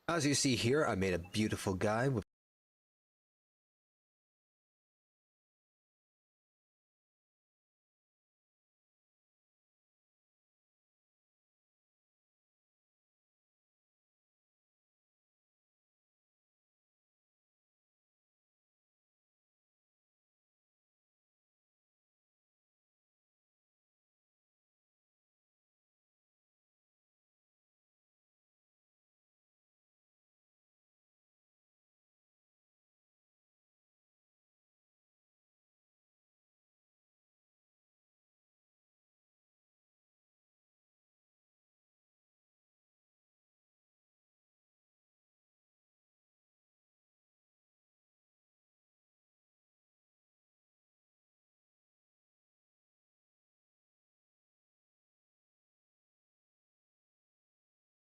As you see here, I made a beautiful guy with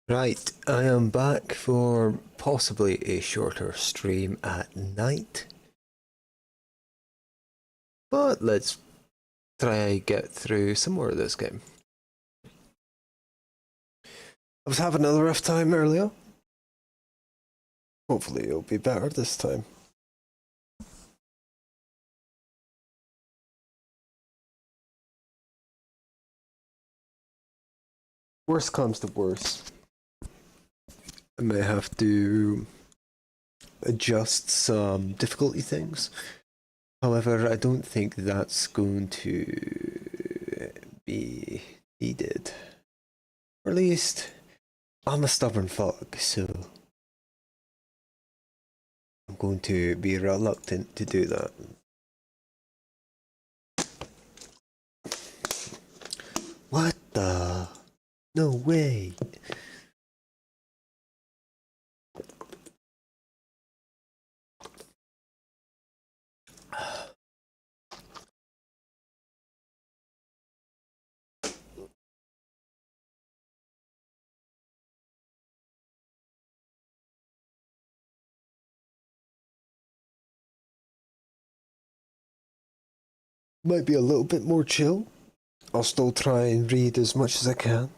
Right, I am back for possibly a shorter stream at night. But let's try get through some more of this game. I was having a rough time earlier. Hopefully it'll be better this time. Worst comes to worst, I may have to adjust some difficulty things. However, I don't think that's going to be needed. Or at least, I'm a stubborn fuck, so I'm going to be reluctant to do that. What the? No way. Might be a little bit more chill. I'll still try and read as much as I can,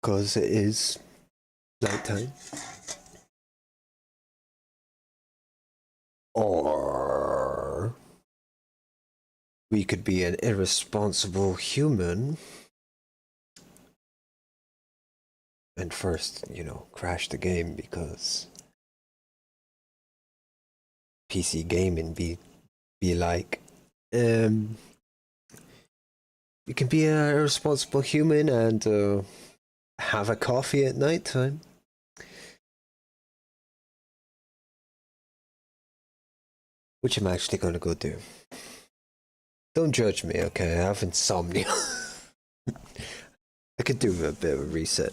because it is nighttime. Or we could be an irresponsible human and first, crash the game because PC gaming be like, you can be an irresponsible human and have a coffee at night time. Which I'm actually going to go do. Don't judge me, okay? I have insomnia. I could do a bit of a reset.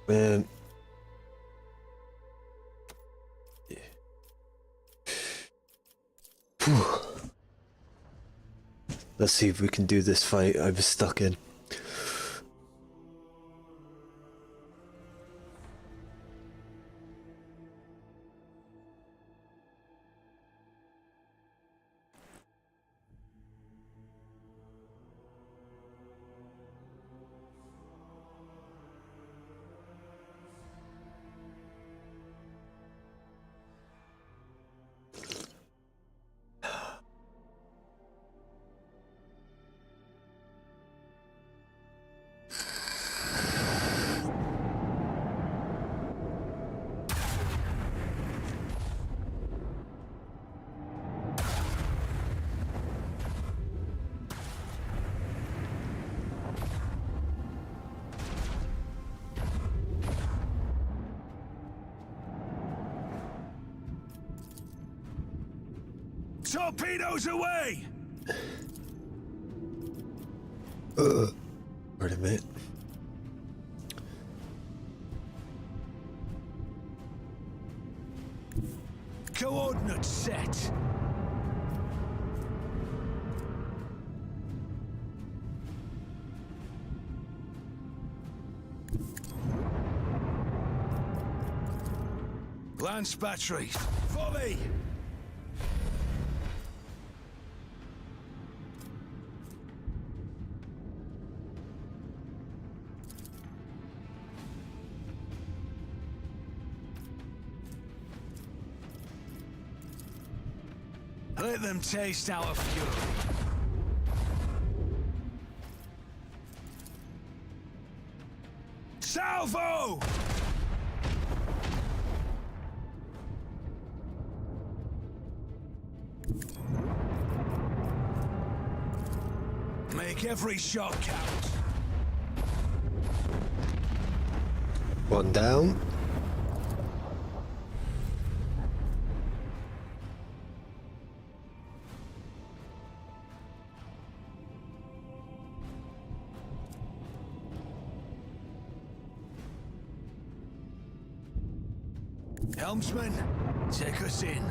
Yeah. Phew. Let's see if we can do this fight I was stuck in. Torpedoes away! Wait a minute. Coordinates set. Lance batteries, for me! Let them taste our fury. Salvo! Make every shot count. One down. Helmsman, take us in.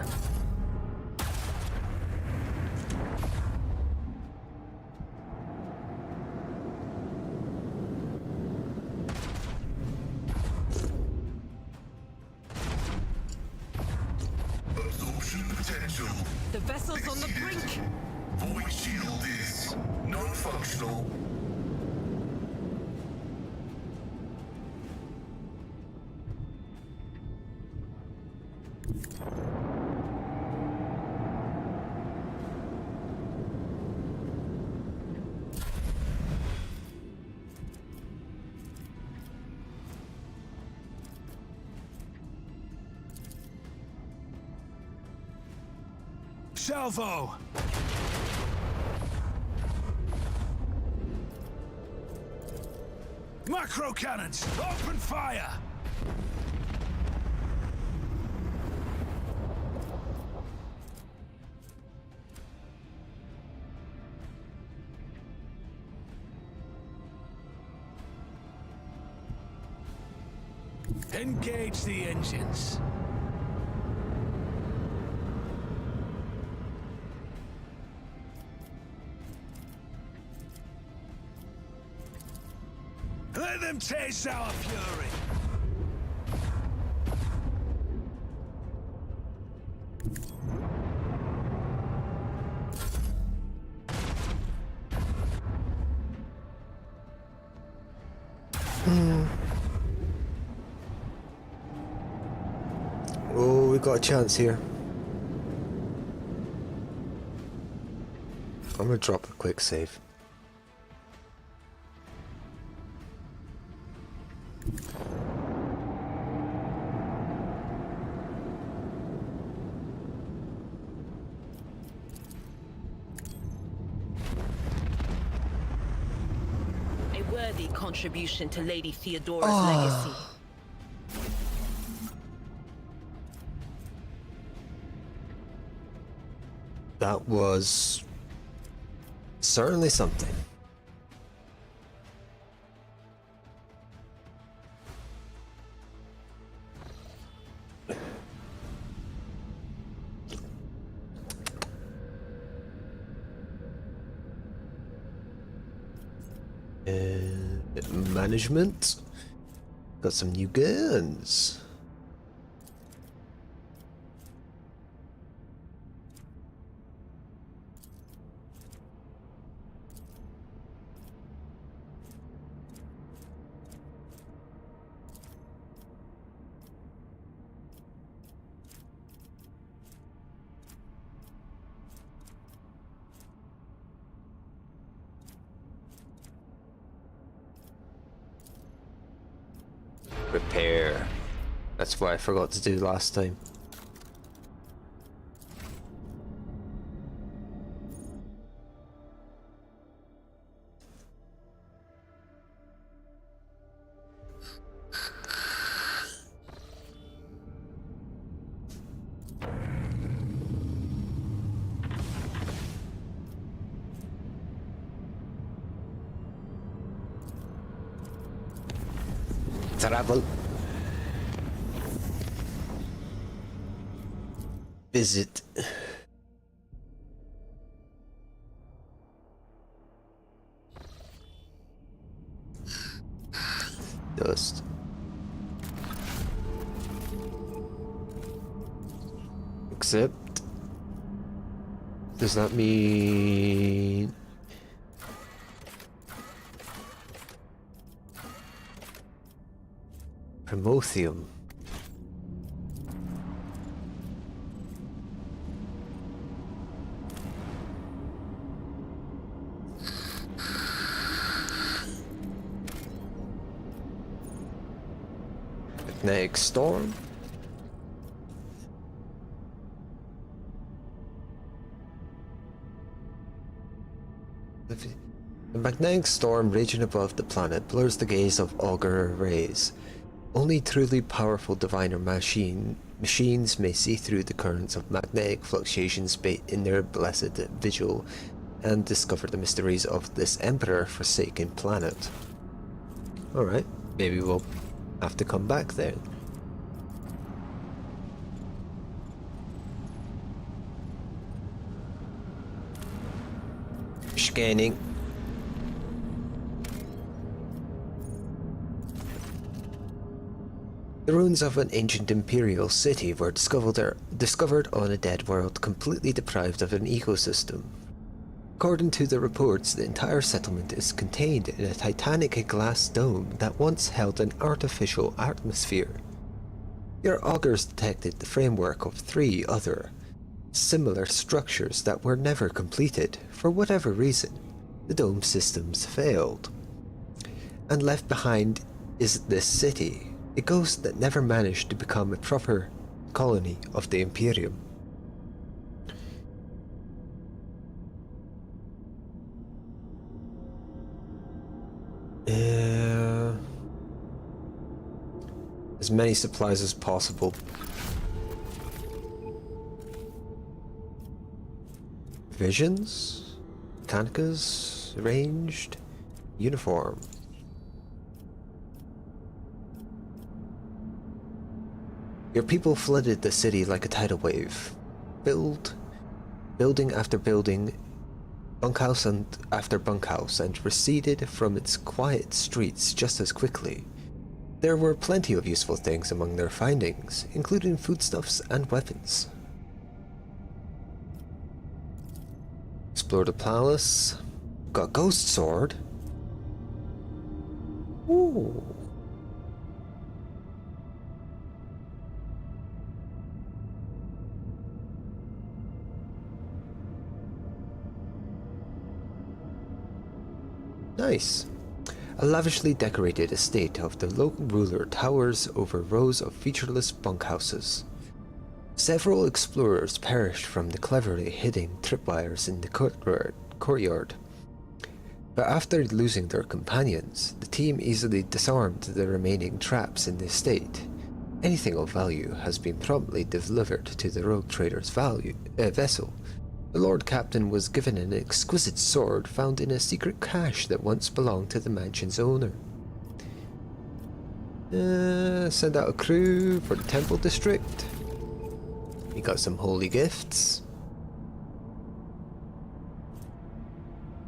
Absorption potential. The vessel's on the brink. Void shield is non-functional. Salvo! Macro cannons, open fire! Engage the engines. Let them taste our fury. Oh, we got a chance here. I'm gonna drop a quick save. A worthy contribution to Lady Theodora's legacy. That was certainly something. Management. Got some new guns. Repair. That's what I forgot to do last time. Travel. Visit. Dust. Except, does that mean Promotheum? Magnetic Storm? The magnetic storm raging above the planet blurs the gaze of augurer rays. Only truly powerful diviner machines may see through the currents of magnetic fluctuations in their blessed vigil and discover the mysteries of this emperor-forsaken planet. Alright, maybe we'll have to come back then. Scanning. The ruins of an ancient imperial city were discovered on a dead world completely deprived of an ecosystem. According to the reports, the entire settlement is contained in a titanic glass dome that once held an artificial atmosphere. Your augurs detected the framework of 3 other similar structures that were never completed. For whatever reason, the dome systems failed. And left behind is this city, a ghost that never managed to become a proper colony of the Imperium. As many supplies as possible. Visions? Mechanicas? Ranged? Uniform. Your people flooded the city like a tidal wave. Building after building, bunkhouse after bunkhouse, and receded from its quiet streets just as quickly. There were plenty of useful things among their findings, including foodstuffs and weapons. Explore the palace. Got a ghost sword. Ooh. Nice. A lavishly decorated estate of the local ruler towers over rows of featureless bunkhouses. Several explorers perished from the cleverly hidden tripwires in the courtyard. But after losing their companions, the team easily disarmed the remaining traps in the estate. Anything of value has been promptly delivered to the rogue trader's vessel. The Lord Captain was given an exquisite sword found in a secret cache that once belonged to the mansion's owner. Send out a crew for the temple district. We got some holy gifts.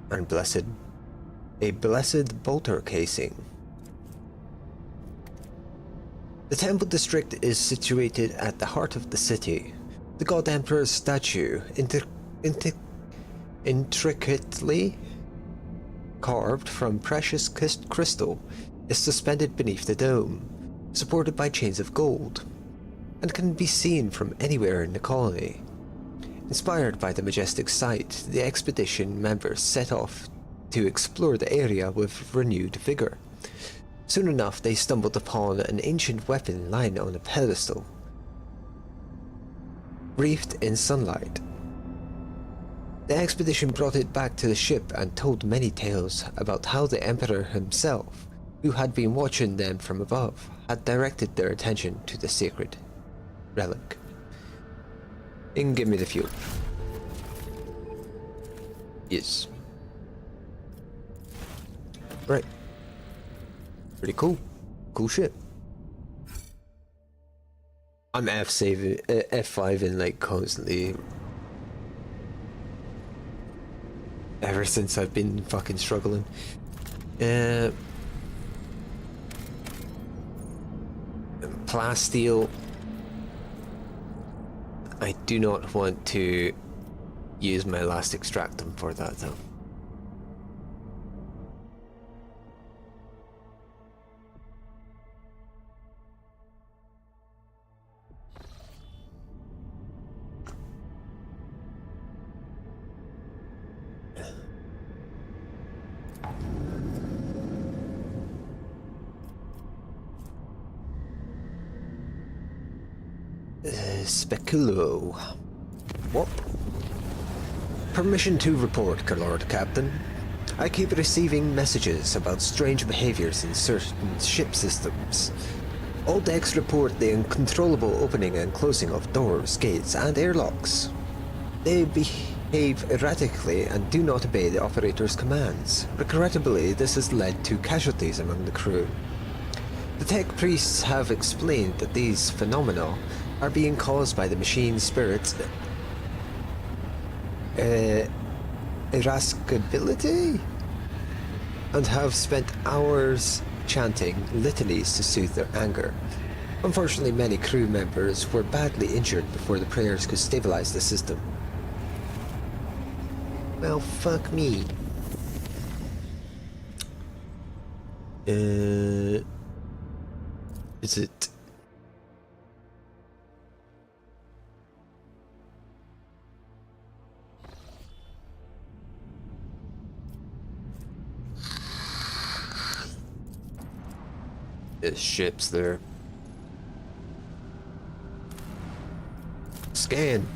And blessed A blessed bolter casing. The temple district is situated at the heart of the city. The God Emperor's statue, intricately carved from precious crystal, is suspended beneath the dome, supported by chains of gold, and can be seen from anywhere in the colony. Inspired by the majestic sight, the expedition members set off to explore the area with renewed vigor. Soon enough, they stumbled upon an ancient weapon lying on a pedestal, wreathed in sunlight. The expedition brought it back to the ship and told many tales about how the Emperor himself, who had been watching them from above, had directed their attention to the sacred relic. And give me the fuel. Yes. Right. Pretty cool. Cool shit. I'm F5 and like constantly ever since I've been fucking struggling. Plasteel. I do not want to use my last extractum for that though. Speculo. What? Permission to report, Lord Captain. I keep receiving messages about strange behaviors in certain ship systems. All decks report the uncontrollable opening and closing of doors, gates, and airlocks. They behave erratically and do not obey the operator's commands. Regrettably, this has led to casualties among the crew. The tech priests have explained that these phenomena are being caused by the machine spirit's irascibility, and have spent hours chanting litanies to soothe their anger. Unfortunately, many crew members were badly injured before the prayers could stabilize the system. Well, fuck me. Is it... There's ships there. Scan.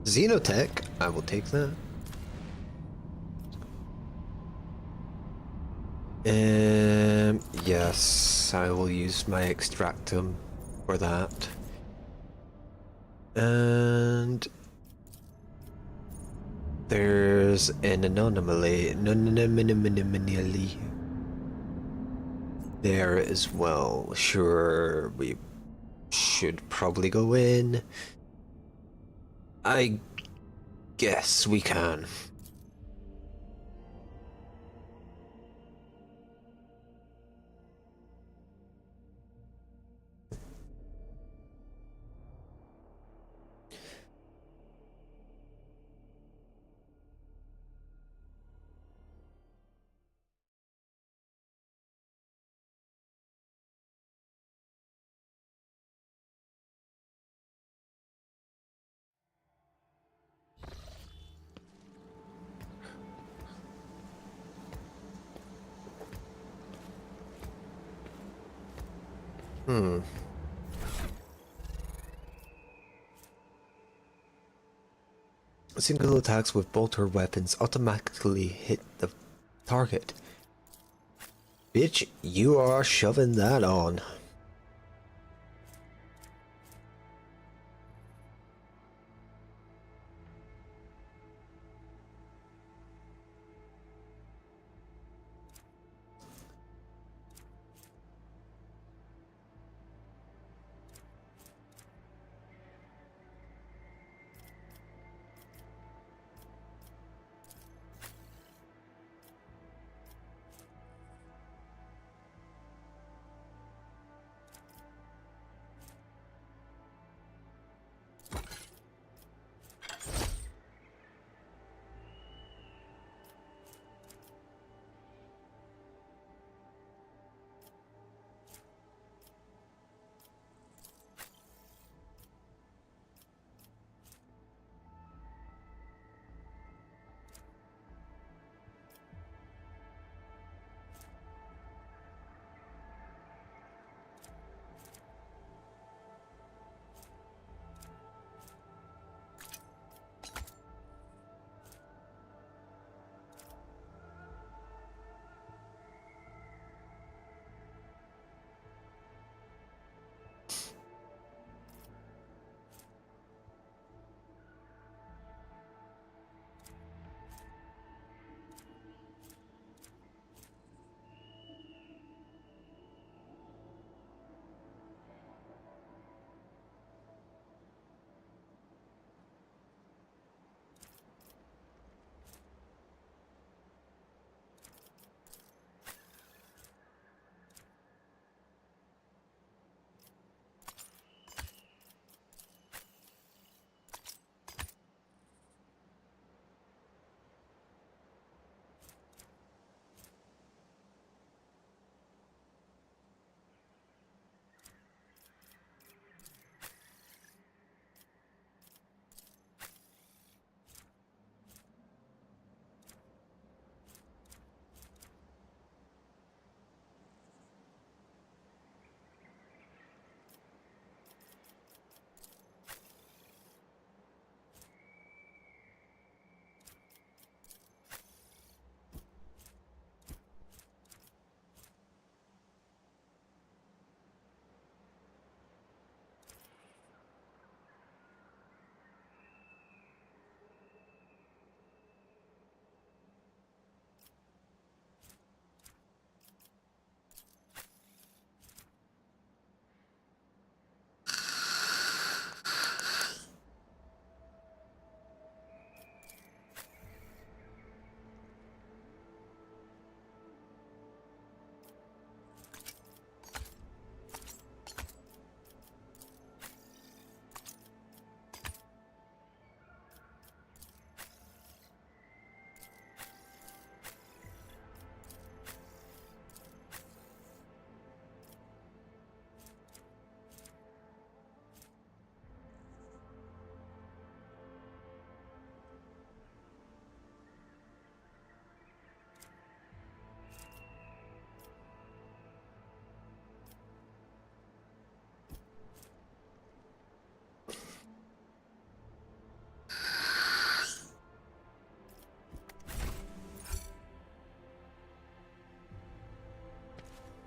Xenotech, I will take that. Yes, I will use my extractum for that. And there's an anomaly there as well. Sure, we should probably go in. I guess we can. Single attacks with bolter weapons automatically hit the target. Bitch, you are shoving that on.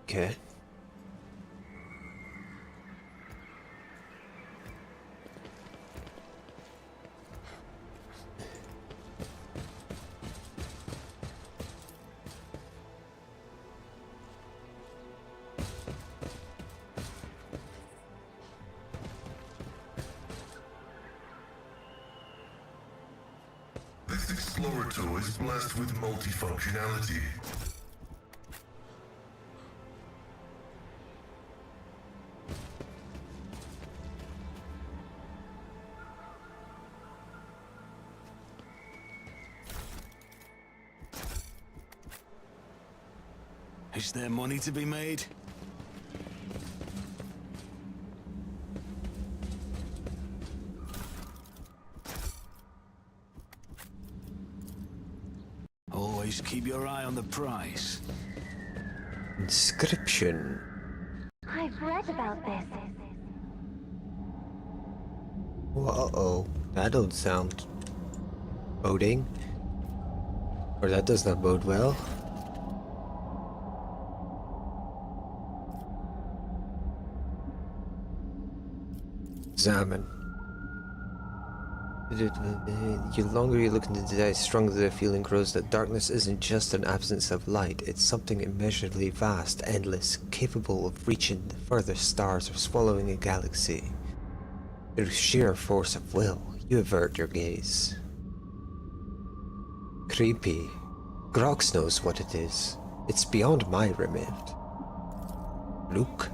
Okay. This explorator is blessed with multifunctionality. Is there money to be made? Always keep your eye on the prize. Inscription. I've read about this. Well, uh-oh. That don't sound boding. Or that does not bode well. Examine. The longer you look into the dice, stronger the feeling grows that darkness isn't just an absence of light, it's something immeasurably vast, endless, capable of reaching the furthest stars or swallowing a galaxy. Through sheer force of will, you avert your gaze. Creepy. Grox knows what it is. It's beyond my remit. Luke?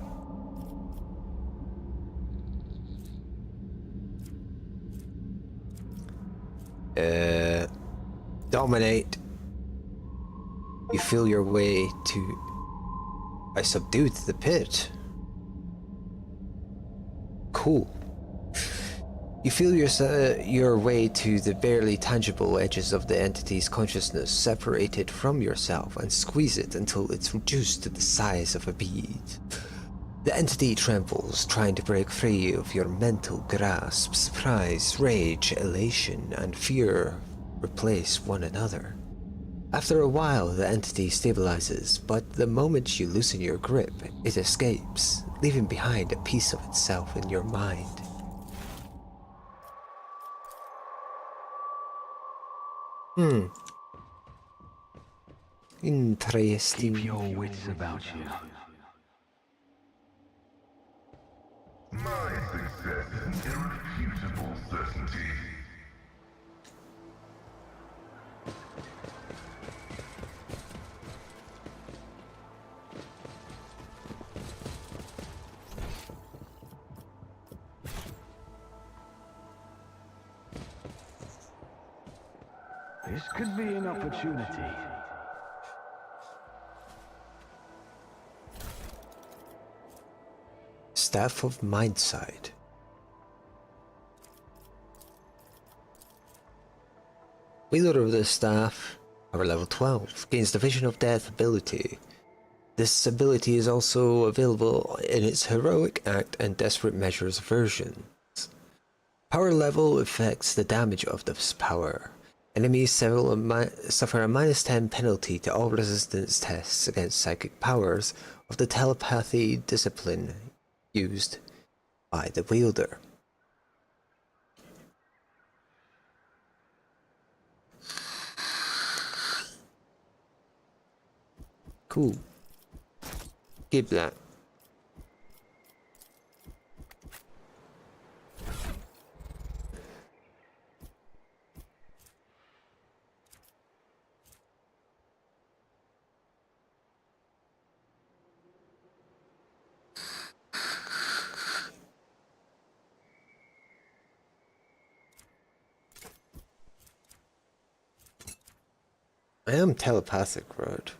Dominate. You feel your way to... I subdued the pit. Cool. You feel your way to the barely tangible edges of the entity's consciousness, separated from yourself, and squeeze it until it's reduced to the size of a bead. The entity trembles, trying to break free of your mental grasp. Surprise, rage, elation, and fear replace one another. After a while, the entity stabilizes, but the moment you loosen your grip, it escapes, leaving behind a piece of itself in your mind. Interesting. Keep your wits about you. My success is an irrefutable certainty. This could be an opportunity. Staff of Mindsight. Wielder of the staff, power level 12, gains the Vision of Death ability. This ability is also available in its Heroic Act and Desperate Measures versions. Power level affects the damage of this power. Enemies suffer a -10 penalty to all resistance tests against psychic powers of the telepathy discipline used by the wielder. Cool. Keep that. I am telepathic, right?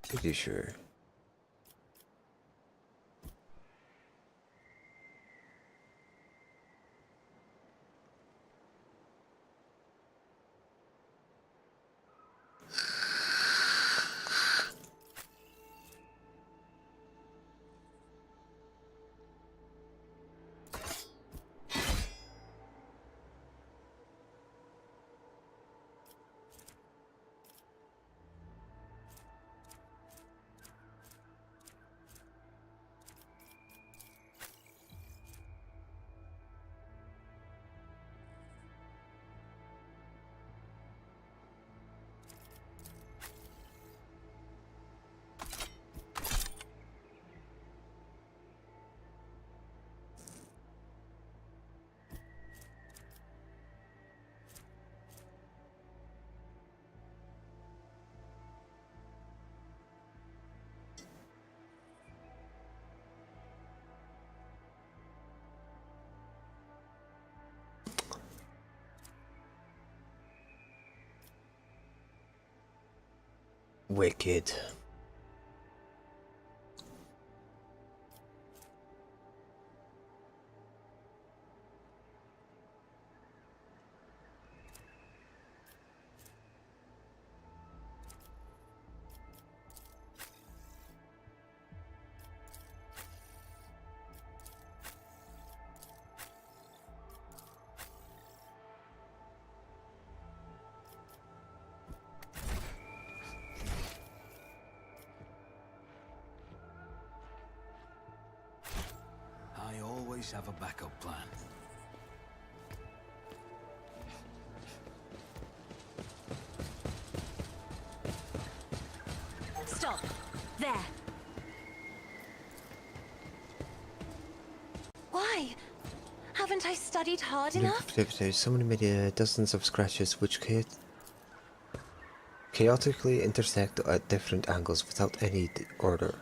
Pretty sure. Wicked. I always have a backup plan. Stop. There. Why? Haven't I studied hard enough? Someone made dozens of scratches which chaotically intersect at different angles without any order.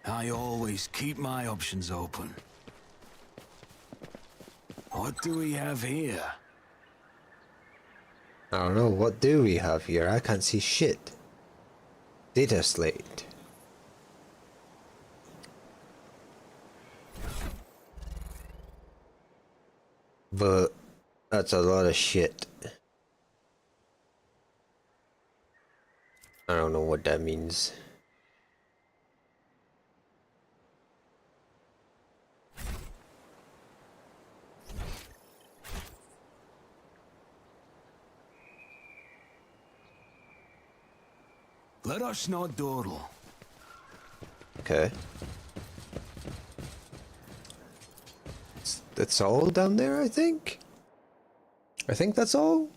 I always keep my options open. What do we have here? I don't know, what do we have here? I can't see shit. Data slate. But that's a lot of shit. I don't know what that means. Let us not dawdle. Okay. That's all down there, I think? I think that's all?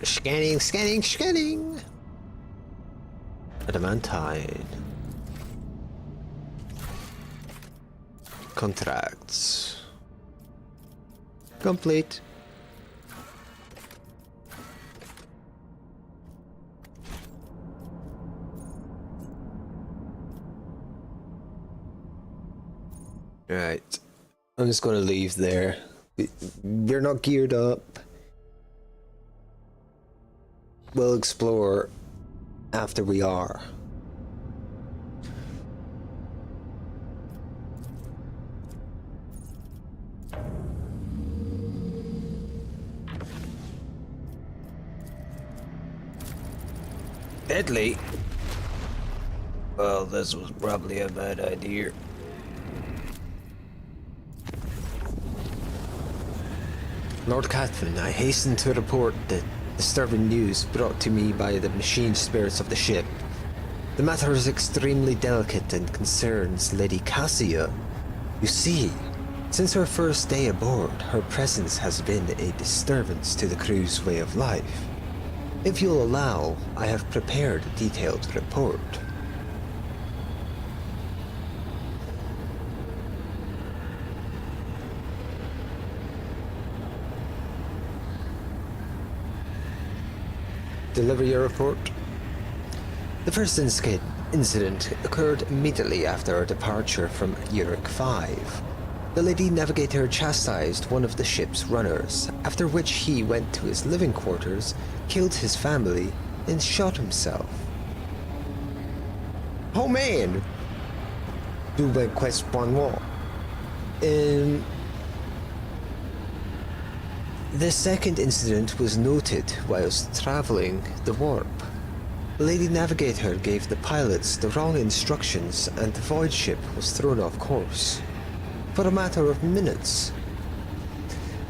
Scanning, scanning, scanning! Adamantine. Contracts. Complete. Right. I'm just gonna leave there. We're not geared up. We'll explore after we are. Deadly? Well, this was probably a bad idea. Lord Catherine, I hasten to report the disturbing news brought to me by the machine spirits of the ship. The matter is extremely delicate and concerns Lady Cassia. You see, since her first day aboard, her presence has been a disturbance to the crew's way of life. If you'll allow, I have prepared a detailed report. Deliver your report. The first incident occurred immediately after our departure from Uric 5. The Lady Navigator chastised one of the ship's runners, after which he went to his living quarters, killed his family, and shot himself. Oh man! Double quest one wall. The second incident was noted whilst traveling the warp. Lady Navigator gave the pilots the wrong instructions and the void ship was thrown off course. For a matter of minutes.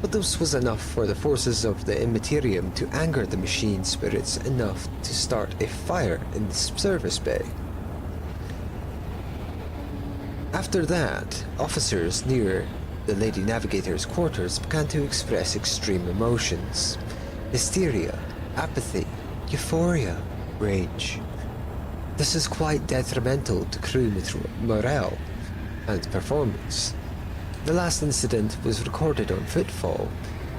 But this was enough for the forces of the Immaterium to anger the machine spirits enough to start a fire in the service bay. After that, officers near The Lady Navigator's quarters began to express extreme emotions. Hysteria, apathy, euphoria, rage. This is quite detrimental to crew morale and performance. The last incident was recorded on Footfall.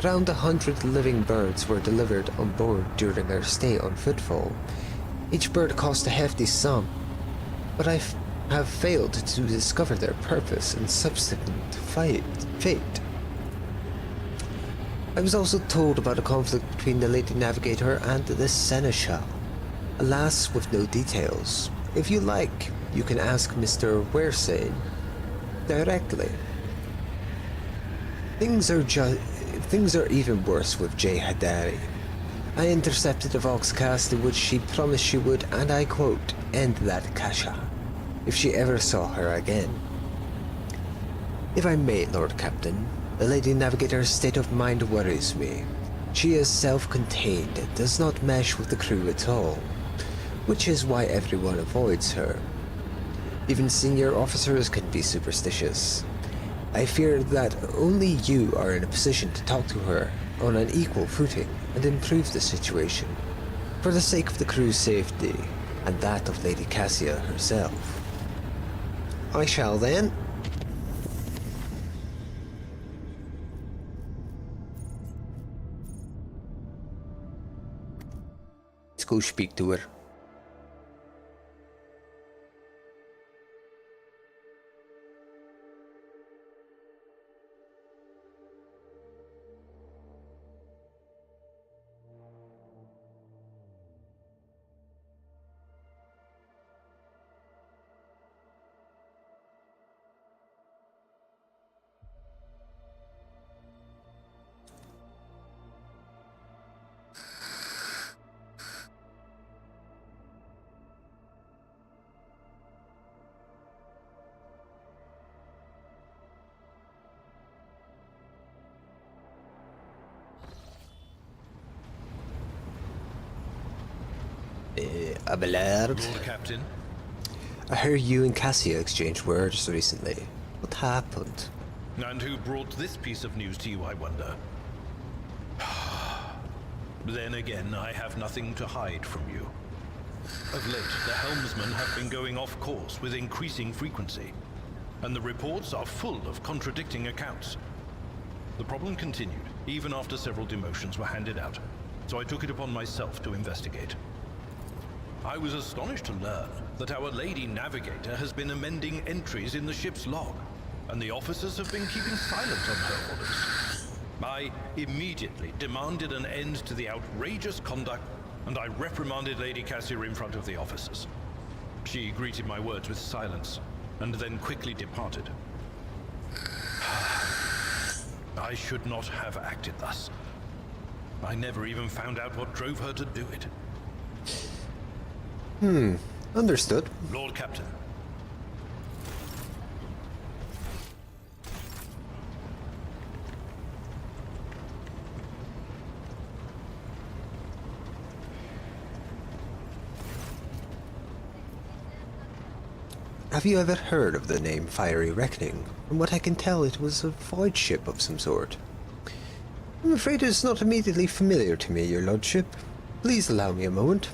Around 100 living birds were delivered on board during our stay on Footfall. Each bird cost a hefty sum, but I have failed to discover their purpose and subsequent fate. I was also told about a conflict between the Lady Navigator and the Seneschal. Alas, with no details. If you like, you can ask Mr. Wersane directly. Things are even worse with Jay Hadari. I intercepted a Voxcast in which she promised she would, and I quote, end that Kasha, if she ever saw her again. If I may, Lord Captain, the Lady Navigator's state of mind worries me. She is self-contained and does not mesh with the crew at all, which is why everyone avoids her. Even senior officers can be superstitious. I fear that only you are in a position to talk to her on an equal footing and improve the situation, for the sake of the crew's safety and that of Lady Cassia herself. I shall then. Let's go speak to her. Abelard. Lord Captain, I heard you and Cassia exchanged words recently. What happened? and who brought this piece of news to you, I wonder? Then again, I have nothing to hide from you. Of late, the helmsmen have been going off course with increasing frequency, and the reports are full of contradicting accounts. The problem continued, even after several demotions were handed out, so I took it upon myself to investigate. I was astonished to learn that our Lady Navigator has been amending entries in the ship's log, and the officers have been keeping silent on her orders. I immediately demanded an end to the outrageous conduct, and I reprimanded Lady Cassia in front of the officers. She greeted my words with silence, and then quickly departed. I should not have acted thus. I never even found out what drove her to do it. Understood. Lord Captain. Have you ever heard of the name Fiery Reckoning? From what I can tell, it was a void ship of some sort. I'm afraid it's not immediately familiar to me, your lordship. Please allow me a moment.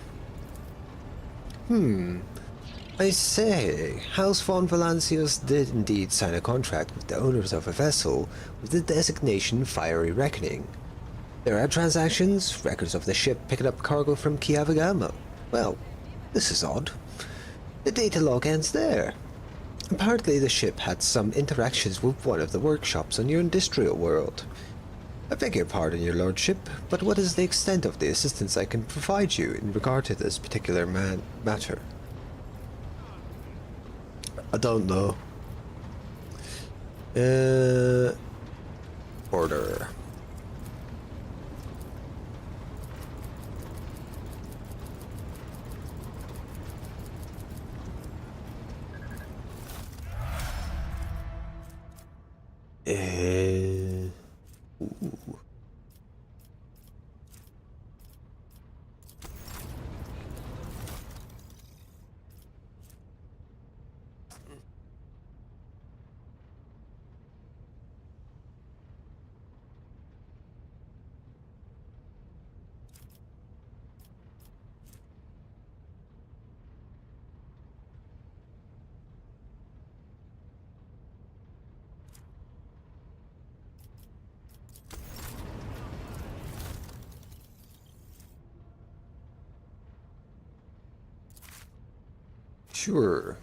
I say, House von Valancius did indeed sign a contract with the owners of a vessel with the designation Fiery Reckoning. There are transactions, records of the ship picking up cargo from Kiavagama. Well, this is odd. The data log ends there. Apparently the ship had some interactions with one of the workshops on your industrial world. I beg your pardon, your lordship, but what is the extent of the assistance I can provide you in regard to this particular matter? I don't know. Order. Ooh. Sure.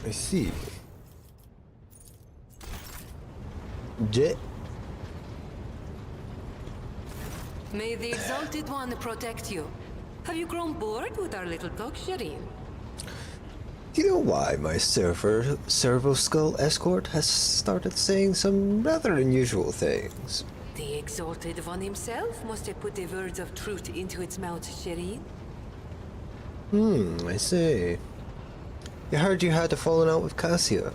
I see. Jet. May the Exalted One protect you. Have you grown bored with our little talk, Shireen? Do you know why my servo skull escort has started saying some rather unusual things? The Exalted One himself must have put the words of truth into its mouth, Shireen. I see. I heard you had a falling out with Cassia.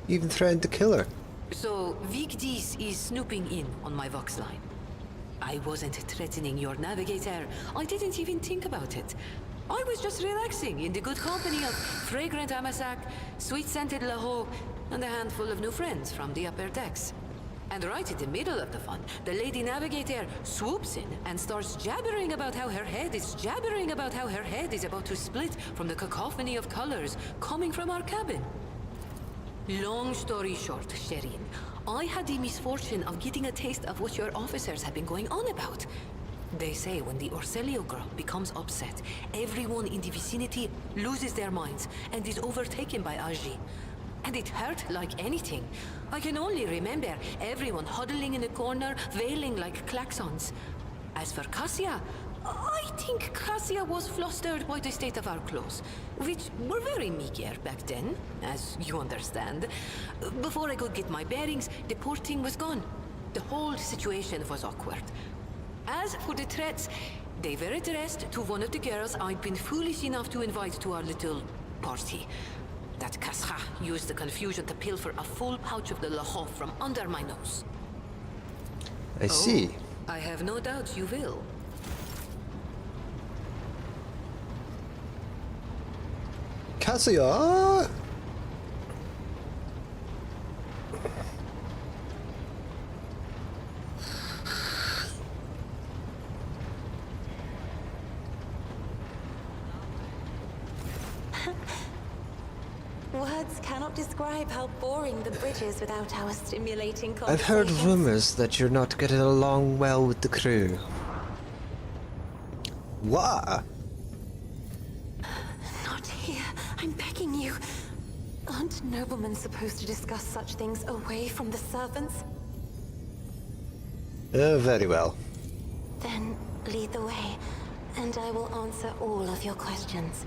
You even threatened to kill her. So, Vigdis is snooping in on my Vox line. I wasn't threatening your navigator. I didn't even think about it. I was just relaxing in the good company of fragrant Amasak, sweet-scented Laho, and a handful of new friends from the upper decks. And right in the middle of the fun, the Lady Navigator swoops in and starts jabbering about how her head is about to split from the cacophony of colors coming from our cabin. Long story short, Shireen, I had the misfortune of getting a taste of what your officers have been going on about. They say when the Orselio girl becomes upset, everyone in the vicinity loses their minds and is overtaken by Aji. And it hurt like anything. I can only remember everyone huddling in a corner, wailing like klaxons. As for Cassia, I think Cassia was flustered by the state of our clothes, which were very meager back then, as you understand. Before I could get my bearings, the porting was gone. The whole situation was awkward. As for the threats, they were addressed to one of the girls I'd been foolish enough to invite to our little party. That Kasha used the confusion to pilfer a full pouch of the Laho from under my nose. I see. I have no doubt you will. Cassia! Words cannot describe how boring the bridge is without our stimulating I've heard conversations. rumors that you're not getting along well with the crew. What? Not here. I'm begging you. Aren't noblemen supposed to discuss such things away from the servants? Very well. Then lead the way, and I will answer all of your questions.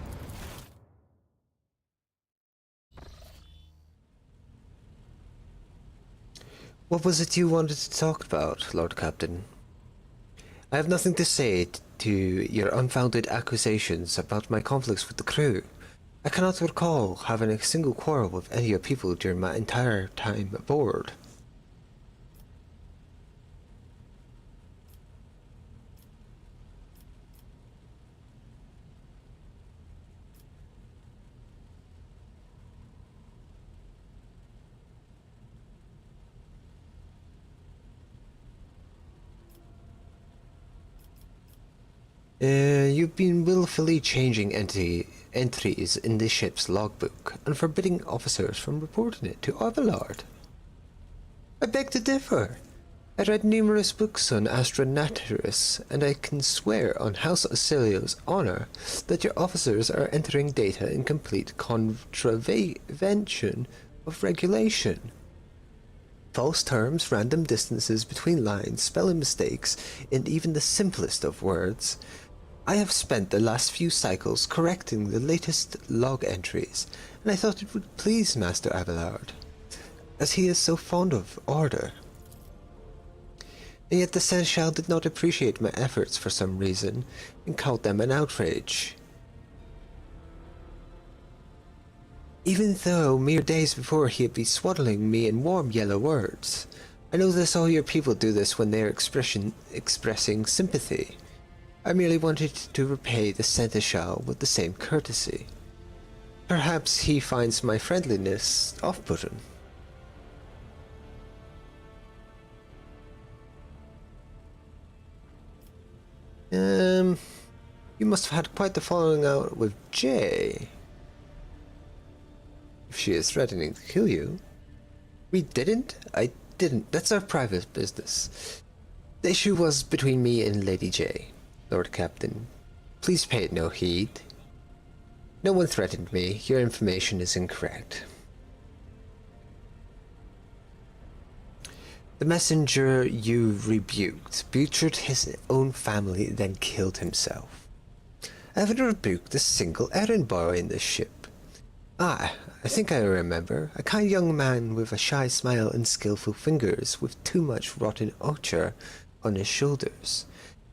What was it you wanted to talk about, Lord Captain? I have nothing to say to your unfounded accusations about my conflicts with the crew. I cannot recall having a single quarrel with any of your people during my entire time aboard. You've been willfully changing entries in the ship's logbook and forbidding officers from reporting it to Abelard. I beg to differ. I read numerous books on astronautics, and I can swear on House Acilio's honor that your officers are entering data in complete contravention of regulation. False terms, random distances between lines, spelling mistakes, and even the simplest of words. I have spent the last few cycles correcting the latest log entries, and I thought it would please Master Abelard, as he is so fond of order. And yet the Seneschal did not appreciate my efforts for some reason, and called them an outrage. Even though mere days before he had been swaddling me in warm yellow words. I know that all your people do this when they are expressing sympathy. I merely wanted to repay the Seneschal with the same courtesy. Perhaps he finds my friendliness off-putting. You must have had quite the falling out with Jay. If she is threatening to kill you. We didn't? I didn't. That's our private business. The issue was between me and Lady J, Lord Captain. Please pay it no heed. No one threatened me. Your information is incorrect. The messenger you rebuked butchered his own family, then killed himself. I haven't rebuked a single errand boy in this ship. I think I remember. A kind young man with a shy smile and skillful fingers, with too much rotten ochre on his shoulders.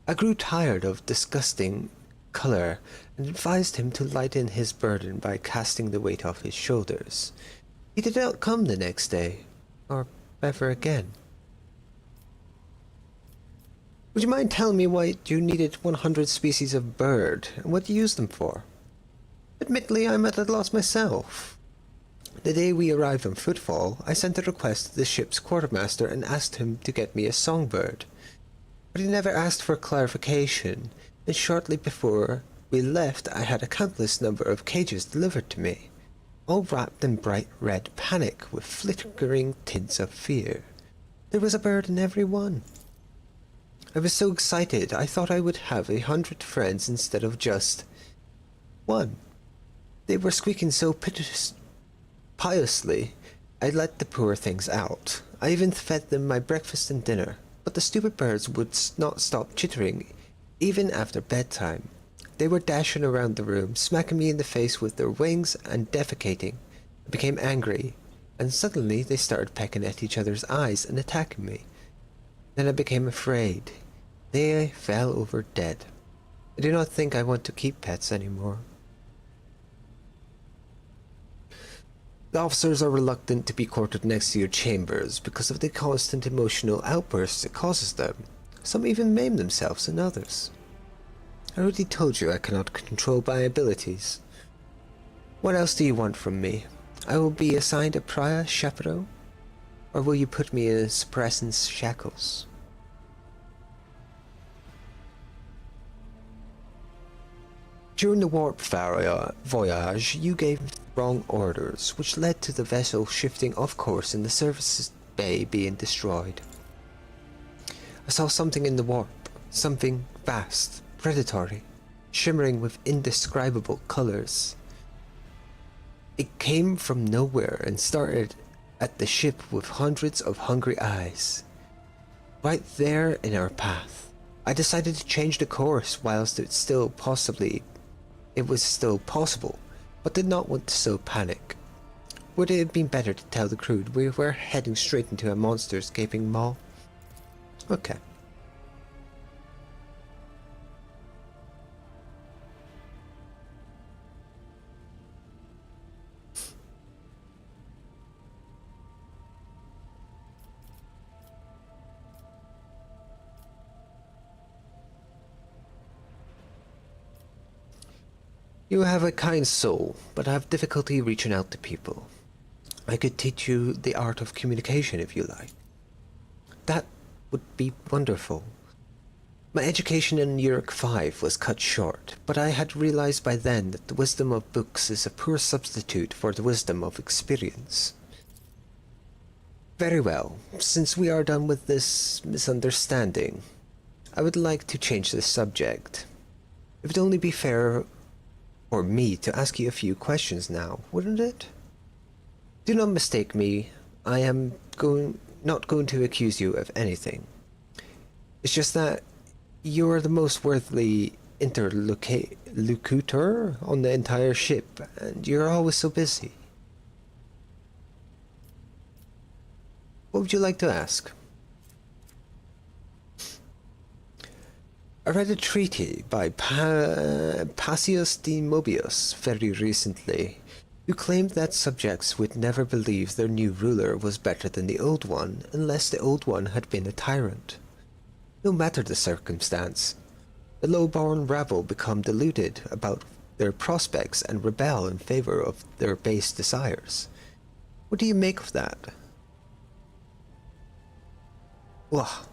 I grew tired of disgusting colour, and advised him to lighten his burden by casting the weight off his shoulders. He did not come the next day, or ever again. Would you mind telling me why you needed 100 species of bird, and what you used them for? Admittedly, I'm at a loss myself. The day we arrived on Footfall, I sent a request to the ship's quartermaster and asked him to get me a songbird. But he never asked for clarification, and shortly before we left I had a countless number of cages delivered to me, all wrapped in bright red panic with flickering tints of fear. There was a bird in every one. I was so excited I thought I would have 100 friends instead of just one. They were squeaking so piously, I let the poor things out. I even fed them my breakfast and dinner, but the stupid birds would not stop chittering, even after bedtime. They were dashing around the room, smacking me in the face with their wings and defecating. I became angry, and suddenly they started pecking at each other's eyes and attacking me. Then I became afraid. They fell over dead. I do not think I want to keep pets anymore. The officers are reluctant to be quartered next to your chambers because of the constant emotional outbursts it causes them. Some even maim themselves and others. I already told you I cannot control my abilities. What else do you want from me? I will be assigned a pariah chaperone? Or will you put me in suppressant's shackles? During the warp voyage, you gave wrong orders, which led to the vessel shifting off course and the service bay being destroyed. I saw something in the warp, something vast, predatory, shimmering with indescribable colors. It came from nowhere and started at the ship with hundreds of hungry eyes. Right there in our path. I decided to change the course whilst it was still possible, but did not want to sow panic. Would it have been better to tell the crew we were heading straight into a monster's gaping maw? Okay. You have a kind soul, but I have difficulty reaching out to people. I could teach you the art of communication if you like. That would be wonderful. My education in Uruk 5 was cut short, but I had realized by then that the wisdom of books is a poor substitute for the wisdom of experience. Very well, since we are done with this misunderstanding, I would like to change the subject. It would only be fair for me to ask you a few questions now, wouldn't it? Do not mistake me, I am not going to accuse you of anything. It's just that you are the most worthy interlocutor on the entire ship, and you're always so busy. What would you like to ask? I read a treaty by Passius de Mobius very recently, who claimed that subjects would never believe their new ruler was better than the old one unless the old one had been a tyrant. No matter the circumstance, the low-born rabble become deluded about their prospects and rebel in favor of their base desires. What do you make of that? Ugh.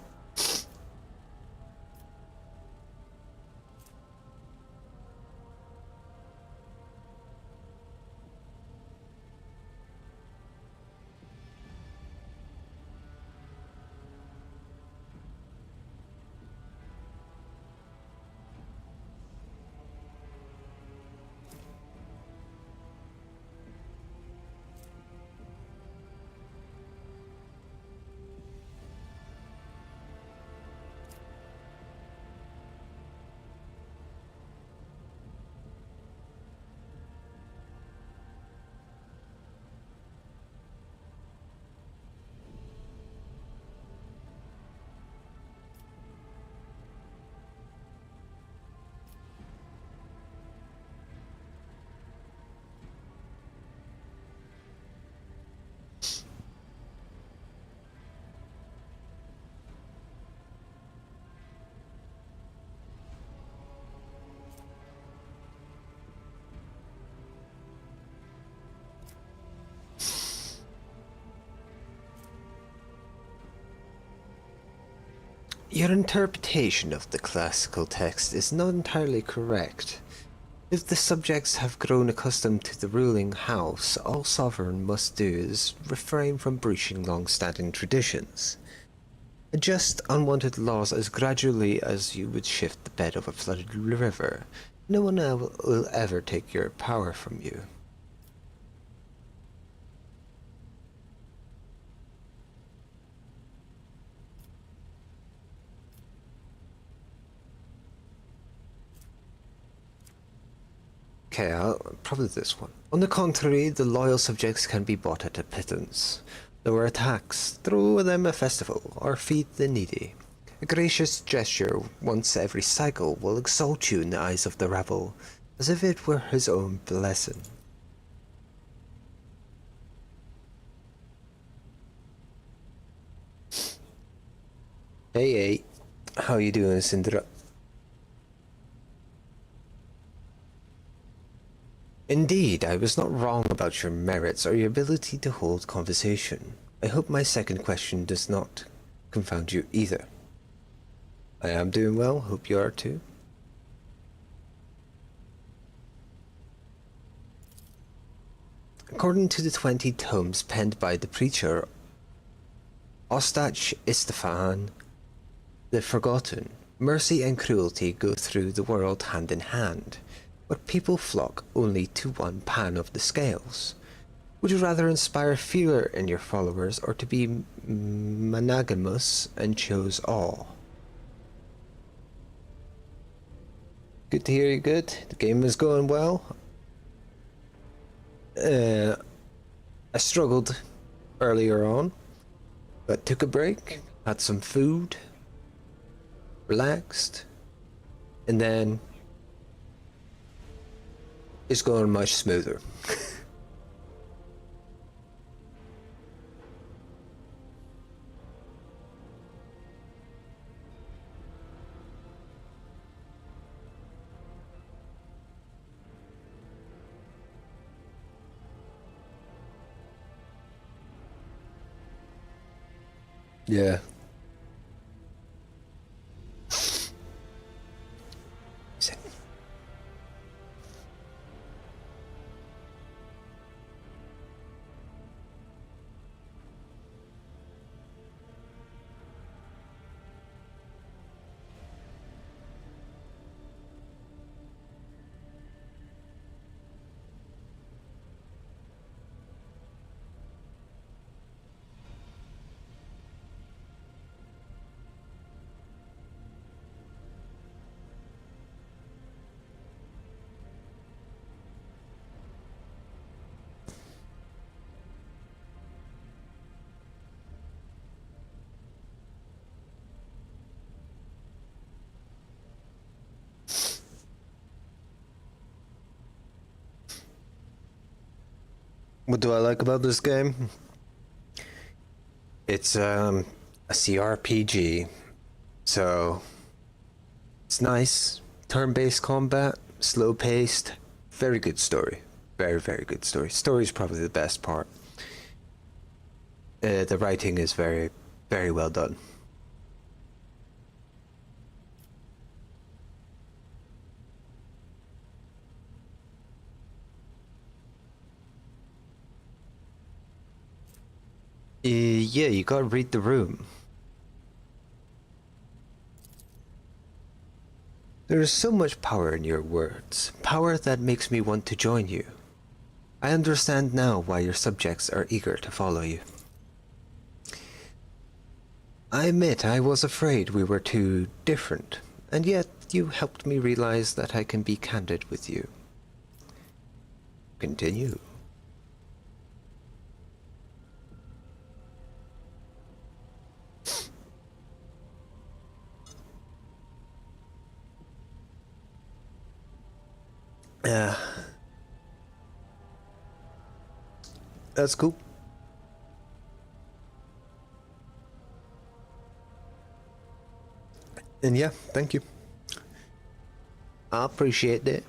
Your interpretation of the classical text is not entirely correct. If the subjects have grown accustomed to the ruling house, all sovereign must do is refrain from breaching long-standing traditions. Adjust unwanted laws as gradually as you would shift the bed of a flooded river. No one will ever take your power from you. Okay, probably this one. On the contrary, the loyal subjects can be bought at a pittance. Lower a tax, throw them a festival, or feed the needy. A gracious gesture once every cycle will exalt you in the eyes of the rabble, as if it were his own blessing. Hey, how you doing, Syndra? Indeed, I was not wrong about your merits or your ability to hold conversation. I hope my second question does not confound you either. I am doing well, hope you are too. According to the 20 tomes penned by the preacher Ostach Istefan the Forgotten, mercy and cruelty go through the world hand in hand. but people flock only to one pan of the scales. Would you rather inspire fear in your followers or to be monogamous and choose all? Good to hear you good. The game is going well. I struggled earlier on, but took a break, had some food, relaxed, and then it's going much smoother. Yeah. Sit. What do I like about this game? It's a CRPG, so it's nice. Turn-based combat, slow-paced, very good story. Very, very good story. Story is probably the best part. The writing is very, very well done. Yeah, you gotta read the room. There is so much power in your words, power that makes me want to join you. I understand now why your subjects are eager to follow you. I admit I was afraid we were too different, and yet you helped me realize that I can be candid with you. Continue. Yeah. That's cool. And yeah, thank you. I appreciate it.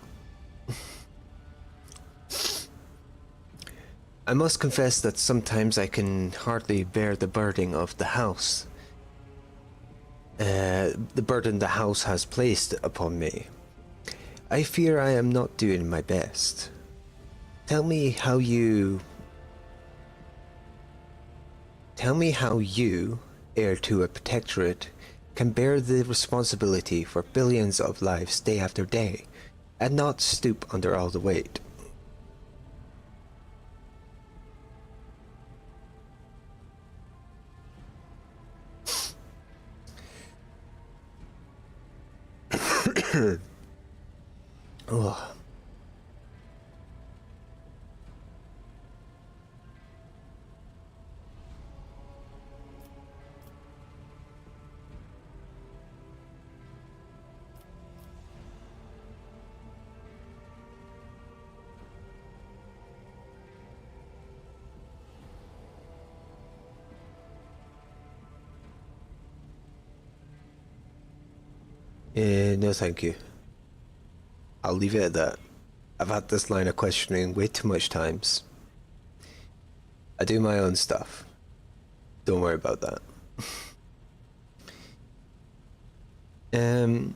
I must confess that sometimes I can hardly bear the burden of the house. The burden the house has placed upon me. I fear I am not doing my best. Tell me how you, heir to a protectorate, can bear the responsibility for billions of lives day after day, and not stoop under all the weight. Oh. No thank you. I'll leave it at that. I've had this line of questioning way too much times. I do my own stuff. Don't worry about that. It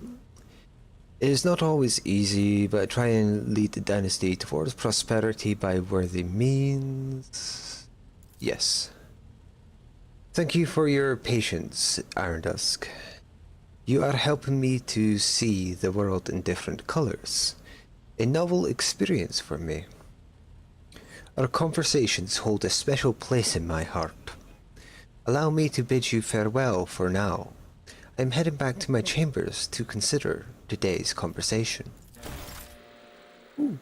is not always easy, but I try and lead the dynasty towards prosperity by worthy means. Yes. Thank you for your patience, Iron Dusk. You are helping me to see the world in different colors. A novel experience for me. Our conversations hold a special place in my heart. Allow me to bid you farewell for now. I'm heading back to my chambers to consider today's conversation. Ooh.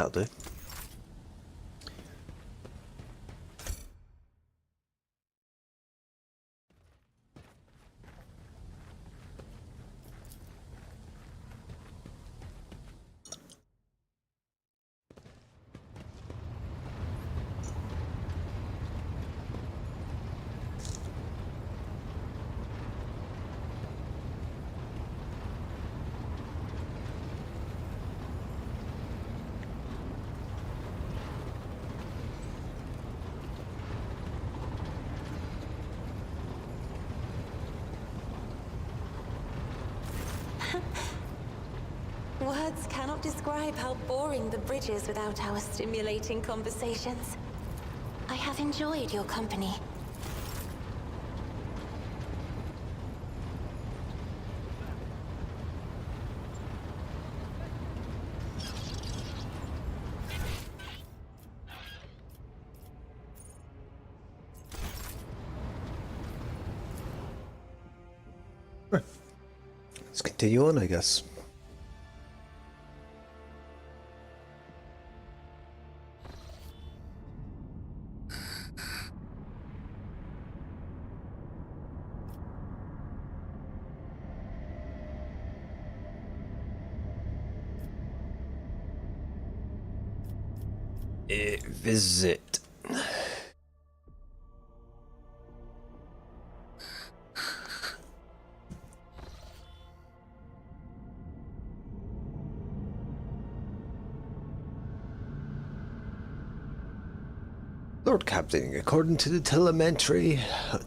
That'll do. Words cannot describe how boring the bridge is without our stimulating conversations. I have enjoyed your company. Let's continue on, I guess. Visit. Lord Captain, according to the telemetry,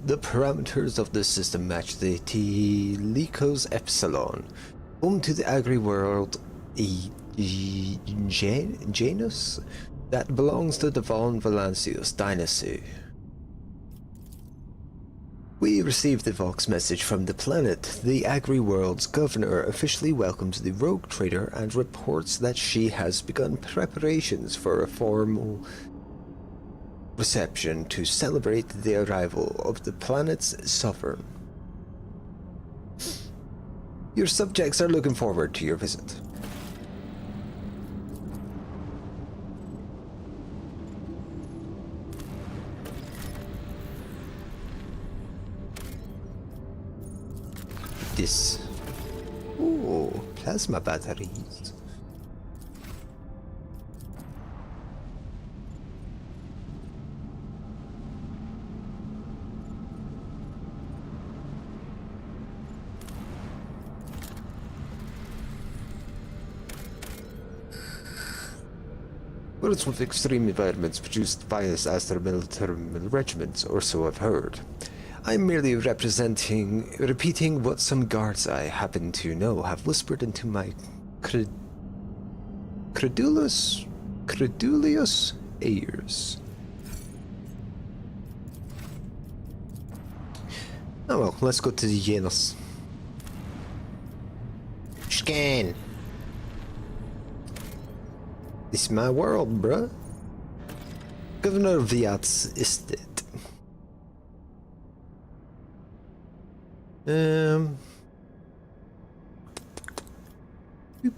the parameters of the system match the Telecos Epsilon, home to the agri-world Janus that belongs to the Von Valancius dynasty. We received the Vox message from the planet. The agri-world's governor officially welcomes the rogue trader and reports that she has begun preparations for a formal reception to celebrate the arrival of the planet's sovereign. Your subjects are looking forward to your visit. This. Oh, plasma batteries. Words with extreme environments produced bias as their military regiments, or so I've heard. I'm merely repeating what some guards I happen to know have whispered into my credulous ears. Oh well, let's go to the Janus. Scan. This is my world, bruh. Governor Viat's estate. Boop,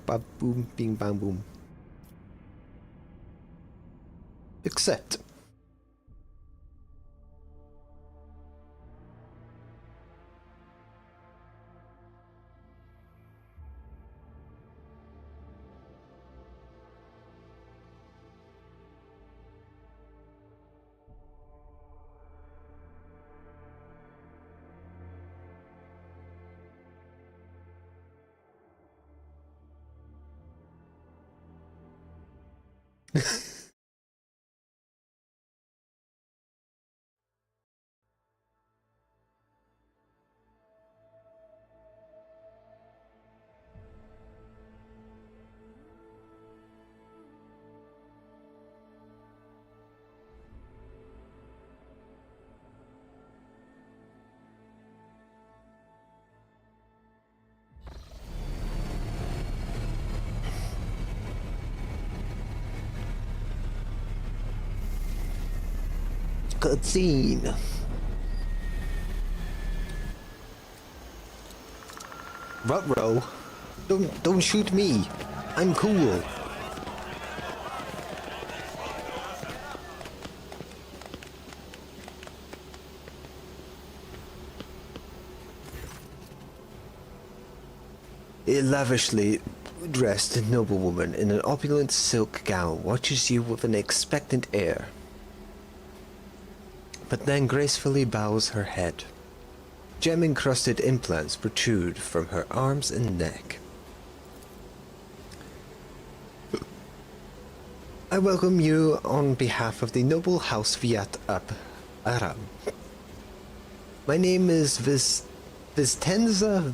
bop, boom, bing, bang, boom. Accept. Cutscene. Ruh-roh. Don't shoot me. I'm cool. A lavishly dressed noblewoman in an opulent silk gown watches you with an expectant air, but then gracefully bows her head. Gem-encrusted implants protrude from her arms and neck. I welcome you on behalf of the noble house Viat Ab Aram. My name is Vistenza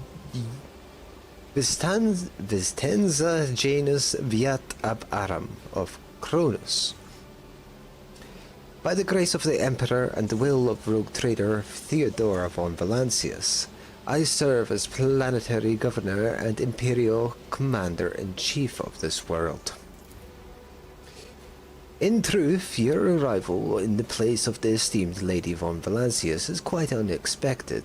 Janus Viat Ab Aram of Cronus. By the grace of the Emperor and the will of rogue trader Theodora von Valancius, I serve as planetary governor and imperial commander-in-chief of this world. In truth, your arrival in the place of the esteemed Lady von Valancius is quite unexpected.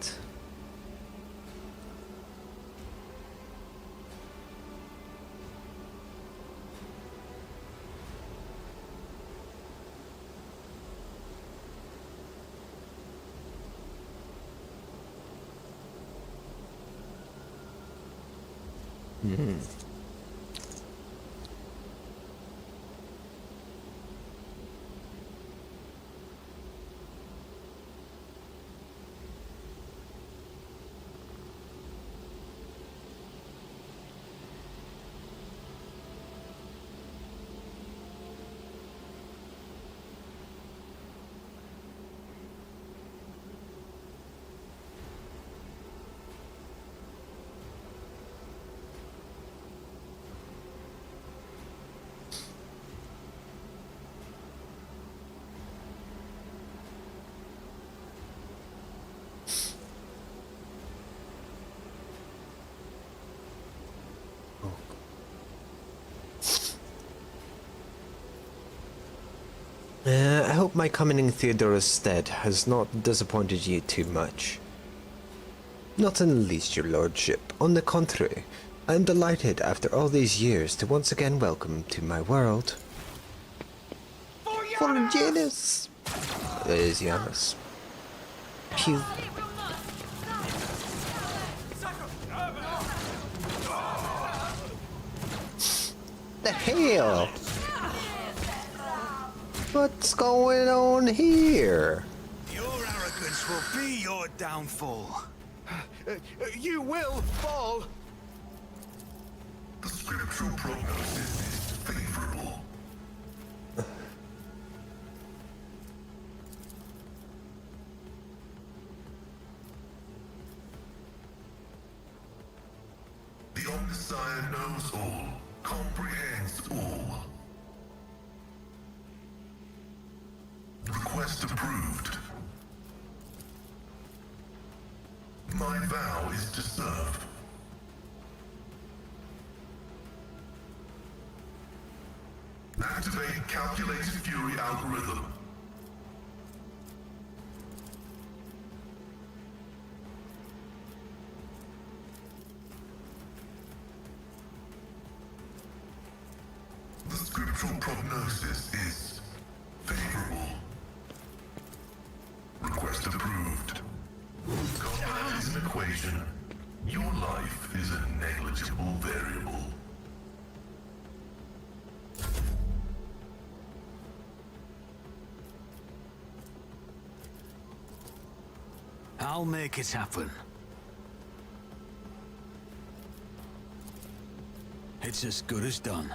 I hope my coming in Theodora's stead has not disappointed you too much. Not in the least, your lordship. On the contrary, I am delighted after all these years to once again welcome to my world. For Janus! It is Janus. Pew. The hell? What's going on here? Your arrogance will be your downfall. You will fall! The scriptural prognosis is favorable. The Omniscient knows all, comprehends all. Request approved. My vow is to serve. Activate calculated fury algorithm. The scriptural prognosis is favorable. Request approved. Combat is an equation. Your life is a negligible variable. I'll make it happen. It's as good as done.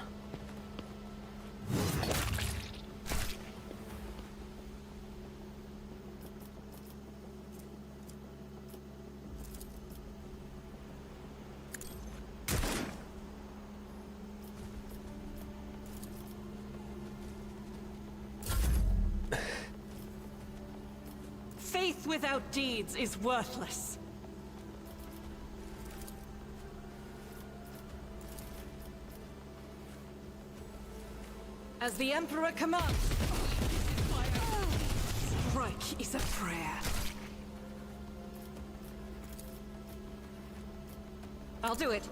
Faith without deeds is worthless. As the Emperor commands. Strike is a prayer. I'll do it.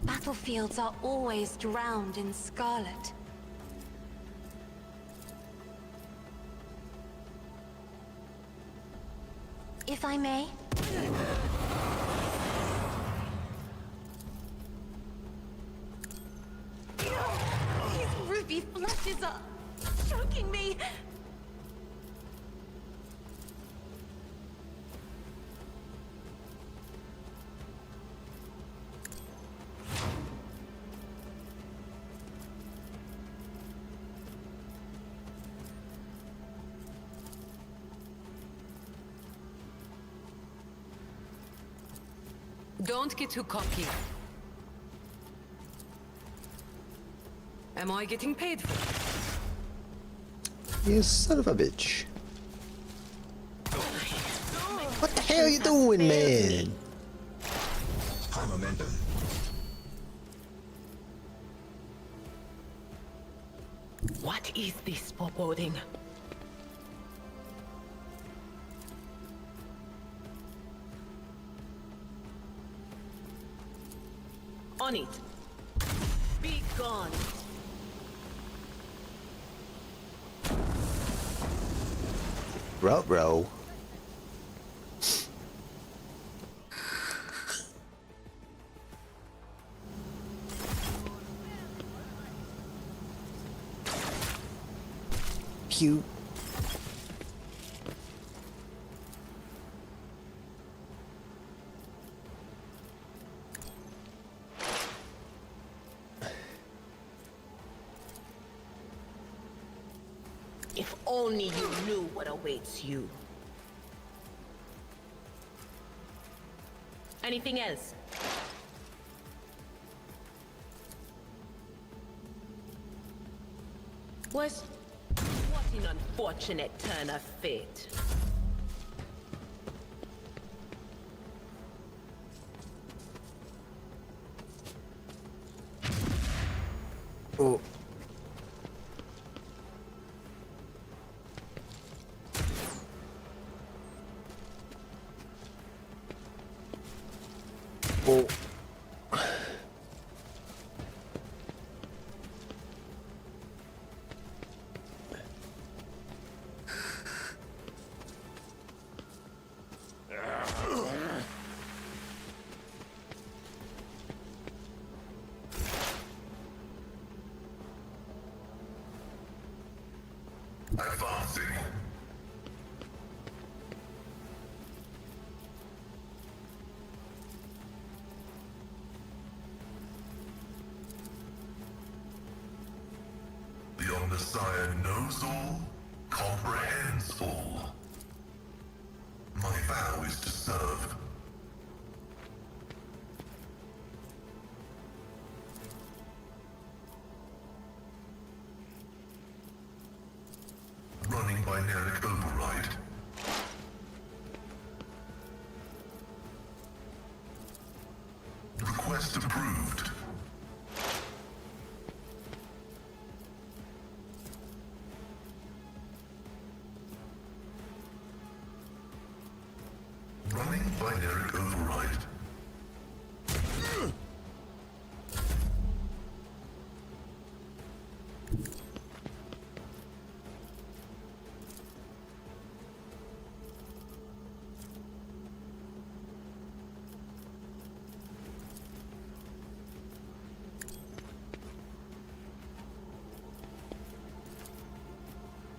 Battlefields are always drowned in scarlet. If I may? These ruby flashes are choking me. Don't get too cocky. Am I getting paid for it? You son of a bitch. What the hell are you doing, man? High momentum. What is this foreboding? On it. Be gone. Ruh-roh. Pew. If only you knew what awaits you. Anything else? What an unfortunate turn of fate. Oh. Oh. Advancing. The Omnissiah knows all, comprehends all. My vow is to serve. Running binaric override. Request approved. Running binaric override.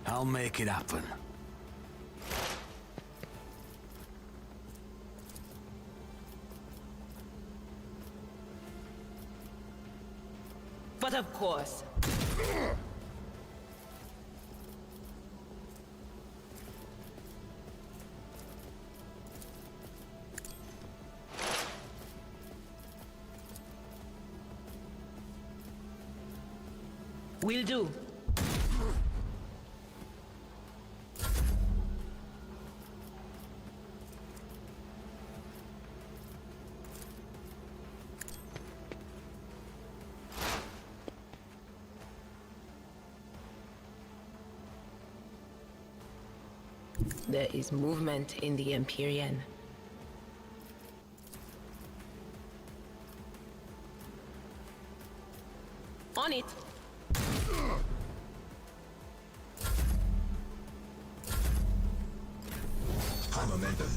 I'll make it happen. But of course. Will do. There is movement in the Empyrean. On it! High momentum.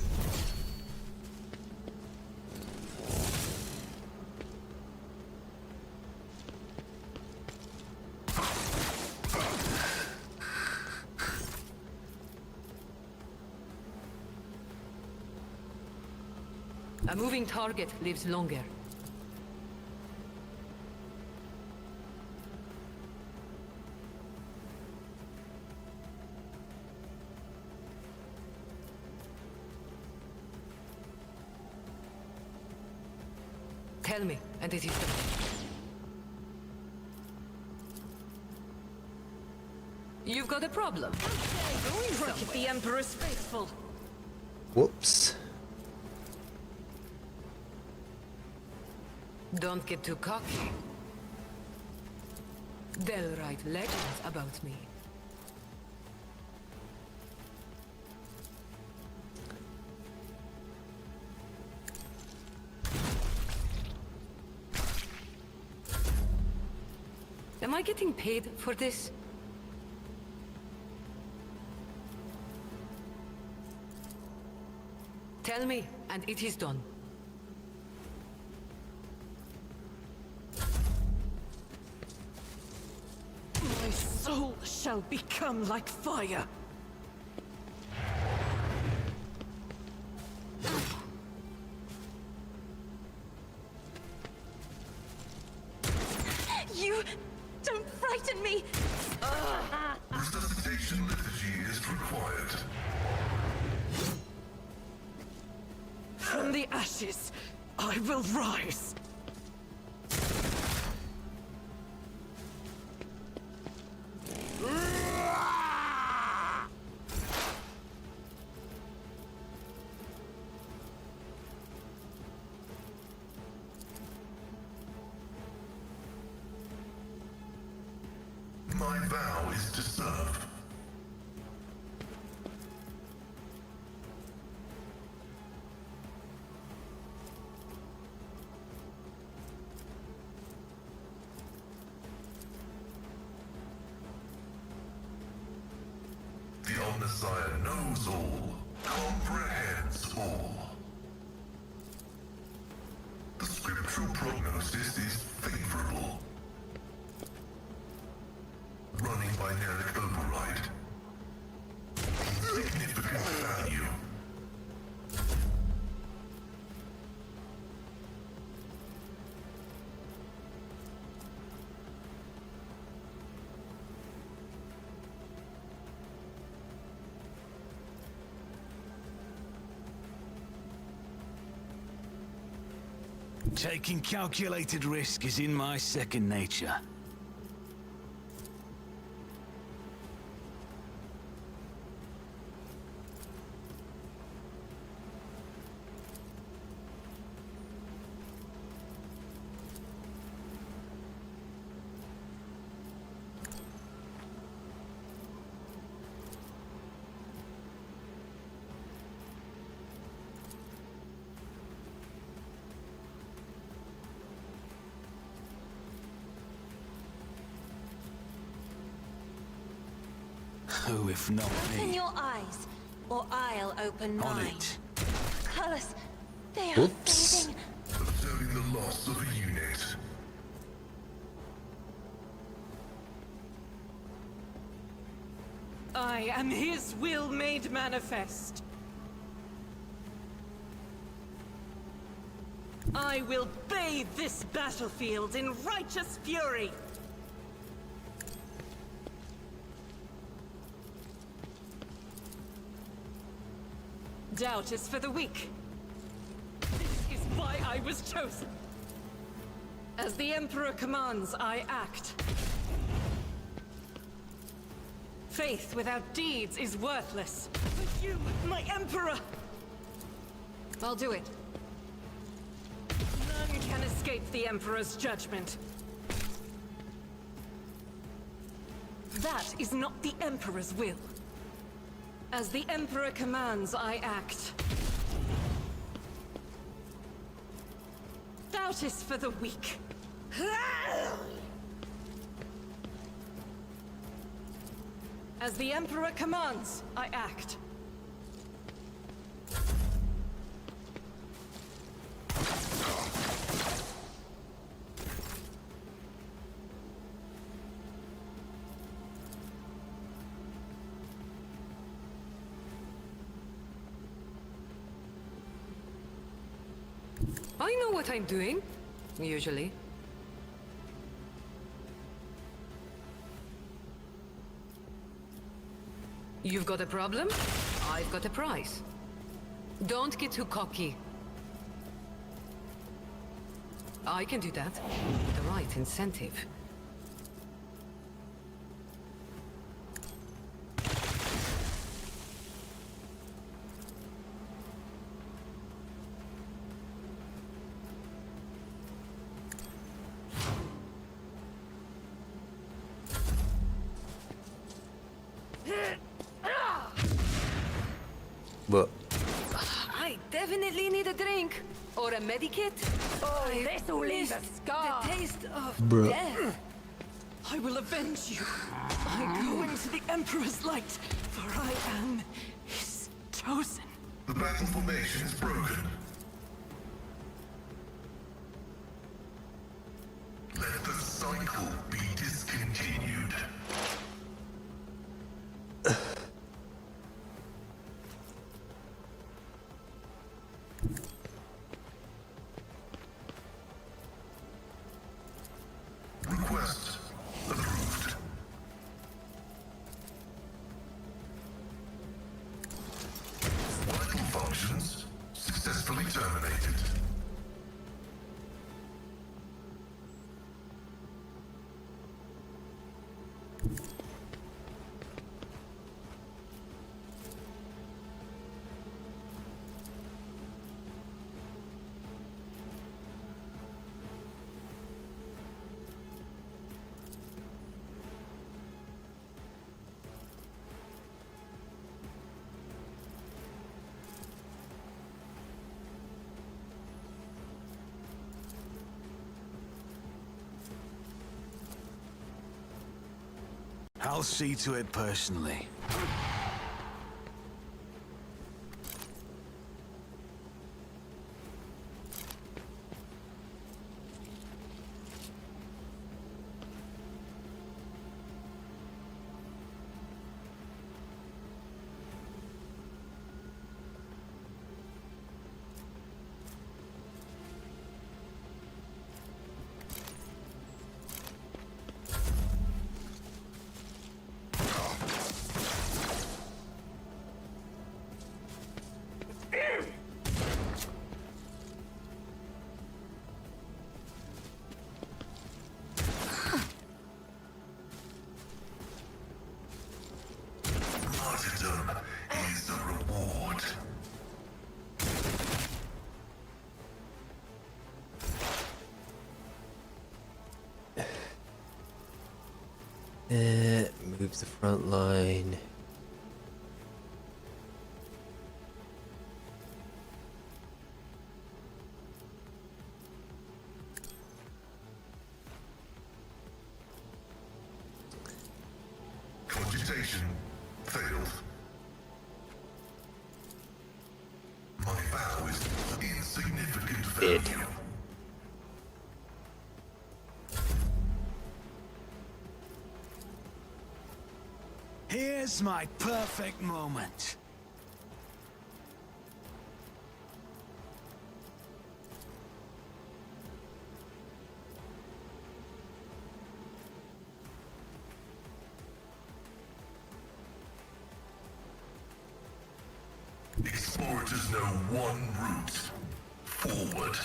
A moving target lives longer. Tell me, and it is done. You've got a problem. Crooked the Emperor's faithful. Whoops. Don't get too cocky. They'll write legends about me. Am I getting paid for this? Tell me, and it is done. My soul shall become like fire. You don't frighten me. resuscitation liturgy is required. From the ashes, I will rise. My vow is to serve. The Omnissiah knows all, comprehends all. The scriptural prognosis is favorable. Running by Nerek override. Significant value. Taking calculated risk is in my second nature. Who, if not Open me? your eyes, or I'll open On mine. it. Colors, they are Oops. fading. Observing the loss of a unit. I am his will made manifest. I will bathe this battlefield in righteous fury. Doubt is for the weak. This is why I was chosen. As the Emperor commands, I act. Faith without deeds is worthless. But you, my Emperor! I'll do it. None can escape the Emperor's judgment. That is not the Emperor's will. As the Emperor commands, I act. Doubt is for the weak. As the Emperor commands, I act. I know what I'm doing, usually. You've got a problem? I've got a prize. Don't get too cocky. I can do that with the right incentive. But I definitely need a drink. Or a medikit. Oh, this'll leave a scar. The taste of Bruh. death. I will avenge you. I go into the Emperor's light, for I am his chosen. The battle formation is broken. Let the cycle be discontinued. Request approved. I'll see to it personally. Martyrdom is the reward. Move the front line. Cogitation failed. My vow is insignificant value. Here's my perfect moment. Explorers know one route. Forward.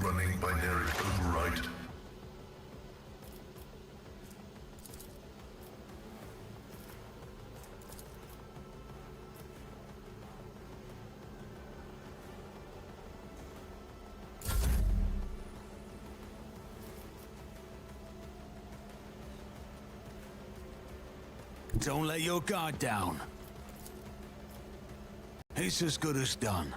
Running binary override. Don't let your guard down. It's as good as done.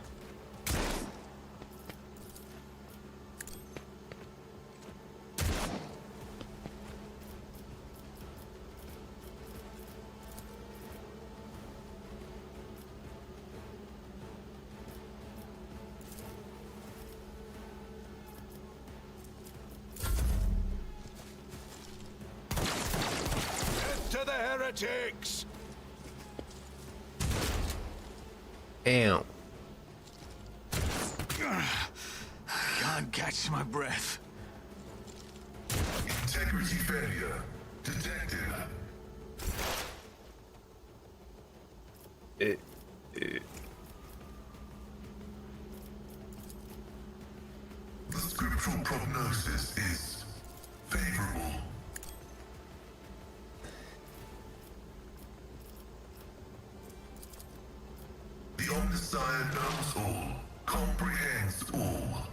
To the heretics! Ow. Can't catch my breath. Integrity failure detected. The scriptural prognosis is favorable. The Omnissiah knows all, comprehends all.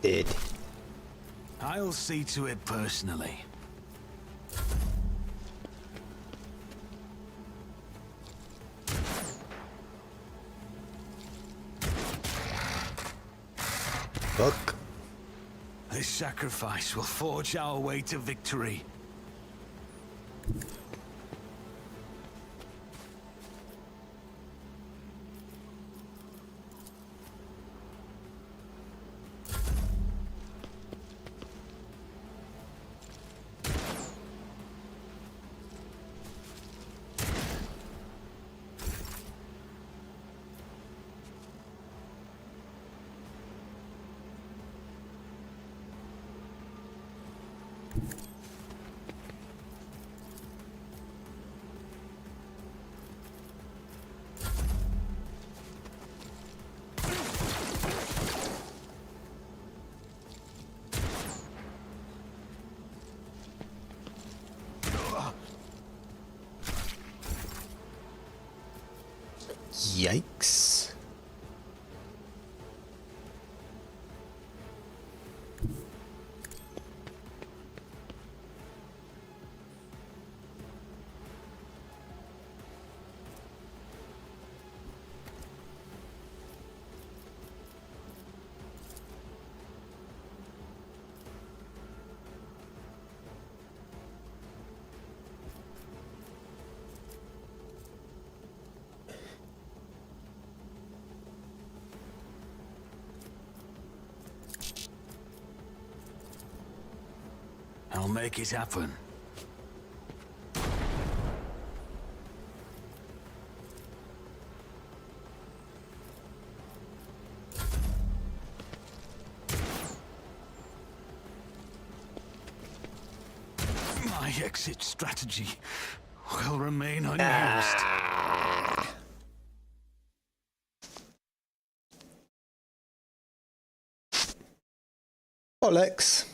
Did. I'll see to it personally. Fuck. This sacrifice will forge our way to victory. Yikes. I'll make it happen. My exit strategy will remain unused. Bollocks.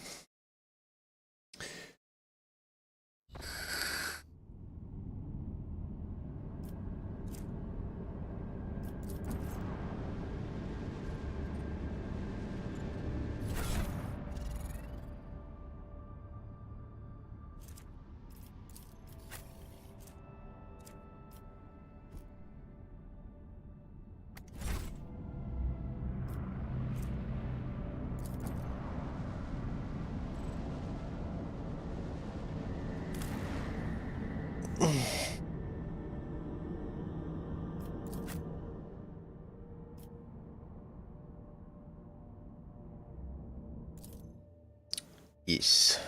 Yes.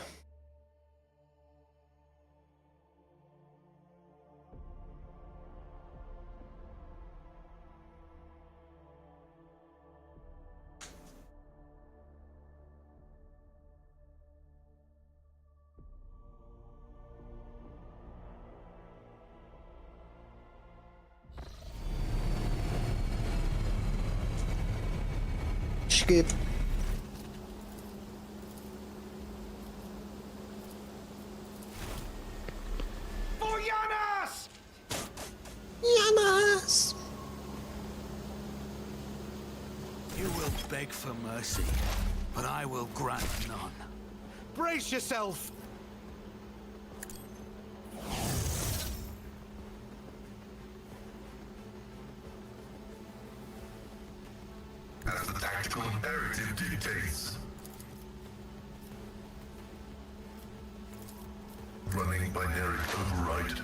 Skip. For Yanas! Yamas! You will beg for mercy, but I will grant none. Brace yourself! As the tactical imperative dictates. Running binary override.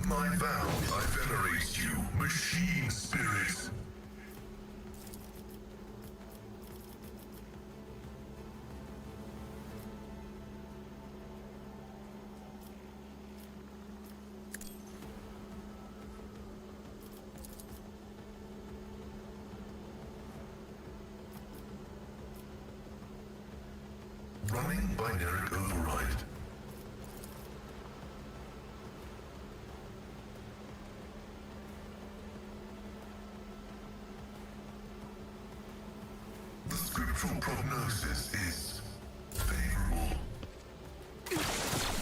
My vow, I venerate you, machine spirit. Running binary override. The scriptural prognosis is favorable.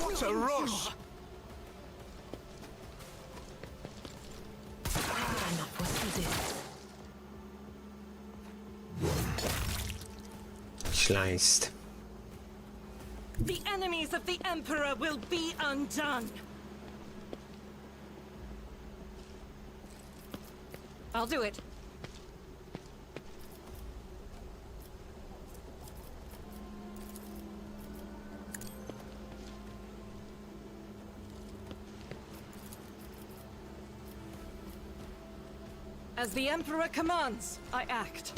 What a rush! Enough was this. Schleist. The enemies of the Emperor will be undone. I'll do it. As the Emperor commands, I act.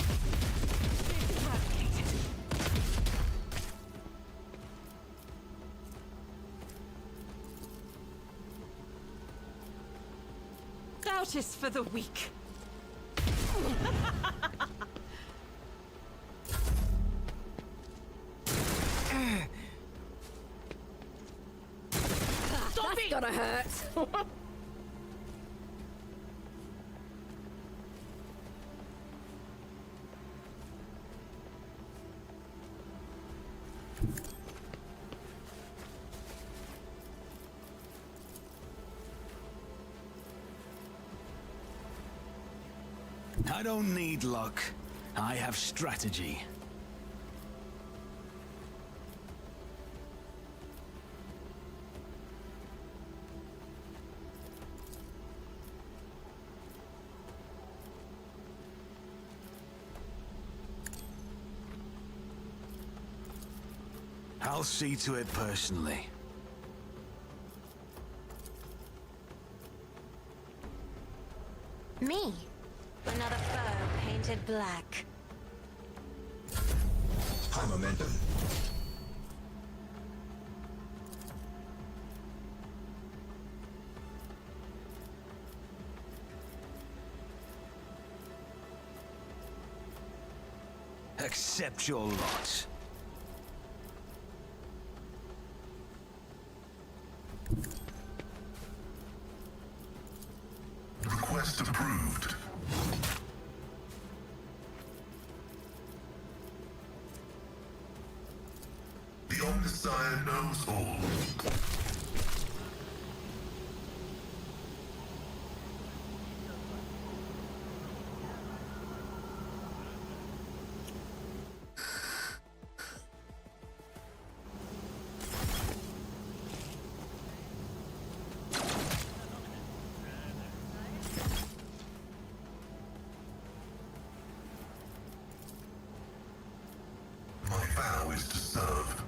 Eradicated. Doubt is for the weak. That's gonna hurt. don't need luck. I have strategy. I'll see to it personally. Me? Another foe painted black. High momentum. Accept your lot. Request approved. The Omnissiah knows all. My vow is to serve.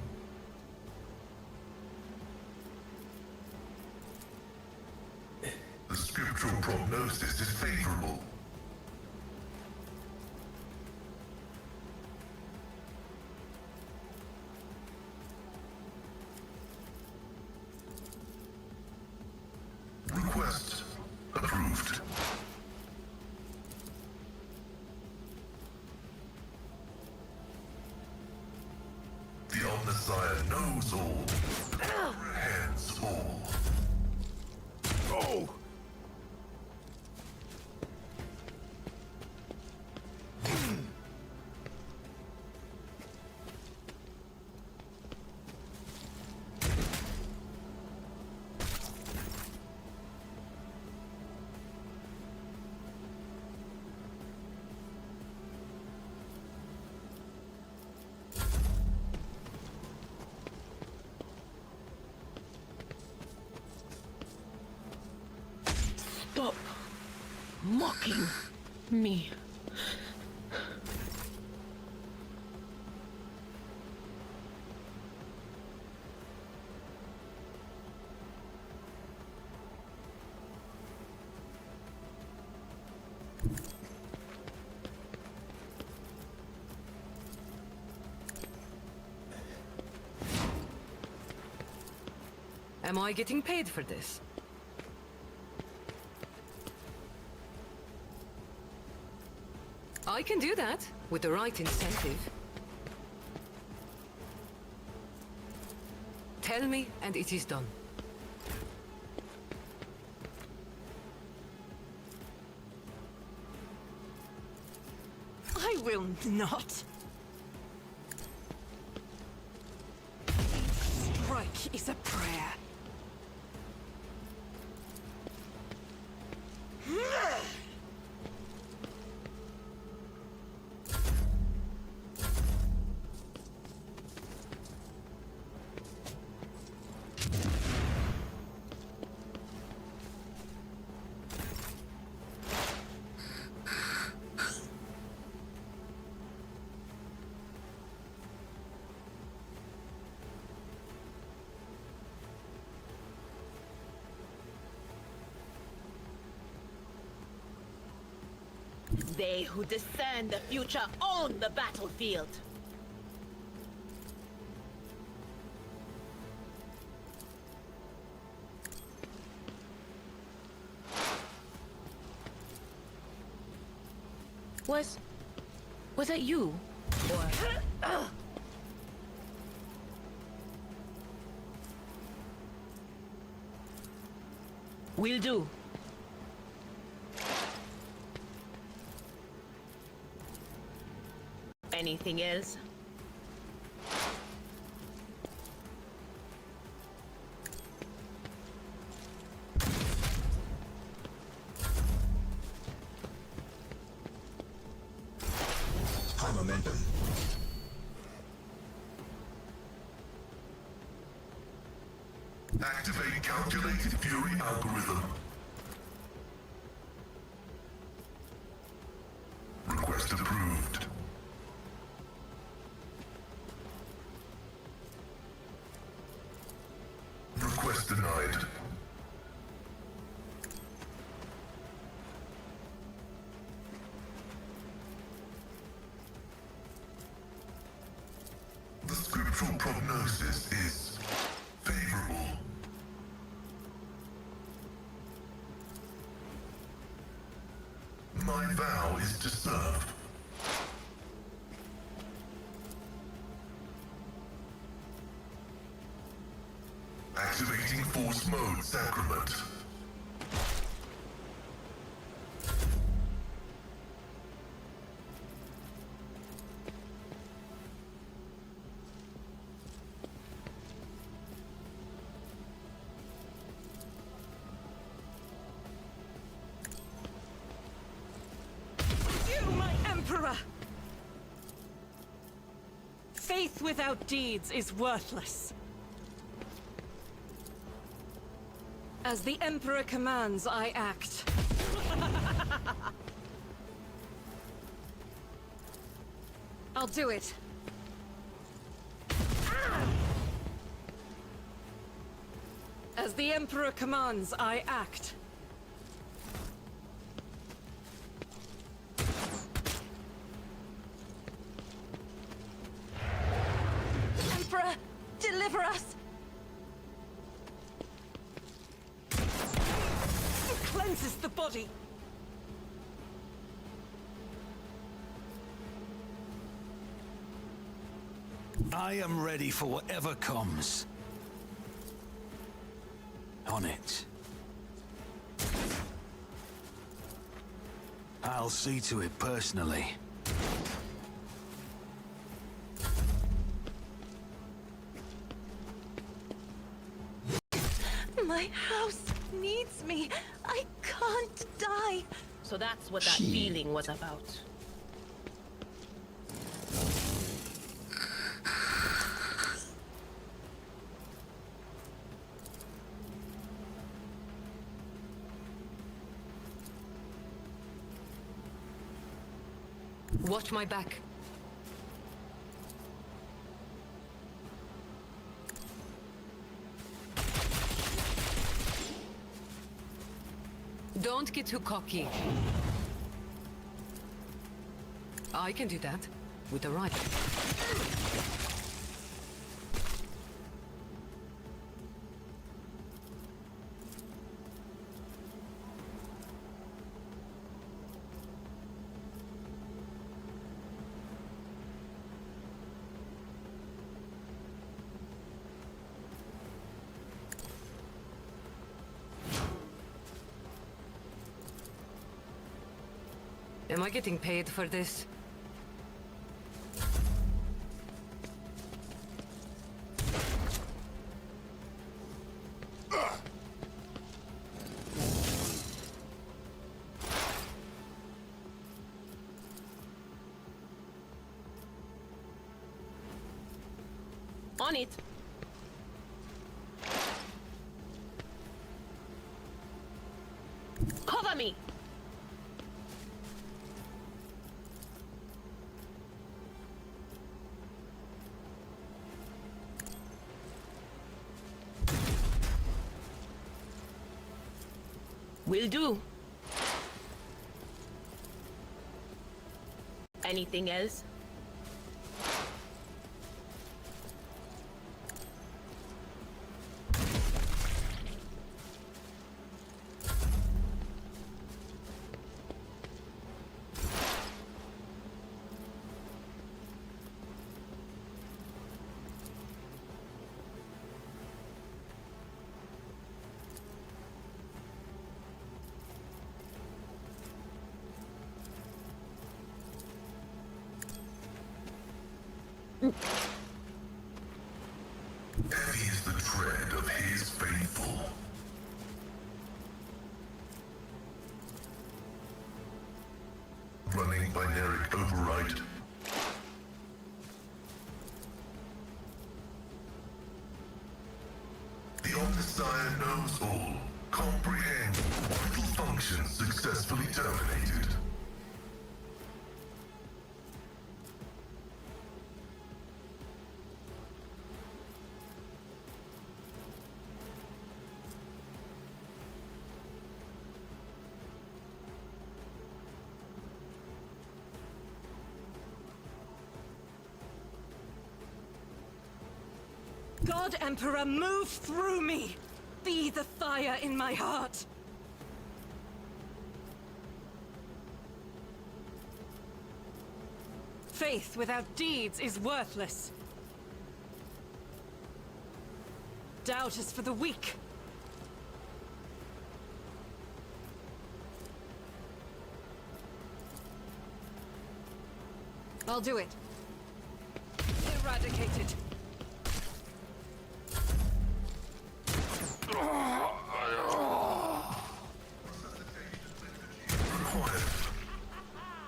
The scriptural prognosis is favorable. Request approved. The Omnissiah knows all. Apprehends all. Oh! Stop mocking me. Am I getting paid for this? I can do that, with the right incentive. Tell me, and it is done. I will not. Strike is a prayer. They who discern the future own the battlefield. Was that you? Or... Will do. Anything else? high momentum. Activate calculated fury algorithm. Request approved. Request denied. The scriptural prognosis is favorable. My vow is to serve. Activating force mode sacrament. You, my Emperor! Faith without deeds is worthless. As the Emperor commands, I act. I'll do it. As the Emperor commands, I act. Emperor, deliver us! Cleanses the body. I am ready for whatever comes. On it. I'll see to it personally. My house needs me. I can't die. So that's what that Shit. feeling was about. Watch my back. Don't get too cocky. I can do that with a rifle. Am I getting paid for this? On it. Cover me. Will do. Anything else? Heavy is the tread of his faithful. Running binaric override. Sire knows all. Comprehend. Vital functions successfully terminated. God Emperor, move through me! Be the fire in my heart! Faith without deeds is worthless. Doubt is for the weak. I'll do it. Eradicated.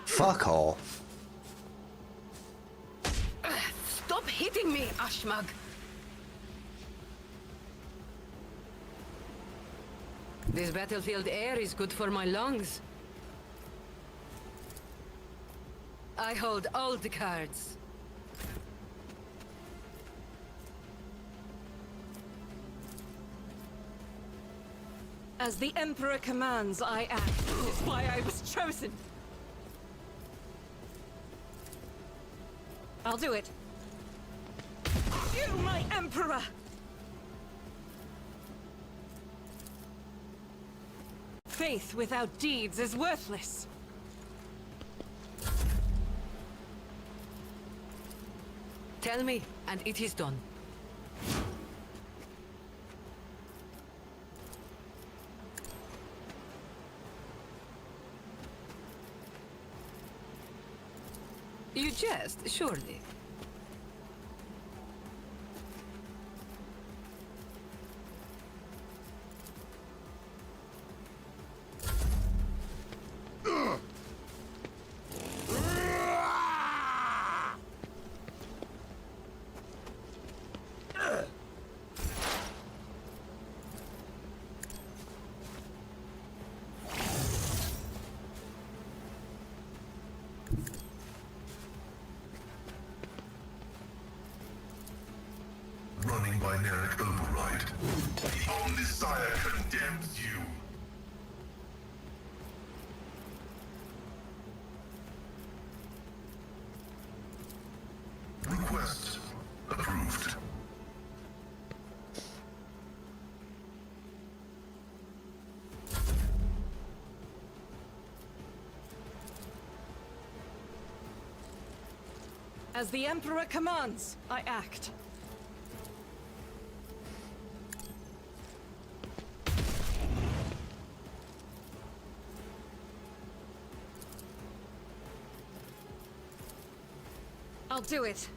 Fuck off. Stop hitting me, Ashmag! This battlefield air is good for my lungs. I hold all the cards. As the Emperor commands, I act. This is why I was chosen. I'll do it. You, my Emperor! Faith without deeds is worthless. Tell me, and it is done. You jest, surely. Running binaric override. The only Sire condemns you. Request approved. As the Emperor commands, I act. I'll do it.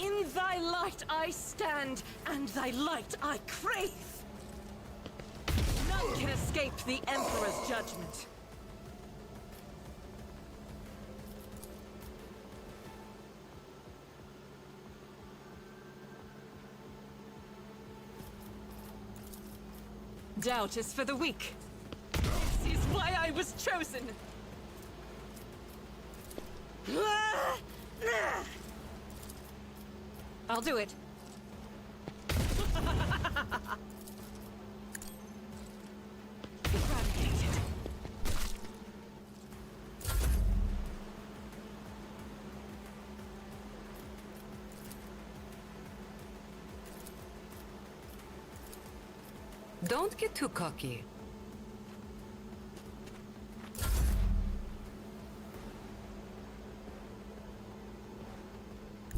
In thy light I stand, and thy light I crave! None can escape the Emperor's judgment. Doubt is for the weak. This is why I was chosen! I'll do it. Eradicated. Don't get too cocky.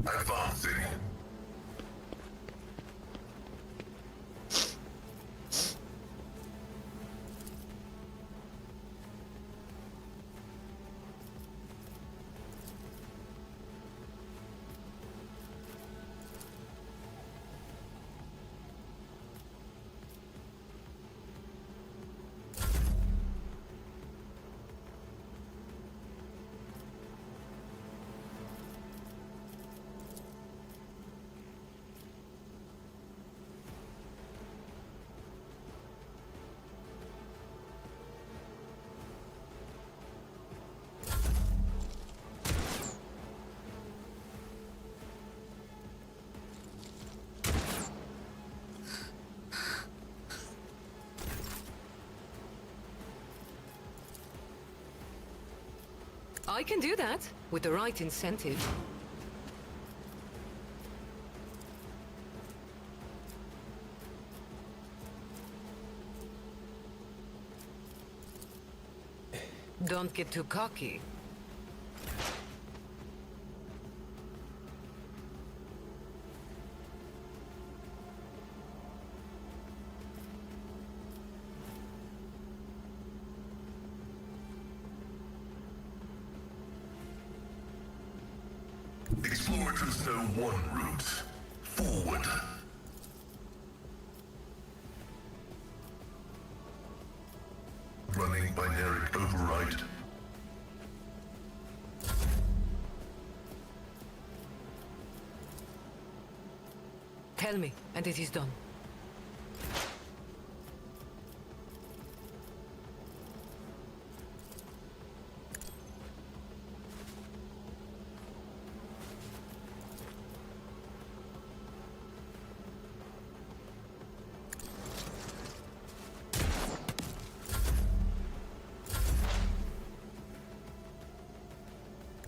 Advancing. I can do that, with the right incentive. Don't get too cocky. Explorers know one route. Forward. Running binary override. Tell me, and it is done.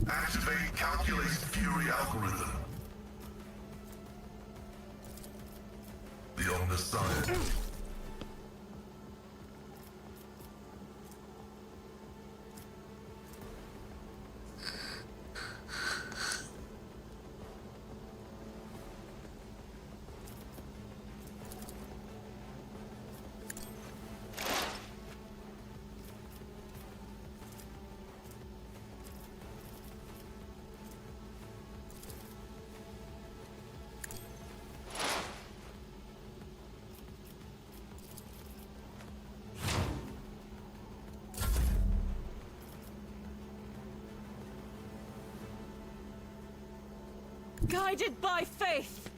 Activate calculated fury algorithm. The Omniscient. Guided by faith!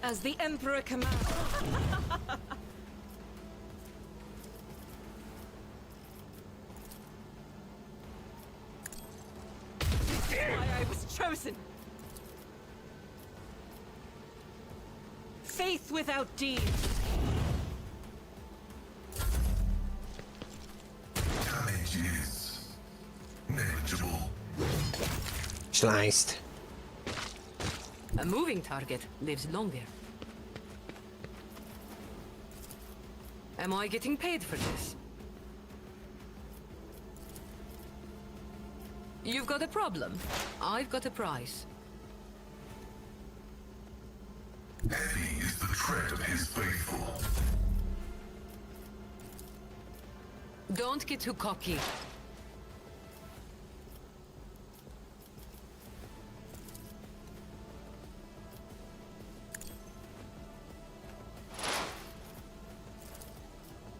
As the Emperor commands. This is why I was chosen! Faith without deeds. Damage is negligible. Sliced. A moving target lives longer. Am I getting paid for this? You've got a problem. I've got a price. Heavy is the tread of his faithful. Don't get too cocky.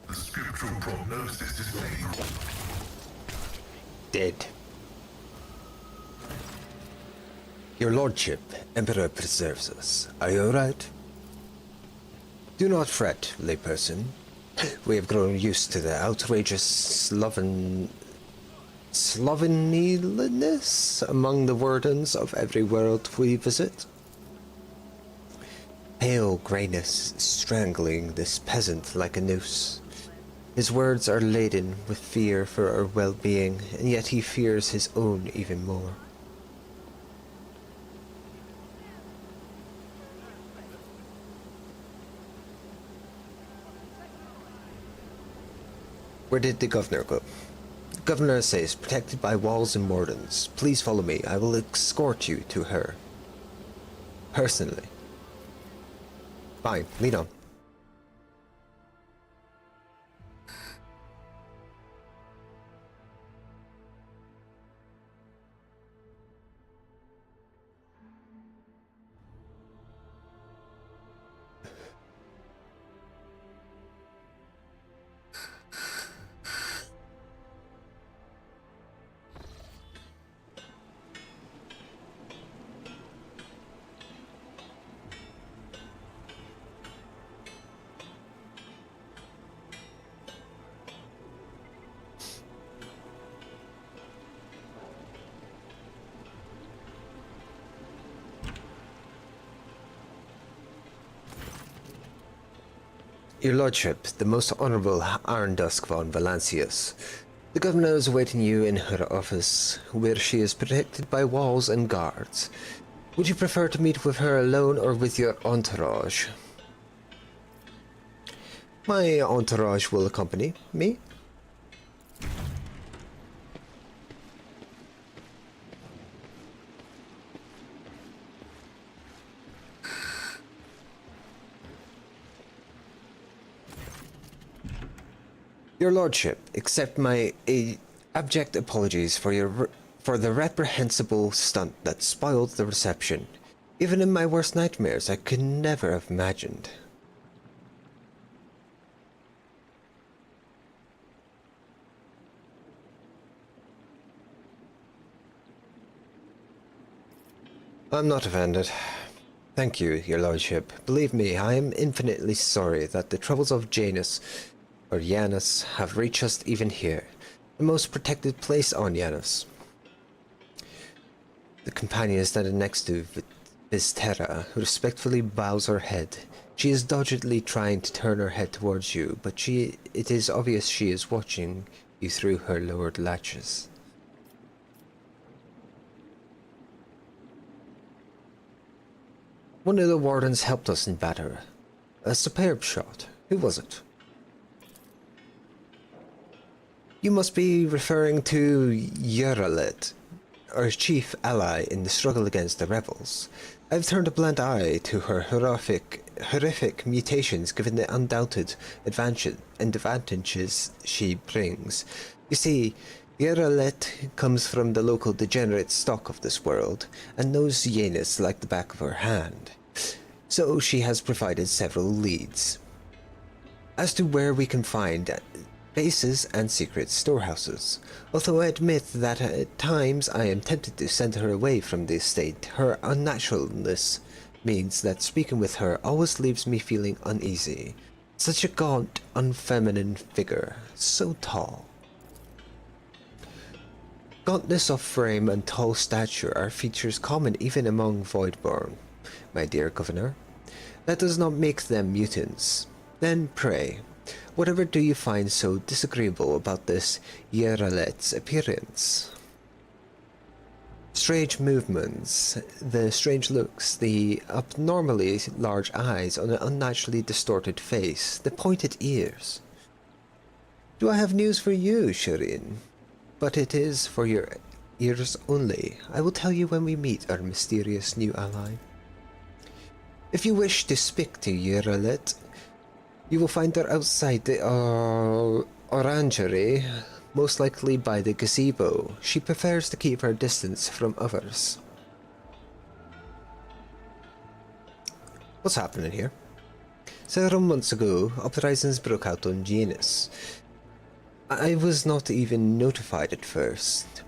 The scriptural prognosis is favorable. Dead. Your lordship, Emperor preserves us. Are you alright? Do not fret, layperson. We have grown used to the outrageous slovenliness among the wardens of every world we visit. Pale greyness strangling this peasant like a noose. His words are laden with fear for our well-being, and yet he fears his own even more. Where did the governor go? The governor says protected by walls and wardens. Please follow me. I will escort you to her. Personally. Fine, lead on. Your Lordship, the Most Honourable Arndusk von Valancius. The Governor is awaiting you in her office, where she is protected by walls and guards. Would you prefer to meet with her alone or with your entourage? My entourage will accompany me. Your Lordship, accept my abject apologies for the reprehensible stunt that spoiled the reception. Even in my worst nightmares, I could never have imagined. I'm not offended. Thank you, Your Lordship. Believe me, I am infinitely sorry that the troubles of Janus have reached us even here, the most protected place on Janus. The companion standing next to Vistera respectfully bows her head. She is doggedly trying to turn her head towards you, but it is obvious she is watching you through her lowered lashes. One of the wardens helped us in battle. A superb shot. Who was it? You must be referring to Yeralet, our chief ally in the struggle against the rebels. I've turned a blind eye to her horrific mutations given the undoubted advantages she brings. You see, Yeralet comes from the local degenerate stock of this world, and knows Janus like the back of her hand. So she has provided several leads as to where we can find bases and secret storehouses. Although I admit that at times I am tempted to send her away from the estate, her unnaturalness means that speaking with her always leaves me feeling uneasy. Such a gaunt, unfeminine figure, so tall. Gauntness of frame and tall stature are features common even among Voidborn, my dear Governor. That does not make them mutants. Then pray, whatever do you find so disagreeable about this Yeralet's appearance? Strange movements, the strange looks, the abnormally large eyes on an unnaturally distorted face, the pointed ears. Do I have news for you, Shireen? But it is for your ears only. I will tell you when we meet our mysterious new ally. If you wish to speak to Yeralet, you will find her outside the orangery, most likely by the gazebo. She prefers to keep her distance from others. What's happening here? Several months ago, uprisings broke out on Janus. I was not even notified at first.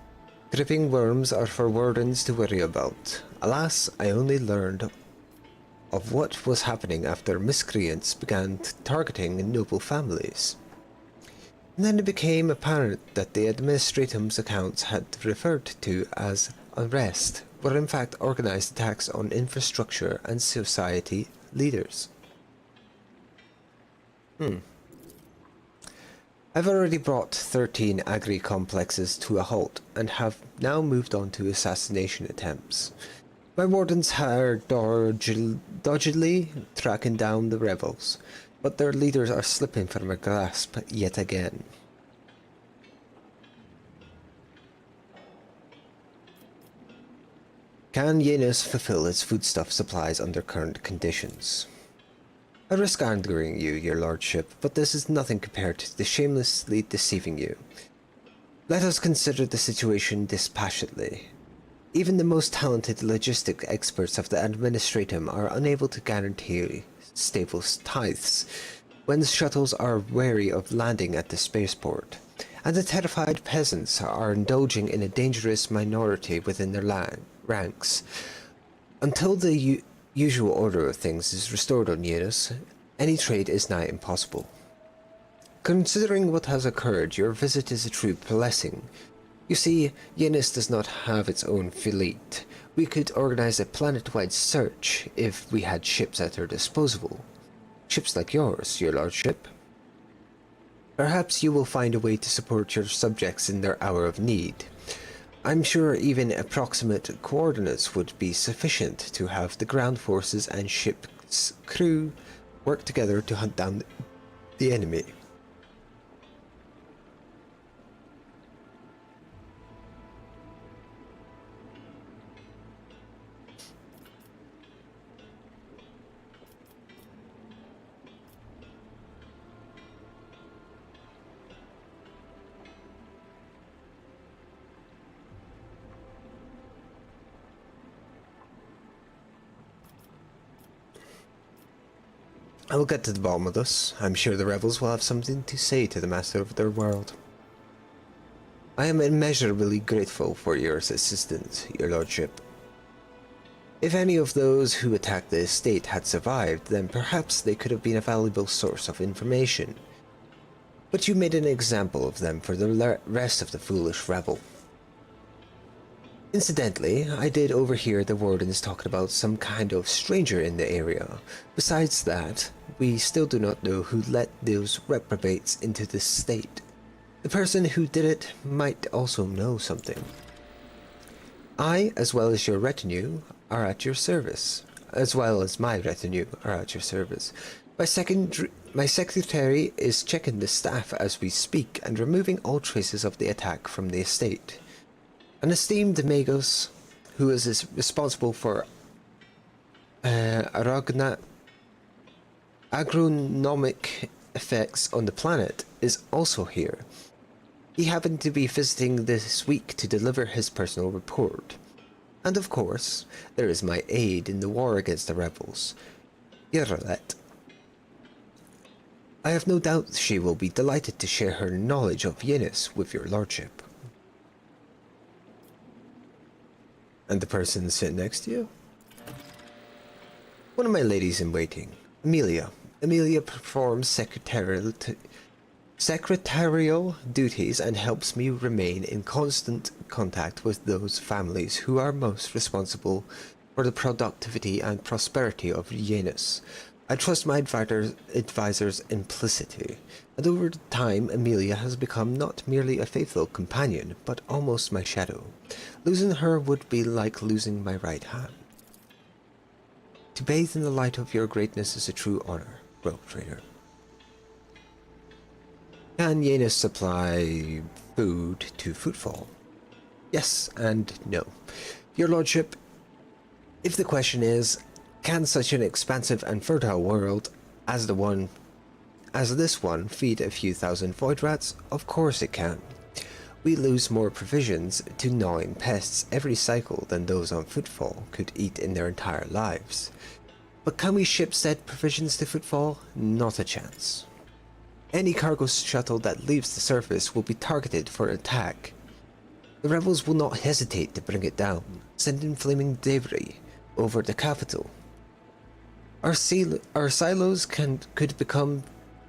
Dripping worms are for wardens to worry about. Alas, I only learned of what was happening after miscreants began targeting noble families. And then it became apparent that the administratum's accounts had referred to as unrest were in fact organized attacks on infrastructure and society leaders. I've already brought 13 agri-complexes to a halt and have now moved on to assassination attempts. My wardens are doggedly tracking down the rebels, but their leaders are slipping from our grasp yet again. Can Janus fulfill its foodstuff supplies under current conditions? I risk angering you, your lordship, but this is nothing compared to the shamelessly deceiving you. Let us consider the situation dispassionately. Even the most talented logistic experts of the administratum are unable to guarantee stable tithes when the shuttles are wary of landing at the spaceport, and the terrified peasants are indulging in a dangerous minority within their ranks. Until the usual order of things is restored on Janus, any trade is nigh impossible. Considering what has occurred, your visit is a true blessing. You see, Janus does not have its own fleet. We could organize a planet-wide search if we had ships at our disposal. Ships like yours, your lordship. Perhaps you will find a way to support your subjects in their hour of need. I'm sure even approximate coordinates would be sufficient to have the ground forces and ship's crew work together to hunt down the enemy. I will get to the bottom of this. I'm sure the rebels will have something to say to the master of their world. I am immeasurably grateful for your assistance, your lordship. If any of those who attacked the estate had survived, then perhaps they could have been a valuable source of information. But you made an example of them for the rest of the foolish rabble. Incidentally, I did overhear the wardens talking about some kind of stranger in the area. Besides that, we still do not know who let those reprobates into this state. The person who did it might also know something. I, as well as your retinue, are at your service. As well as my retinue are at your service. My secretary is checking the staff as we speak and removing all traces of the attack from the estate. An esteemed Magos, who is responsible for agronomic effects on the planet, is also here. He happened to be visiting this week to deliver his personal report. And of course, there is my aide in the war against the rebels, Yerlet. I have no doubt she will be delighted to share her knowledge of Yenis with your lordship. And the person sitting next to you? One of my ladies in waiting, Amelia. Amelia performs secretarial duties and helps me remain in constant contact with those families who are most responsible for the productivity and prosperity of Yenis. I trust my advisor's implicitly, and over time Amelia has become not merely a faithful companion, but almost my shadow. Losing her would be like losing my right hand. To bathe in the light of your greatness is a true honor, rogue trader. Can Yenis supply food to Footfall? Yes and no. Your lordship, if the question is, can such an expansive and fertile world as this one feed a few thousand void rats? Of course it can. We lose more provisions to gnawing pests every cycle than those on Footfall could eat in their entire lives. But can we ship said provisions to Footfall? Not a chance. Any cargo shuttle that leaves the surface will be targeted for attack. The rebels will not hesitate to bring it down, sending flaming debris over the capital. Our silos could become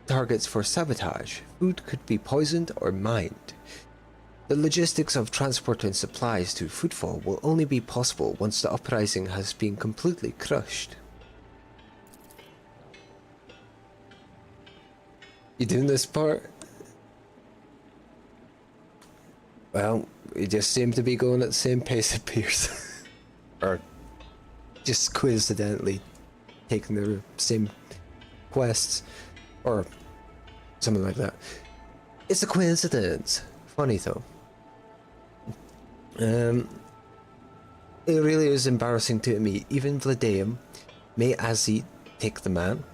targets for sabotage. Food could be poisoned or mined. The logistics of transporting supplies to Footfall will only be possible once the uprising has been completely crushed. You doing this part? Well, we just seem to be going at the same pace it appears. Or just coincidentally taking the same quests. Or something like that. It's a coincidence. Funny though. It really is embarrassing to me. Even Vladeum, may Azzy take the man,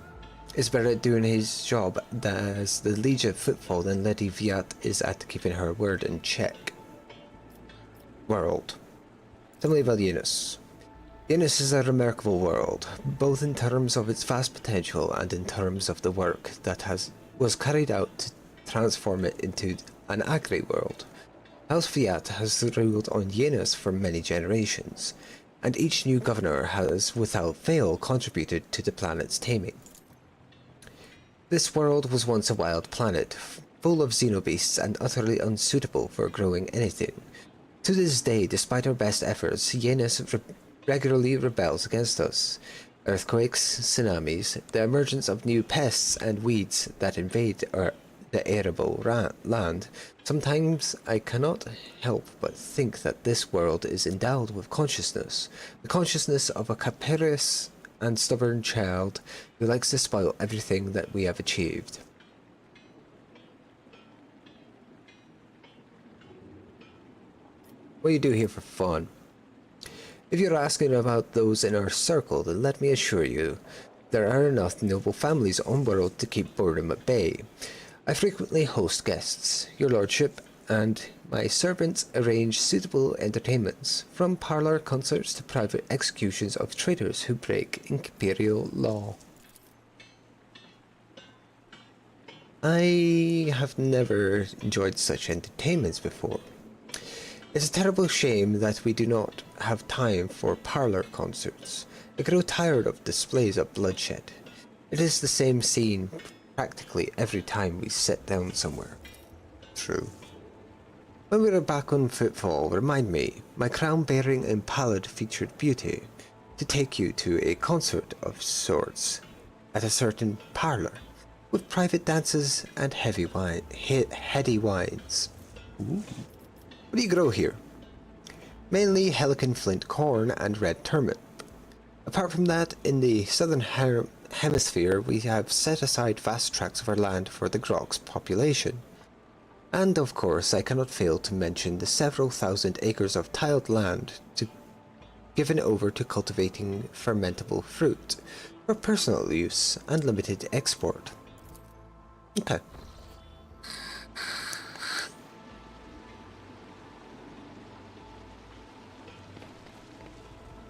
is better at doing his job as the Liege of Footfall than Lady Viat is at keeping her word in check. World. Tell me about Yenis. Yenis is a remarkable world, both in terms of its vast potential and in terms of the work that was carried out to transform it into an agri-world. House Fiat has ruled on Yenis for many generations, and each new governor has without fail contributed to the planet's taming. This world was once a wild planet, full of xenobeasts and utterly unsuitable for growing anything. To this day, despite our best efforts, Yenis regularly rebels against us. Earthquakes, tsunamis, the emergence of new pests and weeds that invade the arable land. Sometimes I cannot help but think that this world is endowed with consciousness, the consciousness of a capricious and stubborn child who likes to spoil everything that we have achieved. What do you do here for fun? If you're asking about those in our circle, then let me assure you, there are enough noble families on world to keep boredom at bay. I frequently host guests, your lordship, and my servants arrange suitable entertainments, from parlour concerts to private executions of traitors who break imperial law. I have never enjoyed such entertainments before. It's a terrible shame that we do not have time for parlour concerts. I grow tired of displays of bloodshed. It is the same scene practically every time we sit down somewhere. True. When we are back on footfall, remind me, my crown-bearing and pallid-featured beauty, to take you to a concert of sorts at a certain parlour, with private dances and heady wines. Ooh. What do you grow here? Mainly Helican flint corn and red turnip. Apart from that, in the southern hemisphere we have set aside vast tracts of our land for the Grok's population. And of course I cannot fail to mention the several thousand acres of tiled land given over to cultivating fermentable fruit, for personal use and limited export. Okay.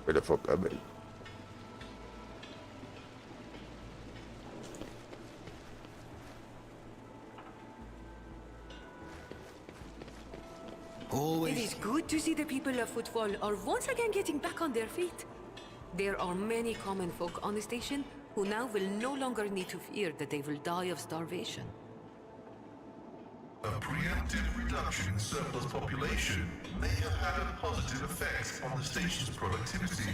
Where the fuck am I? It is good to see the people of Footfall are once again getting back on their feet. There are many common folk on the station who now will no longer need to fear that they will die of starvation. A preemptive reduction in surplus population may have had a positive effect on the station's productivity.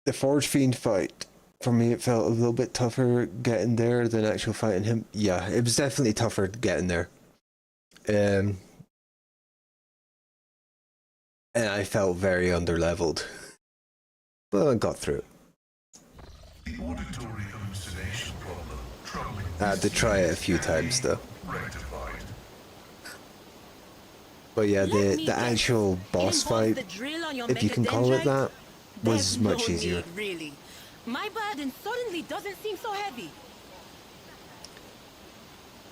The Forge Fiend fight. For me, it felt a little bit tougher getting there than actual fighting him. Yeah, it was definitely tougher getting there. And I felt very underleveled. But I got through it. The auditory hallucination problem troubling. I had to try it a few times though. Rectified. But yeah, the actual boss fight, if you can call it that, was much easier. Really. My burden suddenly doesn't seem so heavy.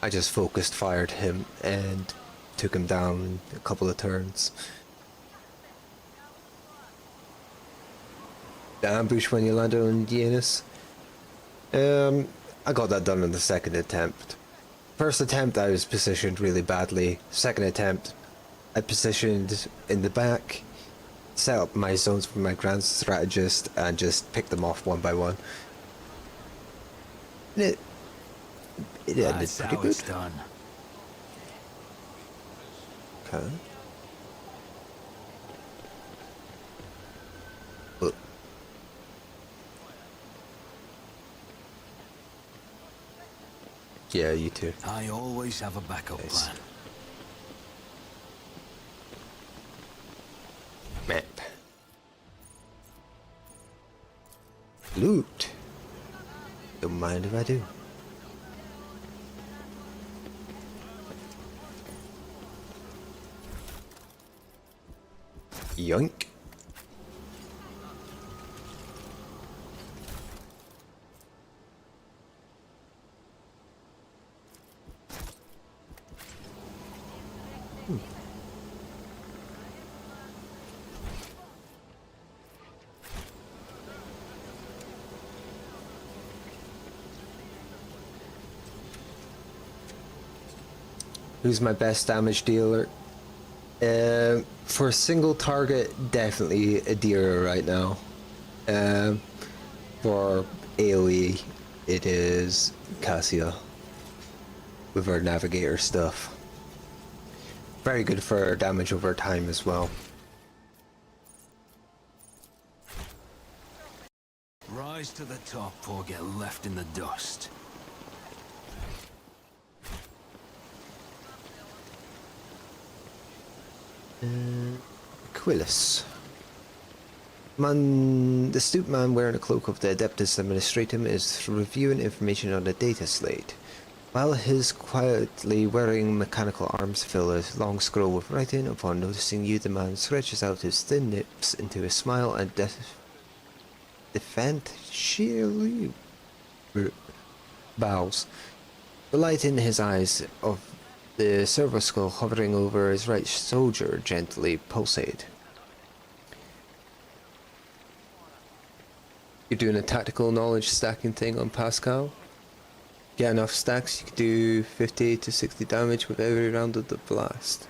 I just focused fired him and took him down in a couple of turns. The ambush when you landed on Yanus. I got that done in the second attempt. First attempt I was positioned really badly. Second attempt I positioned in the back, set up my zones for my grand strategist and just picked them off one by one. And it ended pretty good. Done. Okay. But yeah, you too. I always have a backup Nice. plan. Map. Loot. Don't mind if I do. Yoink. Who's my best damage dealer? For a single target, definitely Adira right now. For AoE, it is Cassia with her navigator stuff. Very good for damage over time as well. Rise to the top or get left in the dust. Quillis. The astute man wearing a cloak of the Adeptus Administratum is reviewing information on the data slate, while his quietly wearing mechanical arms fill a long scroll with writing. Upon noticing you, the man stretches out his thin lips into a smile and defiantly bows. The light in his eyes of the servo skull hovering over his right shoulder gently pulsate. You're doing a tactical knowledge stacking thing on Pascal. Get enough stacks, you can do 50 to 60 damage with every round of the blast.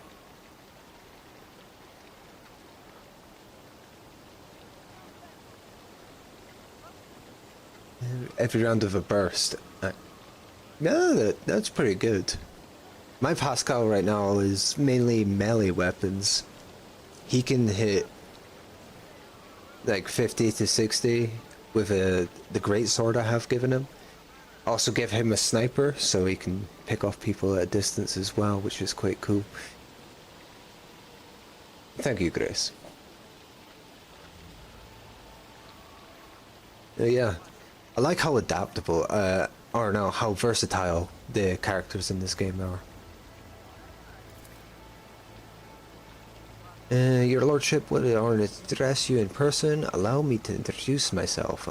Every round of a burst. Yeah, that's pretty good. My Pascal right now is mainly melee weapons. He can hit like 50 to 60 with the great sword I have given him. Also give him a sniper so he can pick off people at a distance as well, which is quite cool. Thank you, Grace. Yeah, I like how adaptable, or no, how versatile the characters in this game are. Your Lordship, what an honor to address you in person. Allow me to introduce myself.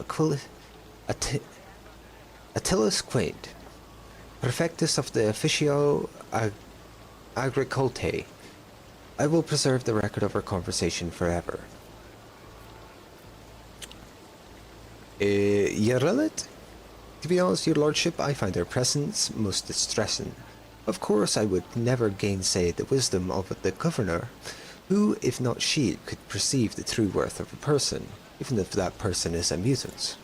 Attilus Quaint, Prefectus of the Officio Agricolte. I will preserve the record of our conversation forever. Yerelit? To be honest, Your Lordship, I find their presence most distressing. Of course, I would never gainsay the wisdom of the Governor, who, if not she, could perceive the true worth of a person, even if that person is a mutant.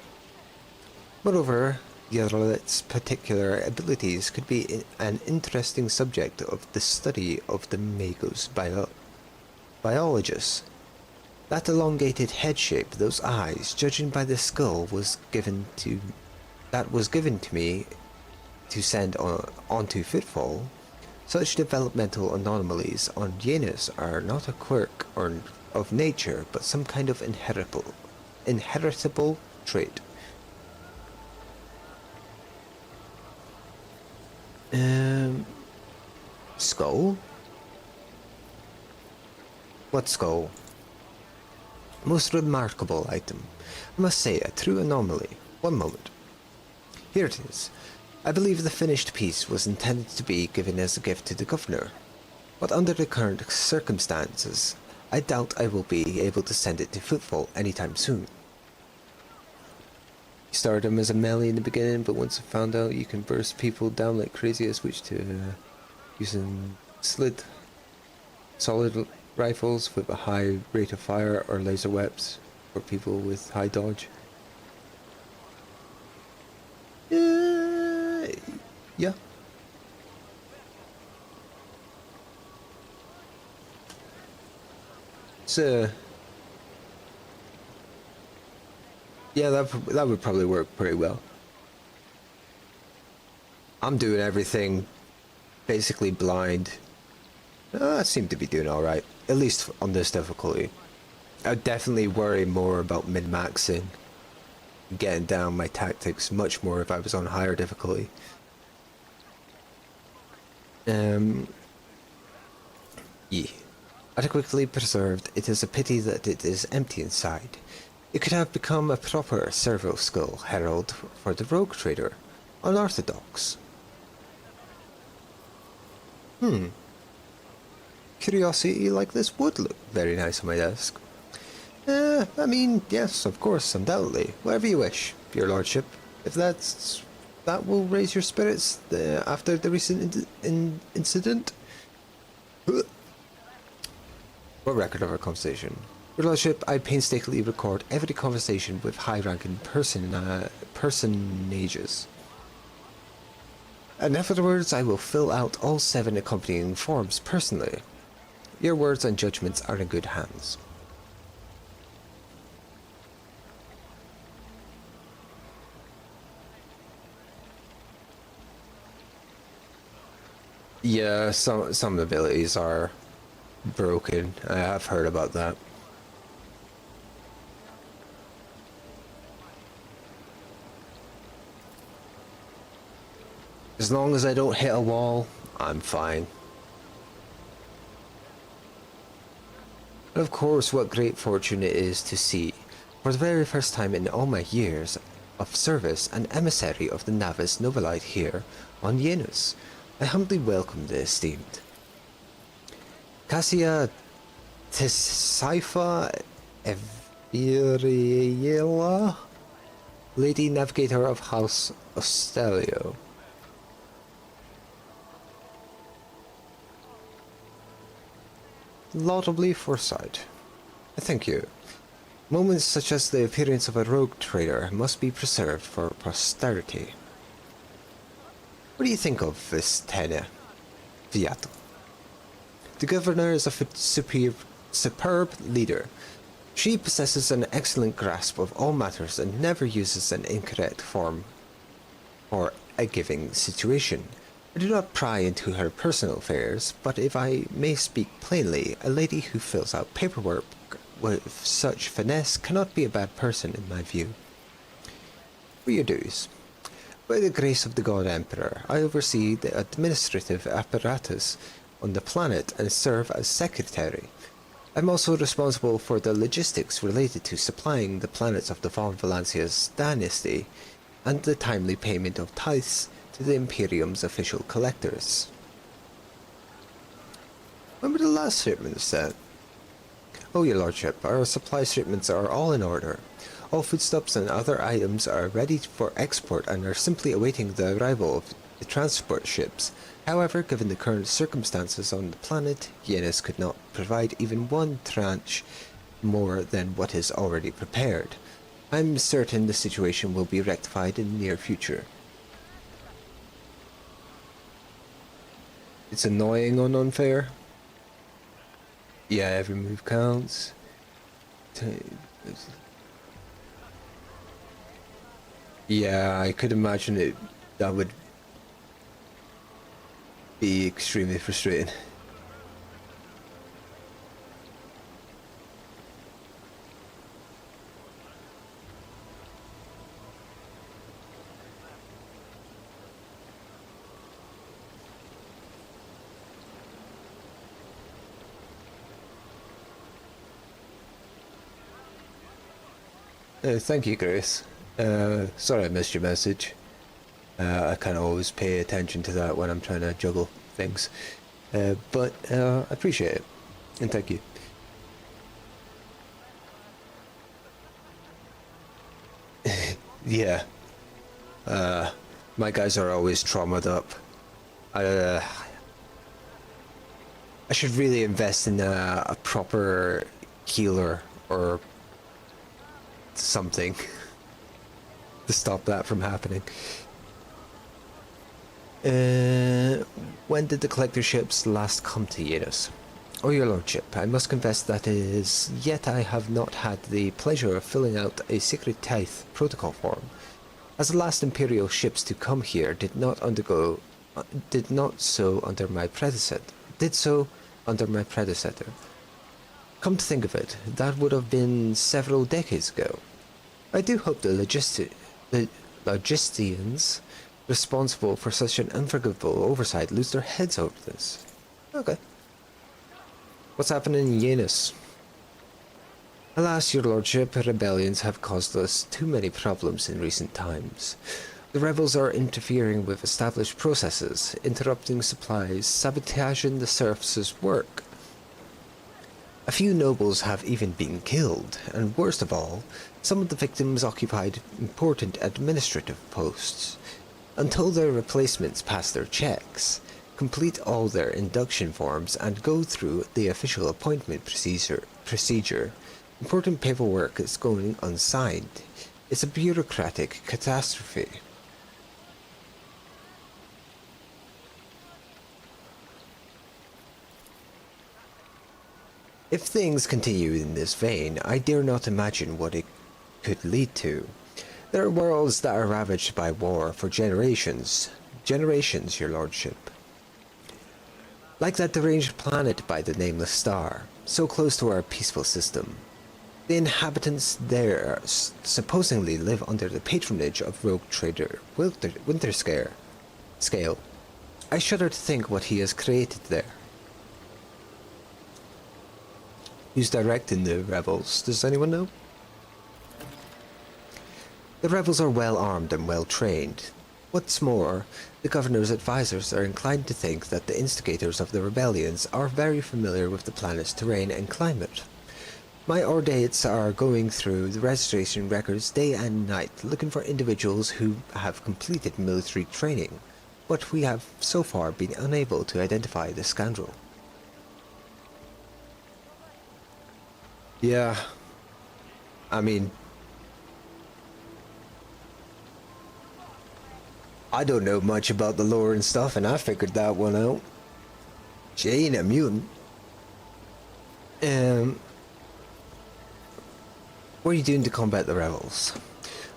Moreover, Yerlit's particular abilities could be an interesting subject of the study of the Magos biologists. That elongated head shape, those eyes, judging by the skull, was given to me to send onto Fitfall. Such developmental anomalies on Janus are not a quirk of nature, but some kind of inheritable trait. Skull? What skull? Most remarkable item. I must say, a true anomaly. One moment. Here it is. I believe the finished piece was intended to be given as a gift to the Governor, but under the current circumstances, I doubt I will be able to send it to Footfall anytime soon. You started him as a melee in the beginning, but once I found out you can burst people down like crazy, I switched to using solid rifles with a high rate of fire or laser webs for people with high dodge. Yeah. So, yeah, that would probably work pretty well. I'm doing everything basically blind. I seem to be doing alright, at least on this difficulty. I'd definitely worry more about min-maxing, getting down my tactics much more if I was on higher difficulty. Yeah. Adequately preserved, it is a pity that it is empty inside. It could have become a proper servo skull herald for the rogue trader, unorthodox. Curiosity like this would look very nice on my desk. I mean, yes, of course, undoubtedly. Whatever you wish, Your Lordship. If that will raise your spirits after the recent incident. What record of our conversation? Your Lordship, I painstakingly record every conversation with high-ranking personages. And afterwards, I will fill out all 7 accompanying forms personally. Your words and judgments are in good hands. Yeah, some abilities are broken. I have heard about that. As long as I don't hit a wall, I'm fine. And of course, what great fortune it is to see, for the very first time in all my years of service, an emissary of the Navis Nobilite here on Yenus. I humbly welcome the esteemed Cassia Tesaifa Eviriela, Lady Navigator of House Ostelio. Laudably foresight. Thank you. Moments such as the appearance of a rogue trader must be preserved for posterity. What do you think of this Tene Viato? The governor is a superb leader. She possesses an excellent grasp of all matters and never uses an incorrect form for a given situation. I do not pry into her personal affairs, but if I may speak plainly, a lady who fills out paperwork with such finesse cannot be a bad person in my view. For your dues. By the grace of the God Emperor, I oversee the administrative apparatus on the planet and serve as secretary. I'm also responsible for the logistics related to supplying the planets of the Von Valancia's dynasty and the timely payment of tithes to the Imperium's official collectors. When were the last shipments sent? Oh, your lordship, our supply shipments are all in order. All foodstuffs and other items are ready for export and are simply awaiting the arrival of the transport ships. However, given the current circumstances on the planet, Yenus could not provide even one tranche more than what is already prepared. I'm certain the situation will be rectified in the near future. It's annoying and unfair. Yeah, every move counts. Yeah, I could imagine that would be extremely frustrating. Thank you, Grace. Sorry I missed your message. I kind of always pay attention to that when I'm trying to juggle things. But I appreciate it. And thank you. Yeah. My guys are always traumatized up. I should really invest in a proper healer or something to stop that from happening. When did the collector ships last come to Yenus? Oh, your lordship, I must confess that as yet I have not had the pleasure of filling out a secret tithe protocol form, as the last Imperial ships to come here did so under my predecessor. Come to think of it, that would have been several decades ago. I do hope the logisticians responsible for such an unforgivable oversight lose their heads over this. Okay. What's happening in Yenus? Alas, your lordship, rebellions have caused us too many problems in recent times. The rebels are interfering with established processes, interrupting supplies, sabotaging the serfs' work. A few nobles have even been killed, and worst of all, some of the victims occupied important administrative posts. Until their replacements pass their checks, complete all their induction forms, and go through the official appointment procedure. Important paperwork is going unsigned. It's a bureaucratic catastrophe. If things continue in this vein, I dare not imagine what it could lead to. There are worlds that are ravaged by war for generations. Generations, your lordship. Like that deranged planet by the nameless star, so close to our peaceful system. The inhabitants there supposedly live under the patronage of rogue trader Winterscale. I shudder to think what he has created there. Who's directing the rebels? Does anyone know? The rebels are well armed and well trained. What's more, the governor's advisors are inclined to think that the instigators of the rebellions are very familiar with the planet's terrain and climate. My Ordates are going through the registration records day and night, looking for individuals who have completed military training, but we have so far been unable to identify the scoundrel. Yeah, I mean, I don't know much about the lore and stuff, and I figured that one out. She ain't a mutant. What are you doing to combat the rebels?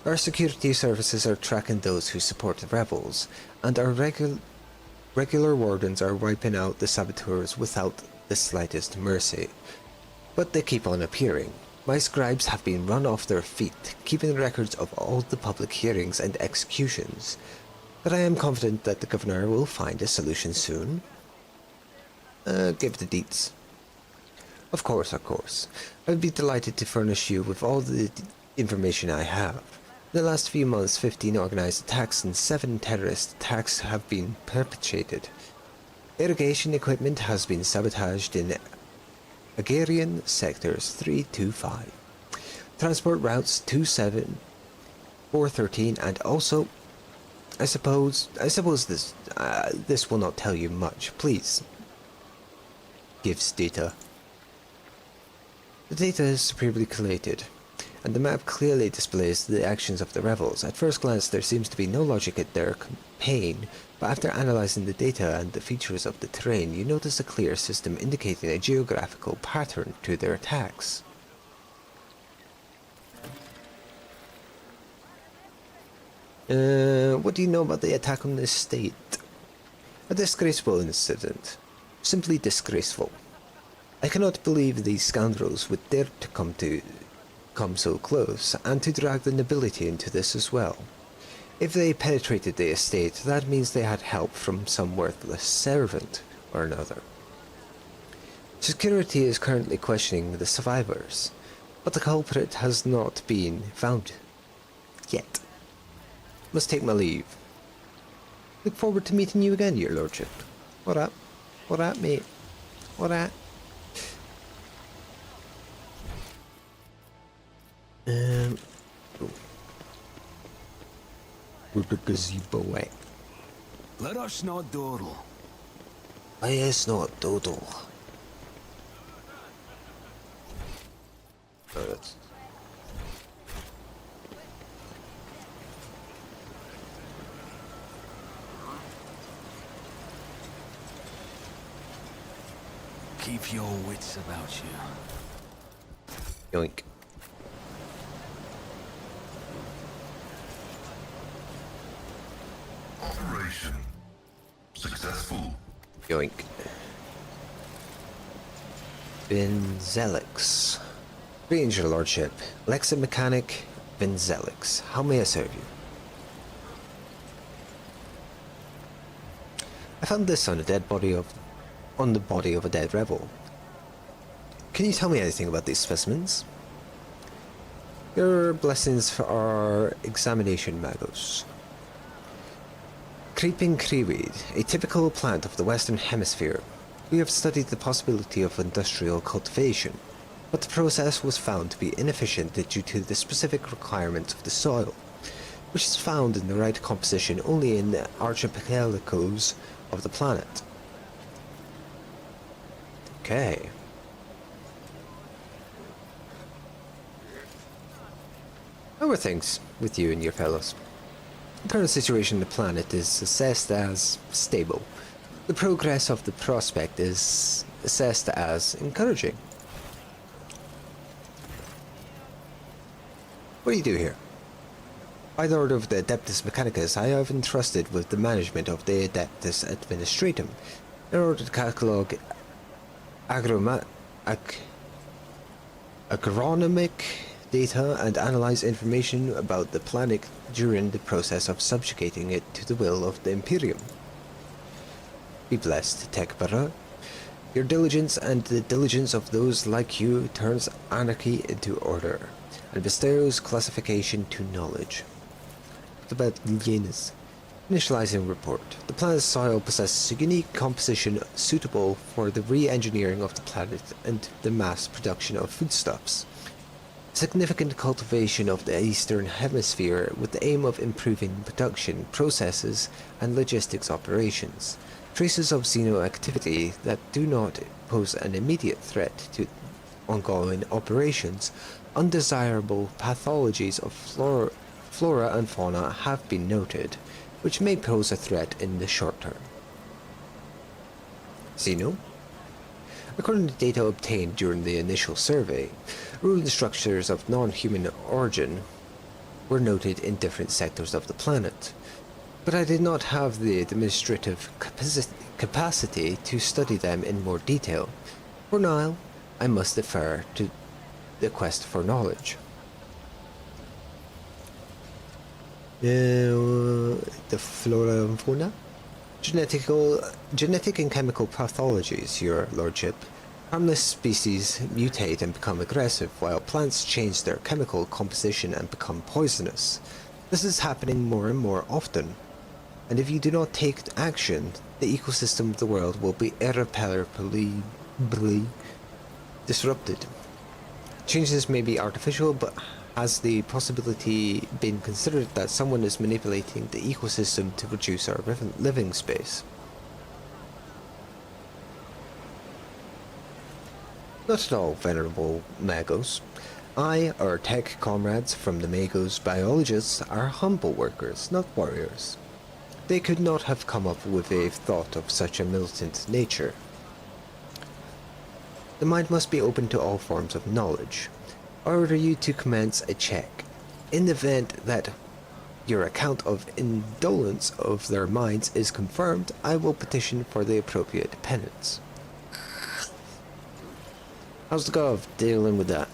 Our security services are tracking those who support the rebels, and our regular wardens are wiping out the saboteurs without the slightest mercy. But they keep on appearing. My scribes have been run off their feet, keeping records of all the public hearings and executions. But I am confident that the governor will find a solution soon. Give the deets. Of course. I would be delighted to furnish you with all the information I have. In the last few months, 15 organized attacks and 7 terrorist attacks have been perpetrated. Irrigation equipment has been sabotaged in Agarian sectors 325. Transport routes 27, 413, and also, I suppose this will not tell you much. Please. Gives data. The data is superbly collated, and the map clearly displays the actions of the rebels. At first glance, there seems to be no logic in their campaign, but after analyzing the data and the features of the terrain, you notice a clear system indicating a geographical pattern to their attacks. What do you know about the attack on this state? A disgraceful incident. Simply disgraceful. I cannot believe these scoundrels would dare to come so close, and to drag the nobility into this as well. If they penetrated the estate, that means they had help from some worthless servant or another. Security is currently questioning the survivors, but the culprit has not been found yet. Must take my leave. Look forward to meeting you again, your lordship. What up? What up, mate? What up? Where'd the gazebo at? Let us not dawdle. Let us not dawdle. Oh, that's... Keep your wits about you. Yoink. Operation successful. Yoink. Vinzelix. Greetings, your lordship. Lexa Mechanic Vinzelix. How may I serve you? I found this on the body of a dead rebel. Can you tell me anything about these specimens? Your blessings for our examination, Magos. Creeping Creeweed, a typical plant of the Western Hemisphere. We have studied the possibility of industrial cultivation, but the process was found to be inefficient due to the specific requirements of the soil, which is found in the right composition only in the archipelagos of the planet. Okay. How are things with you and your fellows? The current situation on the planet is assessed as stable. The progress of the prospect is assessed as encouraging. What do you do here? By the order of the Adeptus Mechanicus, I have entrusted with the management of the Adeptus Administratum in order to catalogue agronomic data and analyze information about the planet during the process of subjugating it to the will of the Imperium. Be blessed, Tekbara. Your diligence and the diligence of those like you turns anarchy into order and bestows classification to knowledge. What about Yenis? Initializing report. The planet's soil possesses a unique composition suitable for the re-engineering of the planet and the mass production of foodstuffs. Significant cultivation of the Eastern Hemisphere with the aim of improving production processes and logistics operations. Traces of xeno activity that do not pose an immediate threat to ongoing operations. Undesirable pathologies of flora and fauna have been noted, which may pose a threat in the short term. Xeno? According to data obtained during the initial survey, ruined structures of non-human origin were noted in different sectors of the planet, but I did not have the administrative capacity to study them in more detail. For now, I must defer to the quest for knowledge. The flora and fauna? Genetic and chemical pathologies, your lordship. Harmless species mutate and become aggressive, while plants change their chemical composition and become poisonous. This is happening more and more often, and if you do not take action, the ecosystem of the world will be irreparably disrupted. Changes may be artificial, but has the possibility been considered that someone is manipulating the ecosystem to reduce our living space? Not at all, Venerable Magos. I, our tech comrades from the Magos biologists, are humble workers, not warriors. They could not have come up with a thought of such a militant nature. The mind must be open to all forms of knowledge. I order you to commence a check. In the event that your account of indolence of their minds is confirmed, I will petition for the appropriate penance. How's the gov dealing with that?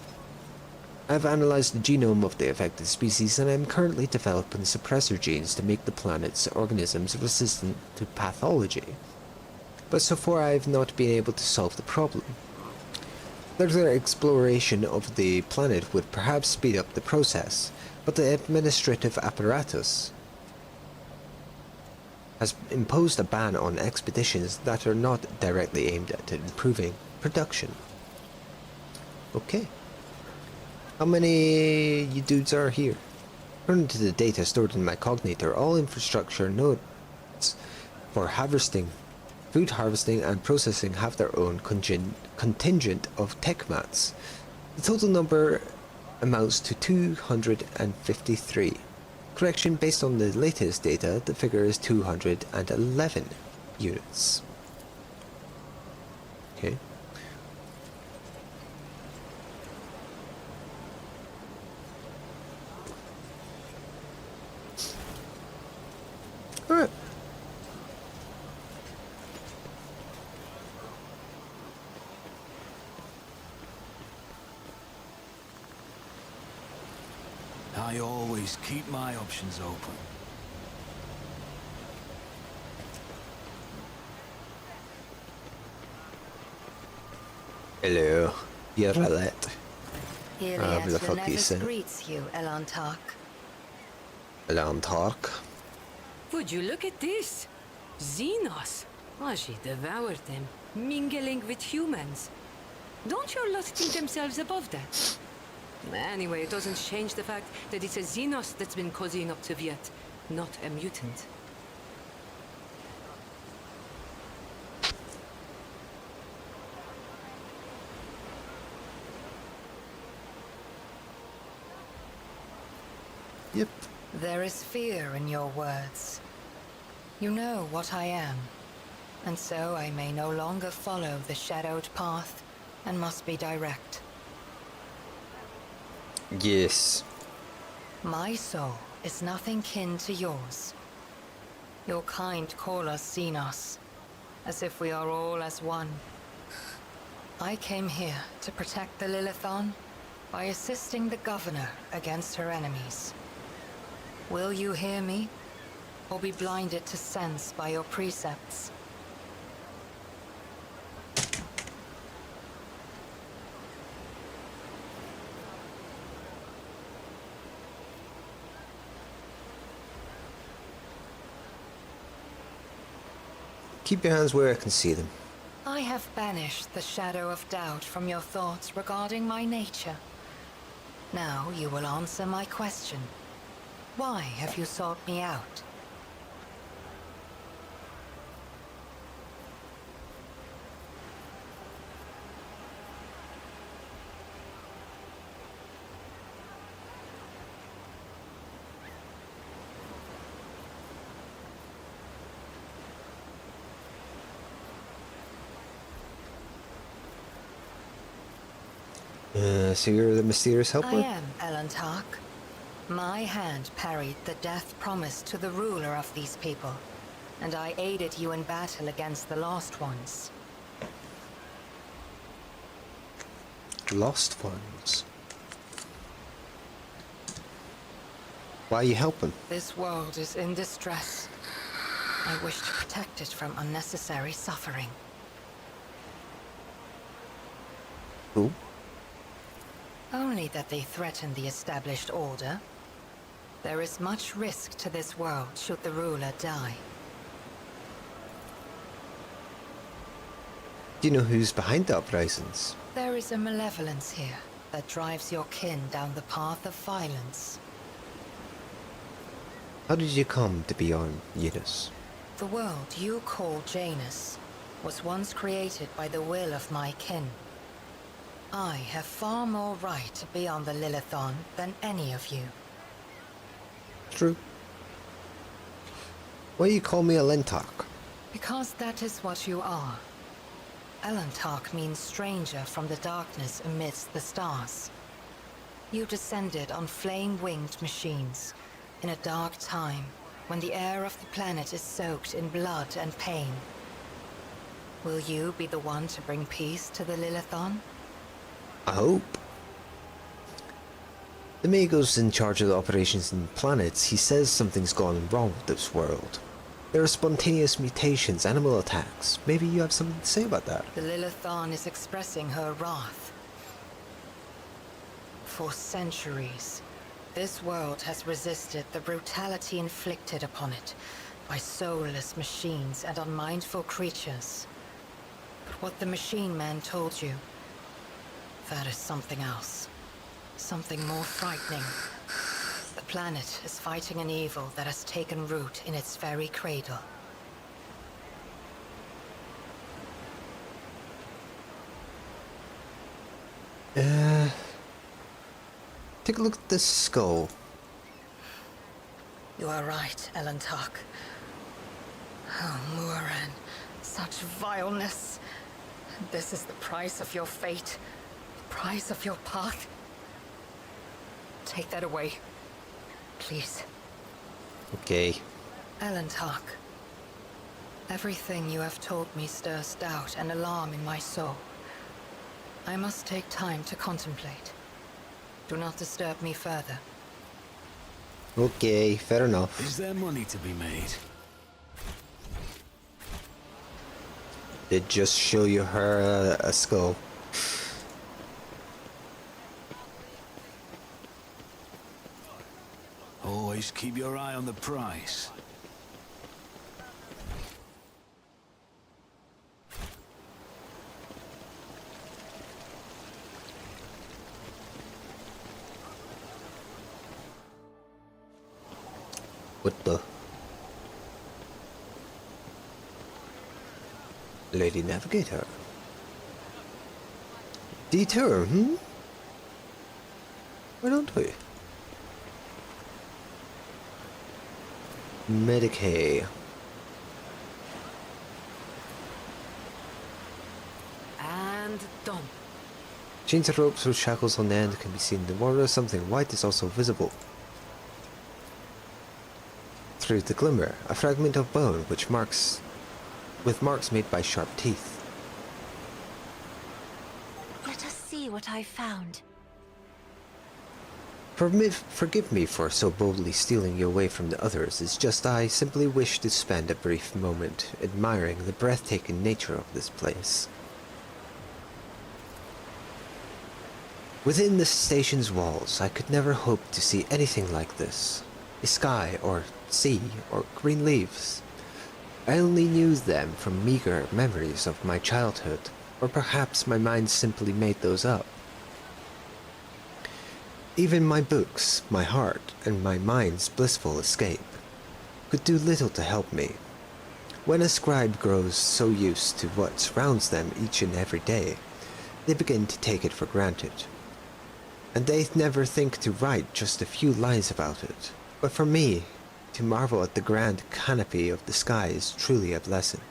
I've analyzed the genome of the affected species and I am currently developing suppressor genes to make the planet's organisms resistant to pathology. But so far I have not been able to solve the problem. Further exploration of the planet would perhaps speed up the process, but the administrative apparatus has imposed a ban on expeditions that are not directly aimed at improving production. Okay. How many you dudes are here? According to the data stored in my cognator, all infrastructure nodes for harvesting, food harvesting and processing have their own contingent of tech mats. The total number amounts to 253. Correction, based on the latest data, the figure is 211 units. Okay. Alright. I always keep my options open. Hello, you're Rowlett. Iliad fuck you say? greets you, Elantark. Elantark. Would you look at this? Xenos. Oh, she devoured them, mingling with humans. Don't your lot think themselves above that? Anyway, it doesn't change the fact that it's a Xenos that's been cozying up to Viet, not a mutant. Yep. There is fear in your words. You know what I am, and so I may no longer follow the shadowed path and must be direct. Yes. My soul is nothing kin to yours. Your kind call us Xenos, as if we are all as one. I came here to protect the Lilithon by assisting the governor against her enemies. Will you hear me, or be blinded to sense by your precepts? Keep your hands where I can see them. I have banished the shadow of doubt from your thoughts regarding my nature. Now you will answer my question. Why have you sought me out? So you're the mysterious helper? I am Ellen Tark. My hand parried the death promised to the ruler of these people, and I aided you in battle against the Lost Ones. Lost ones. Why are you helping? This world is in distress. I wish to protect it from unnecessary suffering. Who? Only that they threaten the established order. There is much risk to this world should the ruler die. Do you know who's behind the uprisings? There is a malevolence here that drives your kin down the path of violence. How did you come to be on Eunice? The world you call Janus was once created by the will of my kin. I have far more right to be on the Lilithon than any of you. True. Why you call me a Lentark? Because that is what you are. Elentark means stranger from the darkness amidst the stars. You descended on flame-winged machines in a dark time when the air of the planet is soaked in blood and pain. Will you be the one to bring peace to the Lilithon? I hope. The Mago's in charge of the operations in planets. He says something's gone wrong with this world. There are spontaneous mutations, animal attacks. Maybe you have something to say about that. The Lilithon is expressing her wrath. For centuries, this world has resisted the brutality inflicted upon it by soulless machines and unmindful creatures. But what the machine man told you, that is something else. Something more frightening. The planet is fighting an evil that has taken root in its very cradle. Take a look at this skull. You are right, Elentark. Oh, Muran, such vileness. This is the price of your fate. The price of your path. Take that away. Please. Okay. Elentark. Everything you have told me stirs doubt and alarm in my soul. I must take time to contemplate. Do not disturb me further. Okay, fair enough. Is there money to be made? Did just show you her a skull. Always keep your eye on the price. What the? Lady Navigator. Detour, Why don't we? Medicae. And done. Chains of ropes with shackles on the end can be seen in the water. Something white is also visible. Through the glimmer, a fragment of bone with marks made by sharp teeth. Let us see what I found. Forgive me for so boldly stealing you away from the others. It's just I simply wish to spend a brief moment admiring the breathtaking nature of this place. Within the station's walls, I could never hope to see anything like this. A sky, or sea, or green leaves. I only knew them from meager memories of my childhood, or perhaps my mind simply made those up. Even my books, my heart, and my mind's blissful escape could do little to help me. When a scribe grows so used to what surrounds them each and every day, they begin to take it for granted. And they never think to write just a few lines about it. But for me, to marvel at the grand canopy of the sky is truly a blessing.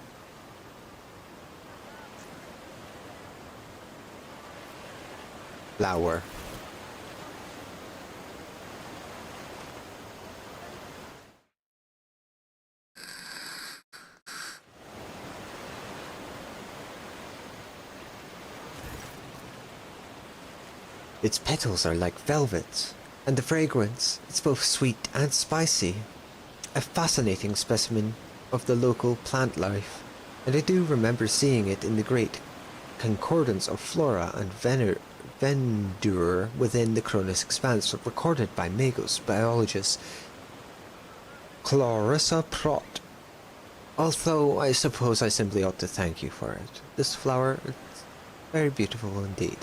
Flower. Its petals are like velvet, and the fragrance, it's both sweet and spicy. A fascinating specimen of the local plant life, and I do remember seeing it in the great concordance of flora and verdure within the Cronus Expanse, recorded by Magos biologist Clarissa Prott. Although I suppose I simply ought to thank you for it. This flower is very beautiful indeed.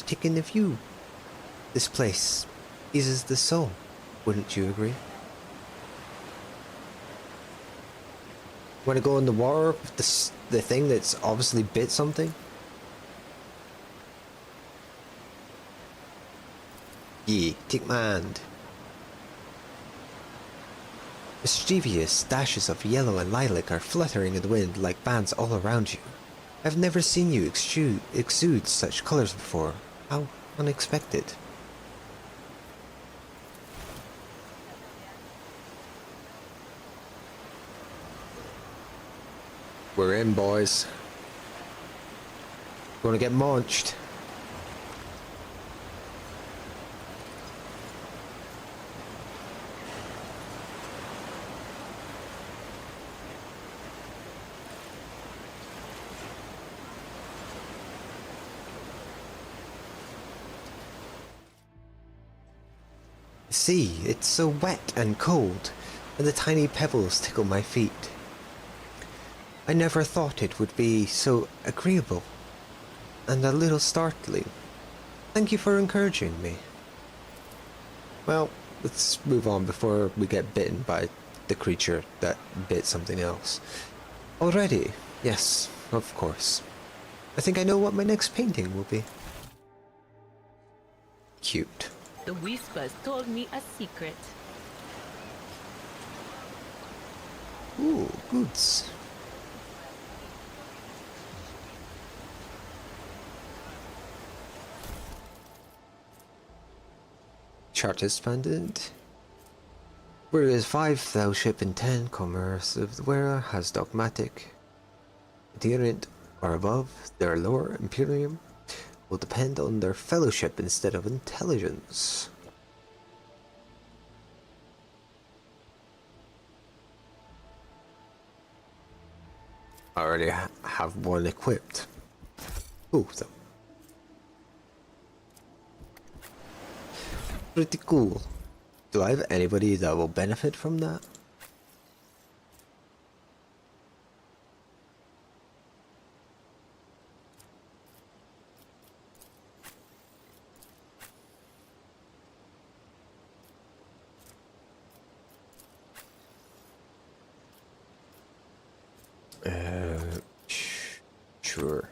Taking the view. This place eases the soul, wouldn't you agree? Want to go in the water with the thing that's obviously bit something? Yeah, take my hand. Mischievous dashes of yellow and lilac are fluttering in the wind like bands all around you. I've never seen you exude such colors before. How unexpected. We're in, boys. Gonna get launched. See, it's so wet and cold, and the tiny pebbles tickle my feet. I never thought it would be so agreeable, and a little startling. Thank you for encouraging me. Well, let's move on before we get bitten by the creature that bit something else. Already? Yes, of course. I think I know what my next painting will be. Cute. The whispers told me a secret. Ooh, goods. Chart expanded. Whereas 5 fellowship and 10 commerce of the wearer has dogmatic, adherent or above, their lower imperium will depend on their fellowship instead of intelligence. I already have one equipped. Ooh, so pretty cool. Do I have anybody that will benefit from that? Sure.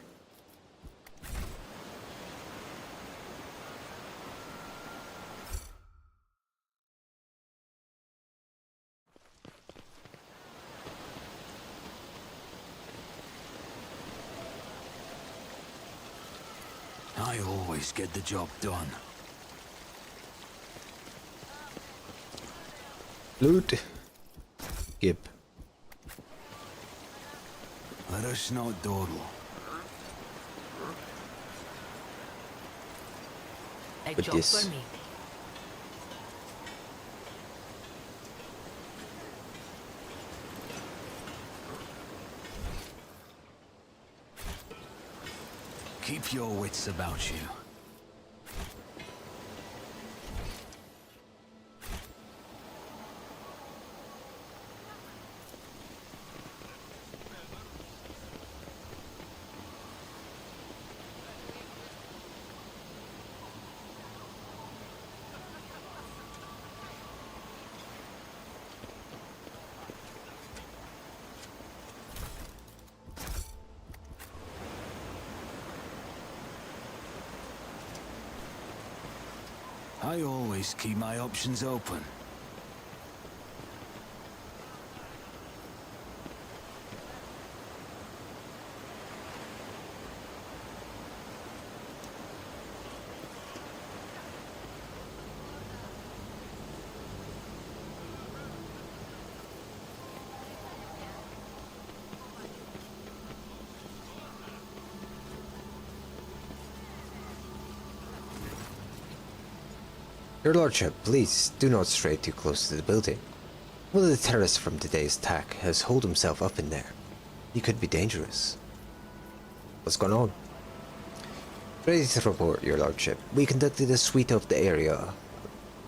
I always get the job done. Loot. Gib. Let us not dawdle. A With job this. for me. Keep your wits about you. I always keep my options open. Your lordship, please do not stray too close to the building. One of the terrorists from today's attack has holed himself up in there. He could be dangerous. What's going on? Ready to report, your lordship. We conducted a sweep of the area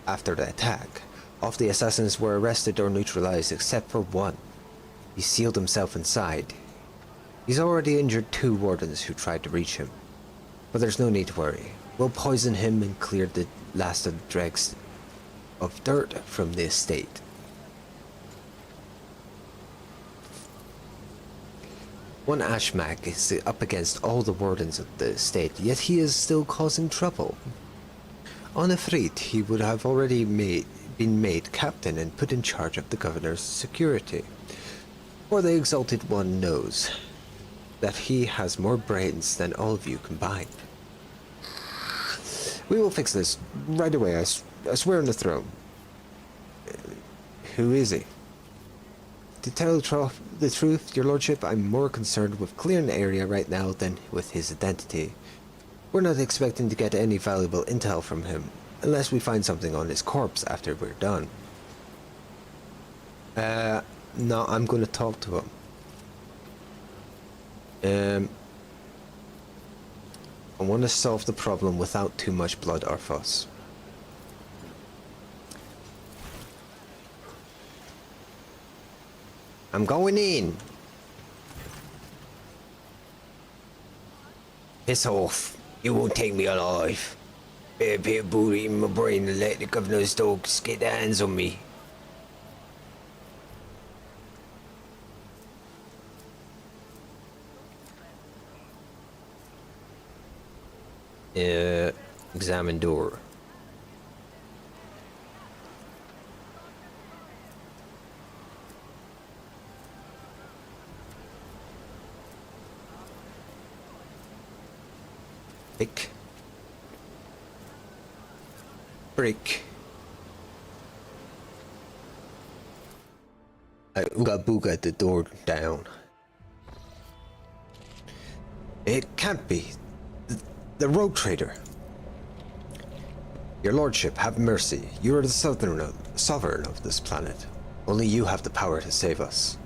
after the attack. All of the assassins were arrested or neutralized except for one. He sealed himself inside. He's already injured 2 wardens who tried to reach him. But there's no need to worry. We'll poison him and clear the last of the dregs of dirt from the estate. One Ashmak is up against all the wardens of the estate, yet he is still causing trouble. On a fleet, he would have already been made captain and put in charge of the governor's security. For the Exalted One knows that he has more brains than all of you combined. We will fix this right away, I swear on the throne. Who is he? To tell the truth, your lordship, I'm more concerned with clearing the area right now than with his identity. We're not expecting to get any valuable intel from him, unless we find something on his corpse after we're done. No, I'm gonna talk to him. I want to solve the problem without too much blood or fuss. I'm going in. Piss off. You won't take me alive. Better put a booty in my brain and let the governor's dogs get their hands on me. Examine door. Pick. Break. I ooga booga the door down. It can't be. The rogue trader. Your lordship, have mercy. You are the sovereign of this planet. Only you have the power to save us.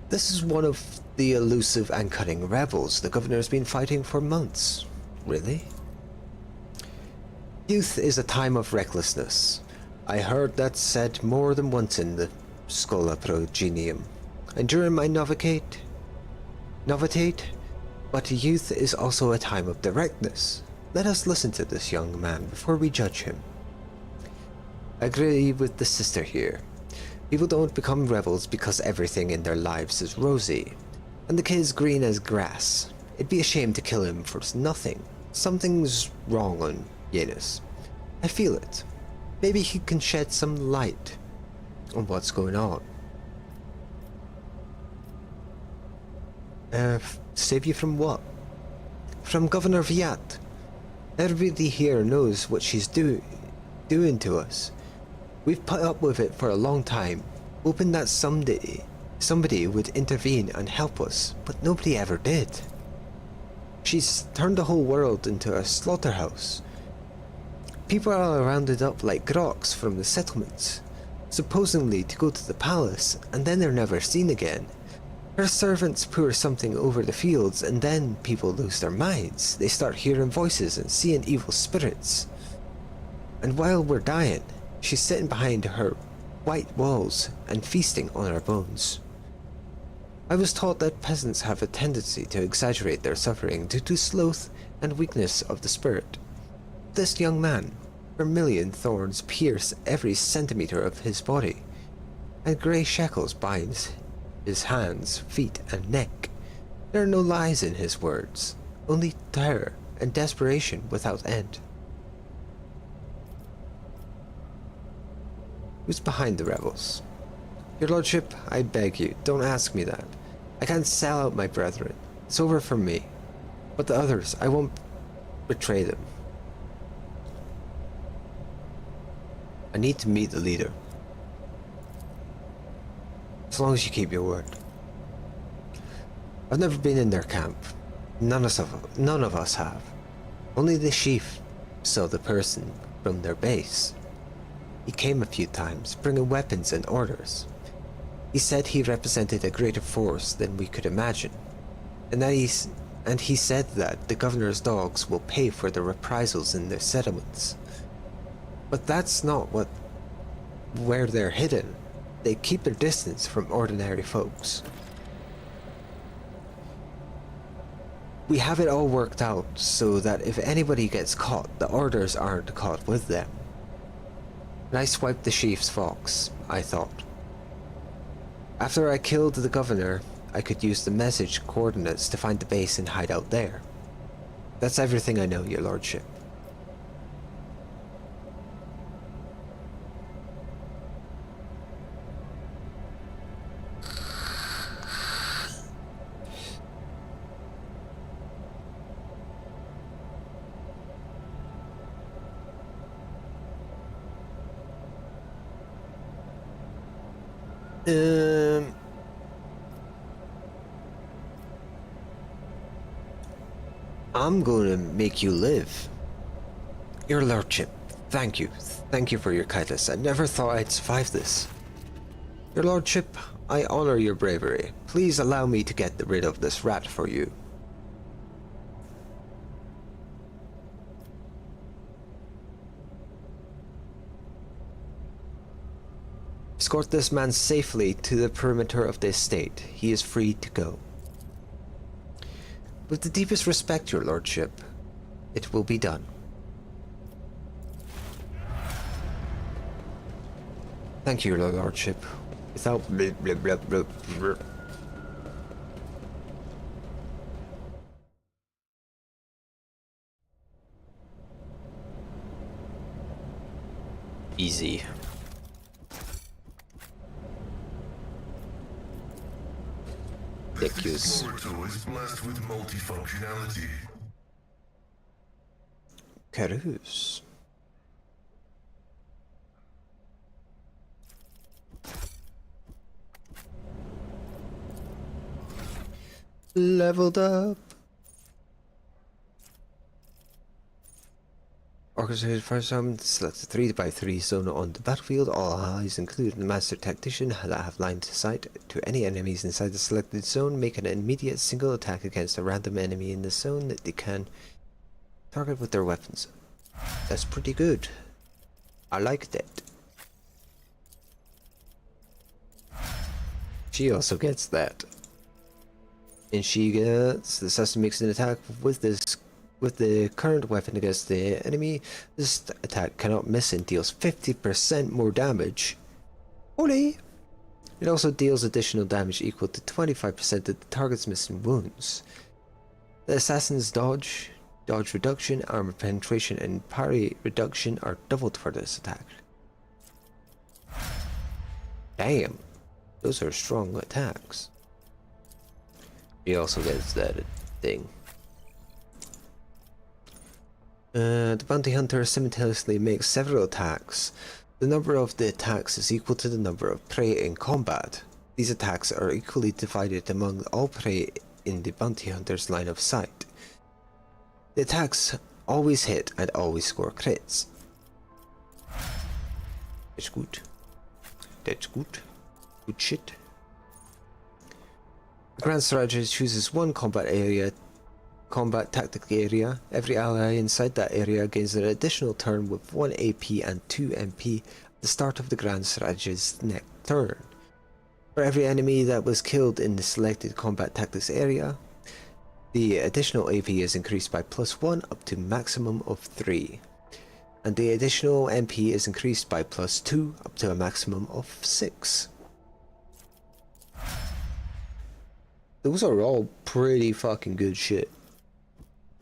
This is one of the elusive and cunning rebels the governor's been fighting for months. Really? Youth is a time of recklessness. I heard that said more than once in the CRPG. And during my novitate, but youth is also a time of directness. Let us listen to this young man before we judge him. I agree with the sister here. People don't become rebels because everything in their lives is rosy, and the kid's green as grass. It'd be a shame to kill him for nothing. Something's wrong on Yanis. I feel it. Maybe he can shed some light on what's going on. Save you from what? from Governor Viat. Everybody here knows what she's doing to us. We've put up with it for a long time, hoping that someday somebody would intervene and help us, but nobody ever did. She's turned the whole world into a slaughterhouse. People are rounded up like groks from the settlements, supposedly to go to the palace, and then they're never seen again. Her servants pour something over the fields, and then people lose their minds. They start hearing voices and seeing evil spirits. And while we're dying, she's sitting behind her white walls and feasting on our bones. I was taught that peasants have a tendency to exaggerate their suffering due to sloth and weakness of the spirit. This young man, vermilion thorns pierce every centimeter of his body, and grey shackles bind his hands, feet, and neck. There are no lies in his words, only terror and desperation without end. Who's behind the rebels? Your lordship, I beg you, don't ask me that. I can't sell out my brethren. It's over for me. But the others, I won't betray them. I need to meet the leader. As long as you keep your word. I've never been in their camp. None of us have. Only the chief saw the person from their base. He came a few times, bringing weapons and orders. He said he represented a greater force than we could imagine, and he said that the governor's dogs will pay for the reprisals in their settlements. But that's not where they're hidden. They keep their distance from ordinary folks. We have it all worked out so that if anybody gets caught, the orders aren't caught with them. And I swiped the chief's fox, I thought. After I killed the governor, I could use the message coordinates to find the base and hide out there. That's everything I know, your lordship. I'm going to make you live. Your lordship, thank you. Thank you for your kindness. I never thought I'd survive this. Your lordship, I honor your bravery. Please allow me to get rid of this rat for you. Escort this man safely to the perimeter of the estate. He is free to go. With the deepest respect, your lordship, it will be done. Thank you, your lordship. Without blah, blah, blah, blah, blah. Easy. Ridiculous. Portal is blessed with multifunctionality. Carouse. Leveled up. Orchestrated fire summon. Select a 3x3 zone on the battlefield. All allies, including the master tactician, that have line of sight to any enemies inside the selected zone, make an immediate single attack against a random enemy in the zone that they can target with their weapons. That's pretty good. I like that. She also gets that. And she gets the assassin makes an attack with the current weapon against the enemy. This attack cannot miss and deals 50% more damage. Holy! It also deals additional damage equal to 25% of the target's missing wounds. The assassin's dodge reduction, armor penetration, and parry reduction are doubled for this attack. Damn, those are strong attacks. He also gets that thing. The bounty hunter simultaneously makes several attacks. The number of the attacks is equal to the number of prey in combat. These attacks are equally divided among all prey in the bounty hunter's line of sight. The attacks always hit and always score crits. That's good. That's good. Good shit. The Grand Strategist chooses one combat tactic area. Every ally inside that area gains an additional turn with 1 AP and 2 MP at the start of the Grand Strategist's next turn. For every enemy that was killed in the selected combat tactics area, the additional AP is increased by +1 up to maximum of 3. And the additional MP is increased by +2 up to a maximum of 6. Those are all pretty fucking good shit.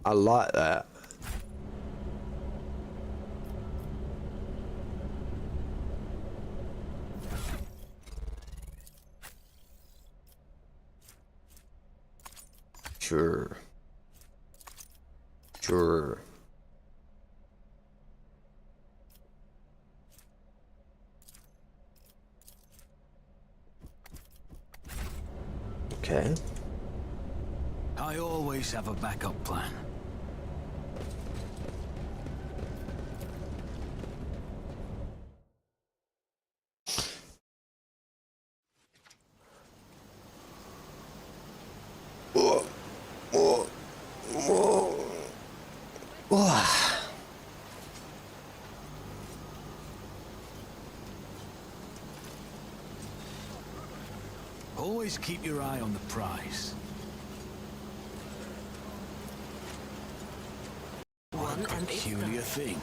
I like that. Sure. Sure. Okay. I always have a backup plan. Always keep your eye on the prize. What a peculiar thing.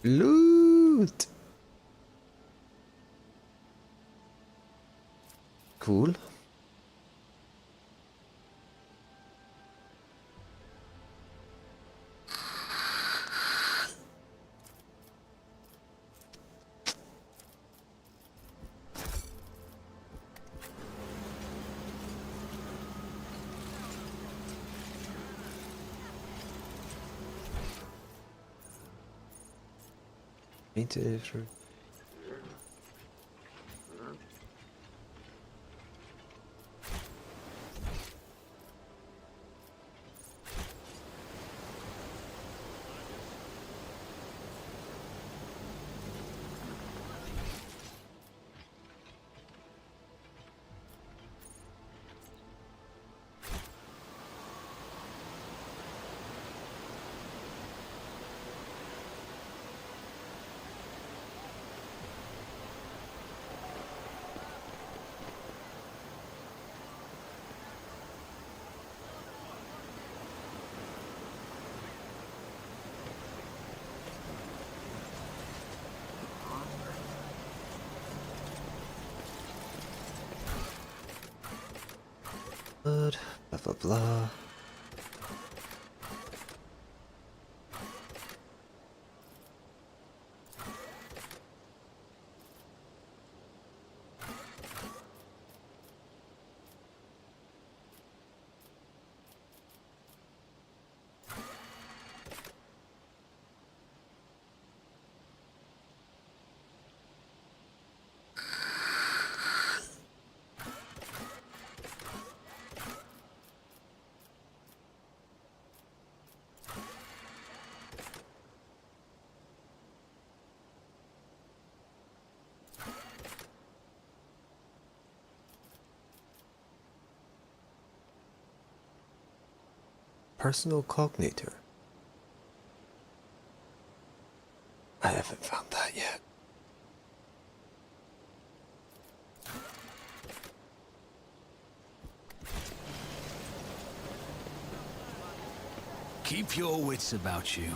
Loot. Cool. Painted for blah blah blah. Personal cognator. I haven't found that yet. Keep your wits about you.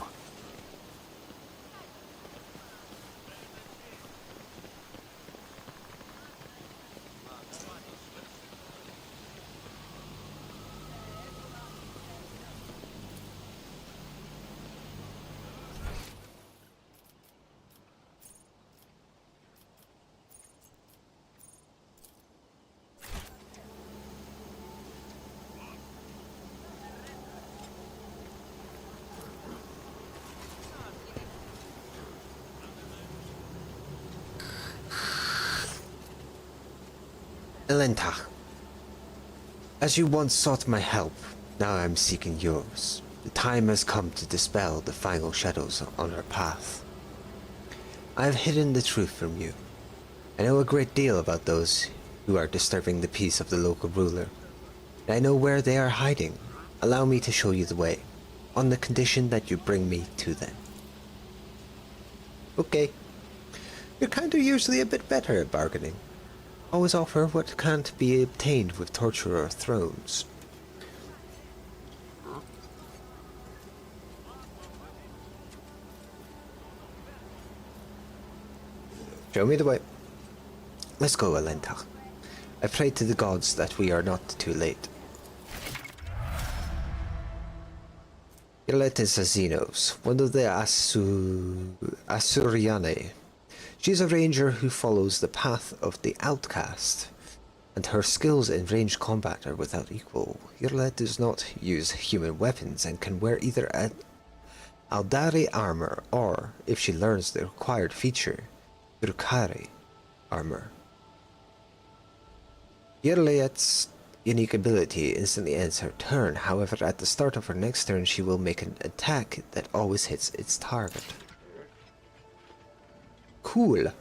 Elenta, as you once sought my help, now I am seeking yours. The time has come to dispel the final shadows on our path. I have hidden the truth from you. I know a great deal about those who are disturbing the peace of the local ruler. And I know where they are hiding. Allow me to show you the way, on the condition that you bring me to them. Okay. You're kinda usually a bit better at bargaining. Always offer what can't be obtained with torture or thrones. Show me the way. Let's go, Elenta. I pray to the gods that we are not too late. Yolette is Azinos, one of the Asuriane. She's a ranger who follows the path of the outcast, and her skills in ranged combat are without equal. Yolette does not use human weapons and can wear either an Aldari armor or, if she learns the required feature, Urukari armor. Yerlet's unique ability instantly ends her turn. However, at the start of her next turn, she will make an attack that always hits its target. Cool.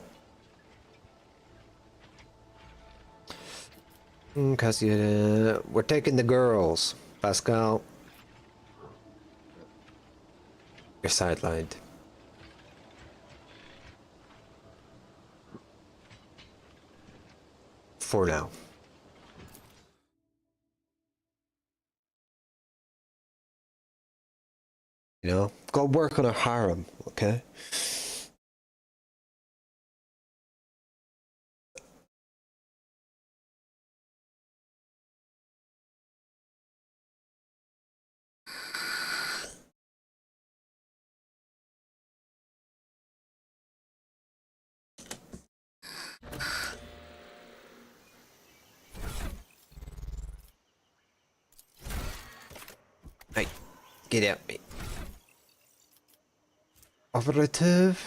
Cause we're taking the girls, Pascal. You're sidelined. For now. You know, go work on a harem, okay? Hey, get out, mate. Operative.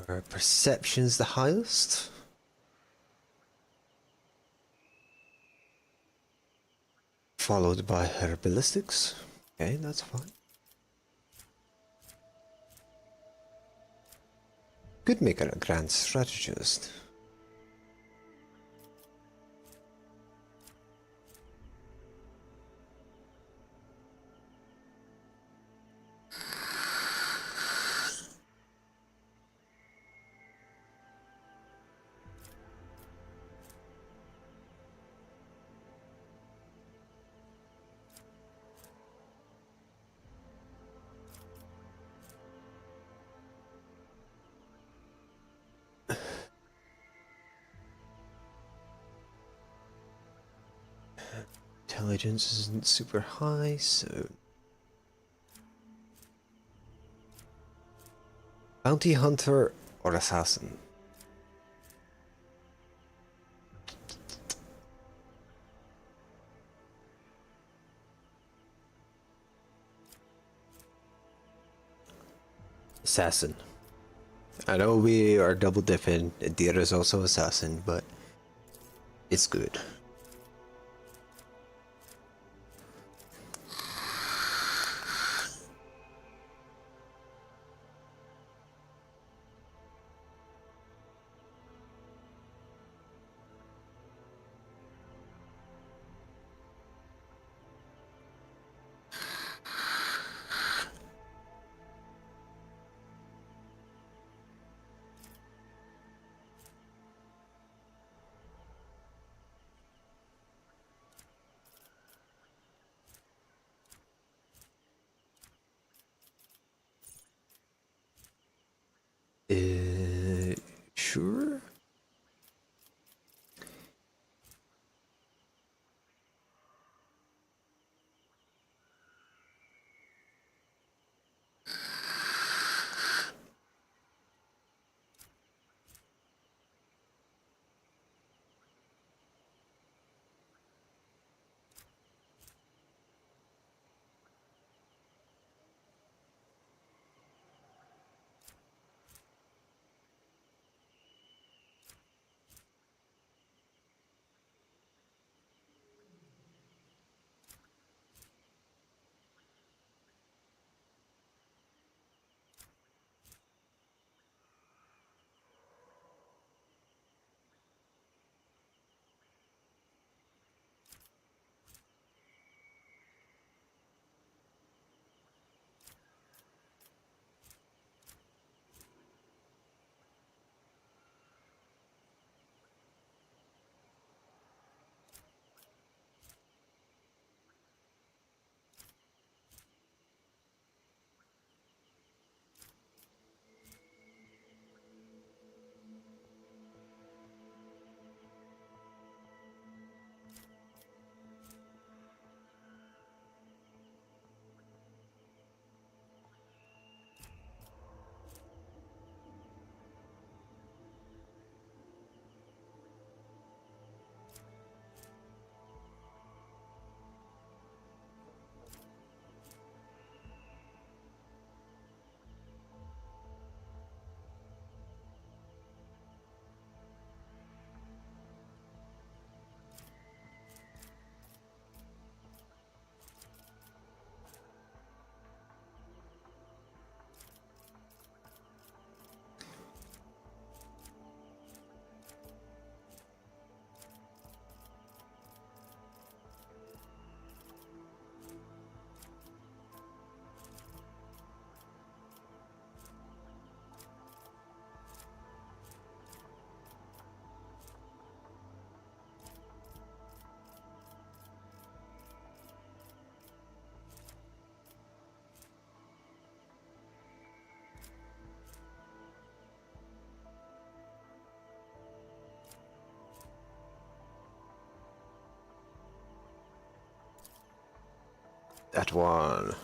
Our perception's the highest. Followed by her ballistics. Okay, that's fine. Could make her a grand strategist. Intelligence isn't super high, so... Bounty hunter or assassin? Assassin. I know we are double dipping, Adira is also assassin, but it's good. That one.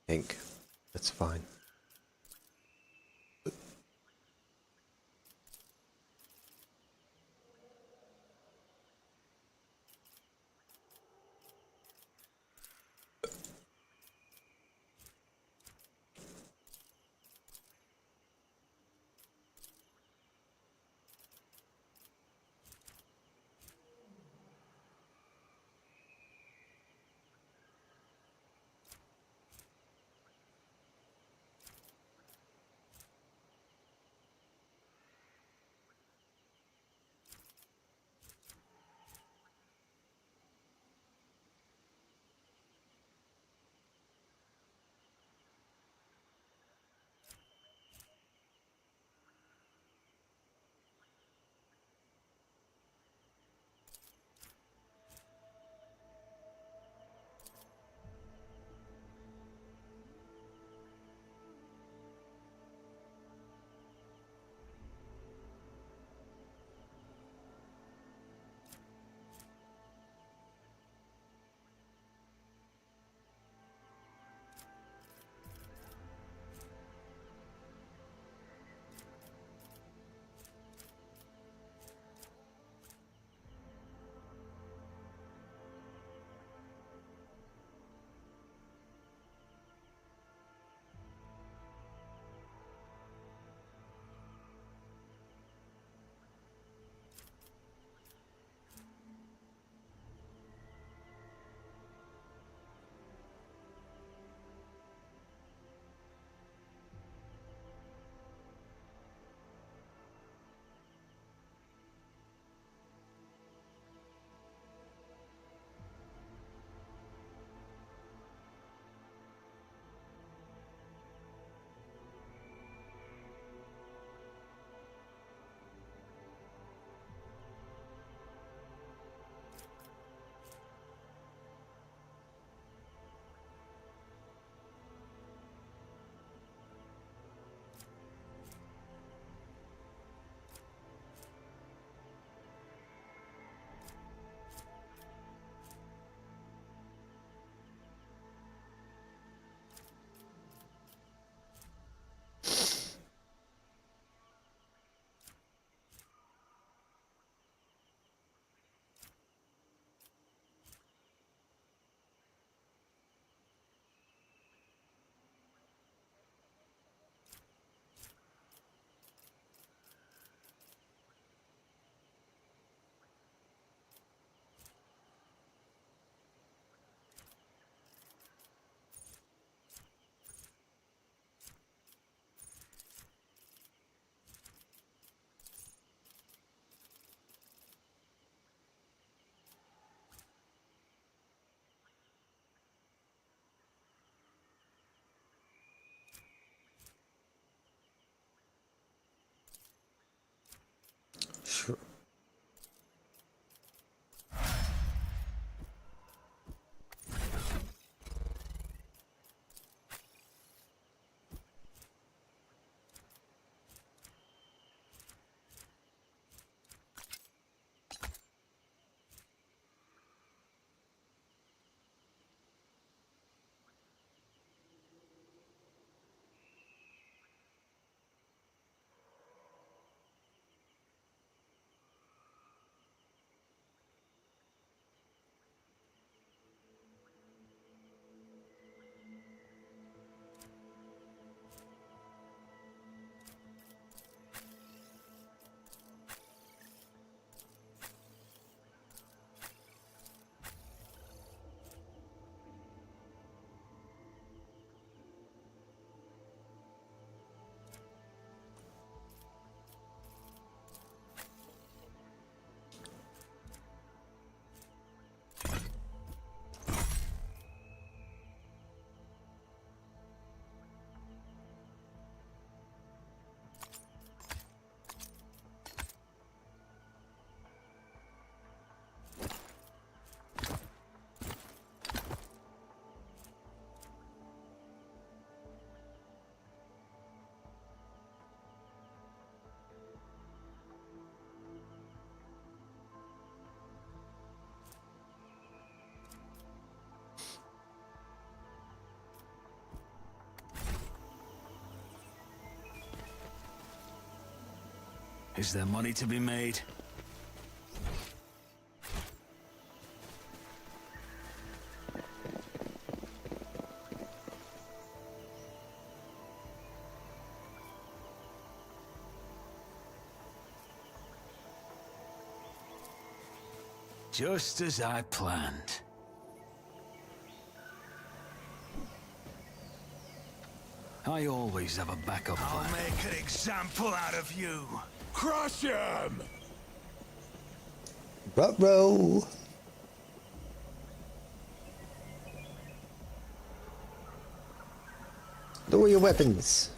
Think that's fine. Is there money to be made? Just as I planned. I always have a backup plan. I'll make an example out of you. Crush him! Ruh-roh. Lower your weapons.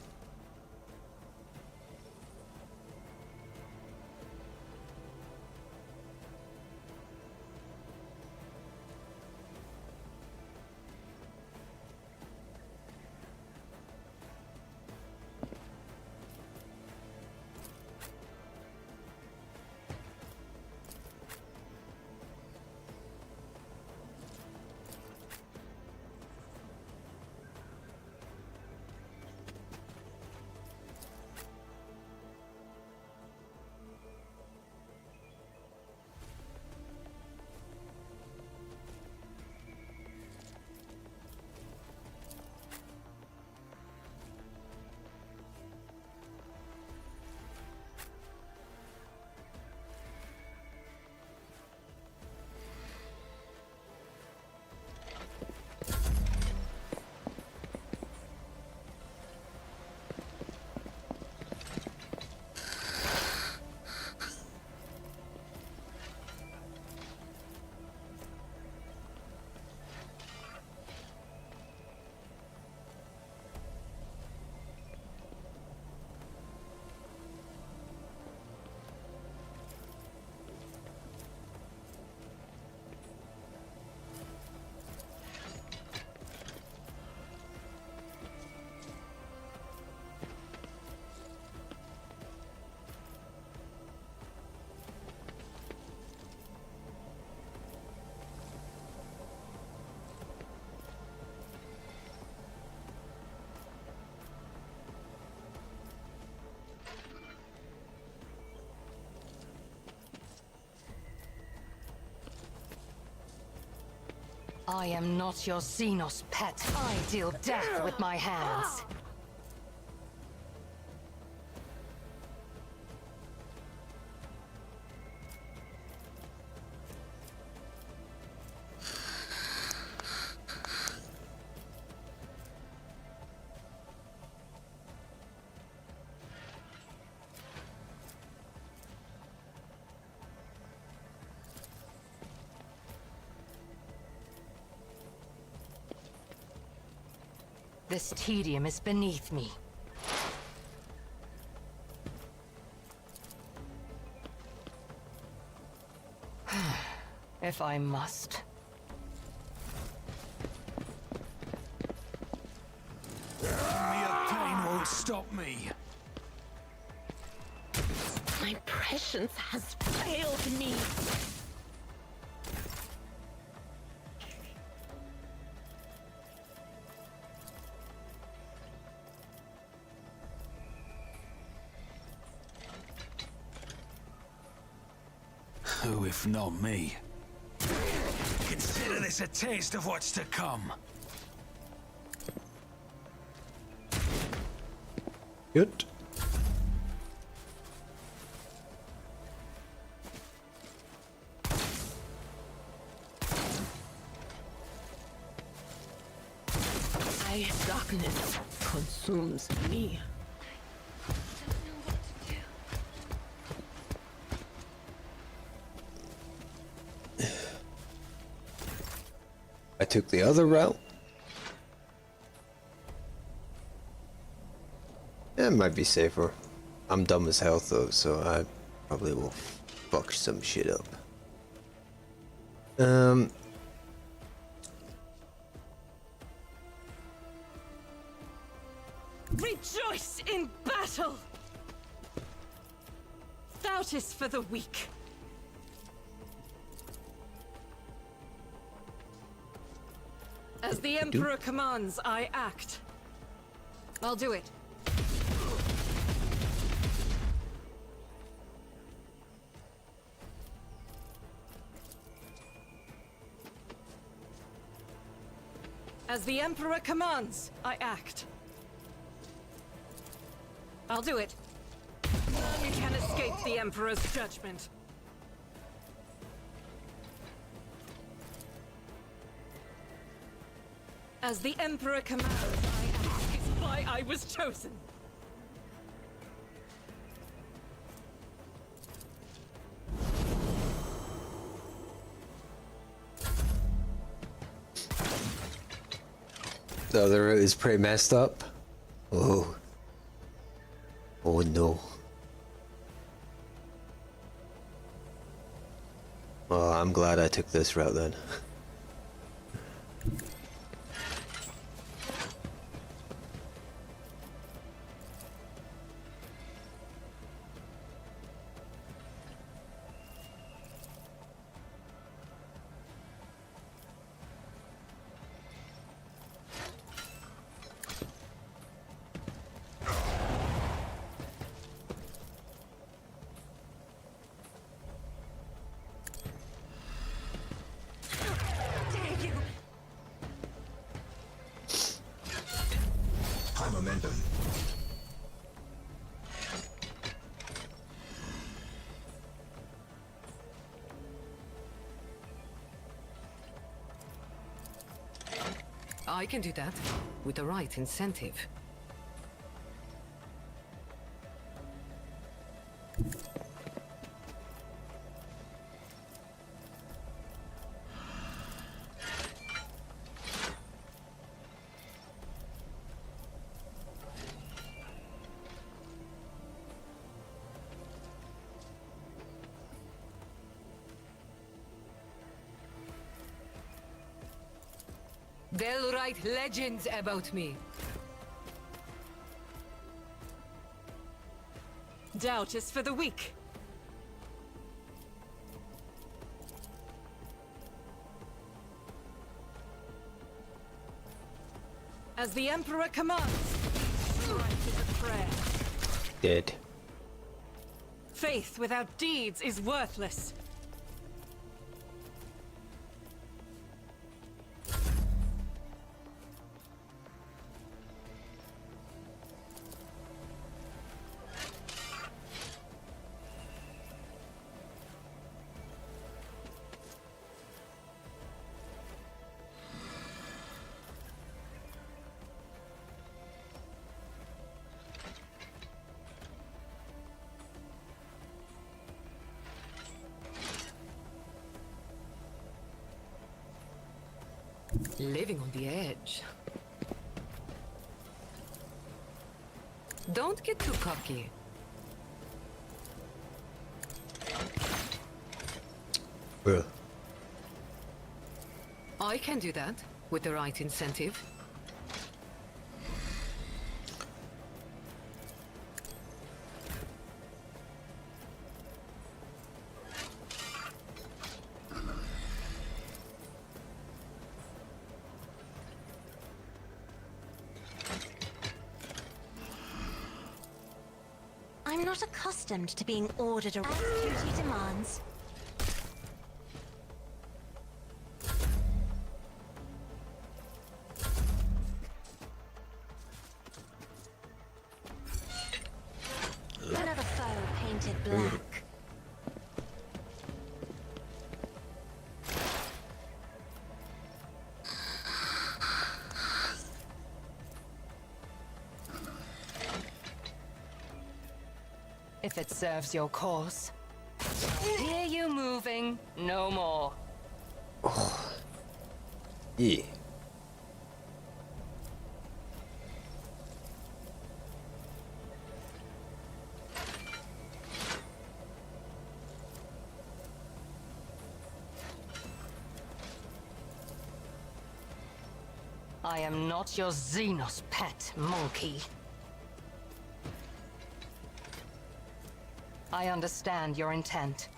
I am not your Xenos pet. I deal death with my hands. This tedium is beneath me. If I must. Mere pain won't stop me. My prescience has failed me. Who, if not me? Consider this a taste of what's to come. Good. Darkness consumes me. I took the other route. It might be safer. I'm dumb as hell though, so I probably will fuck some shit up. Rejoice in battle! Thought is for the weak. As the Emperor commands, I act. I'll do it. As the Emperor commands, I act. I'll do it. None can escape the Emperor's judgment. As the Emperor commands, I act. It's why I was chosen. The other route is pretty messed up. Oh. Oh no. Oh, I'm glad I took this route then. High momentum. I can do that with the right incentive. They'll write legends about me. Doubt is for the weak. As the Emperor commands, strike is a prayer. Dead. Faith without deeds is worthless. Living on the edge. Don't get too cocky. Well. I can do that with the right incentive. I'm not accustomed to being ordered around. As duty demands. Another foe painted black. If it serves your cause. Hear you moving, no more. Oh. Yeah. I am not your Xenos pet, monkey. I understand your intent.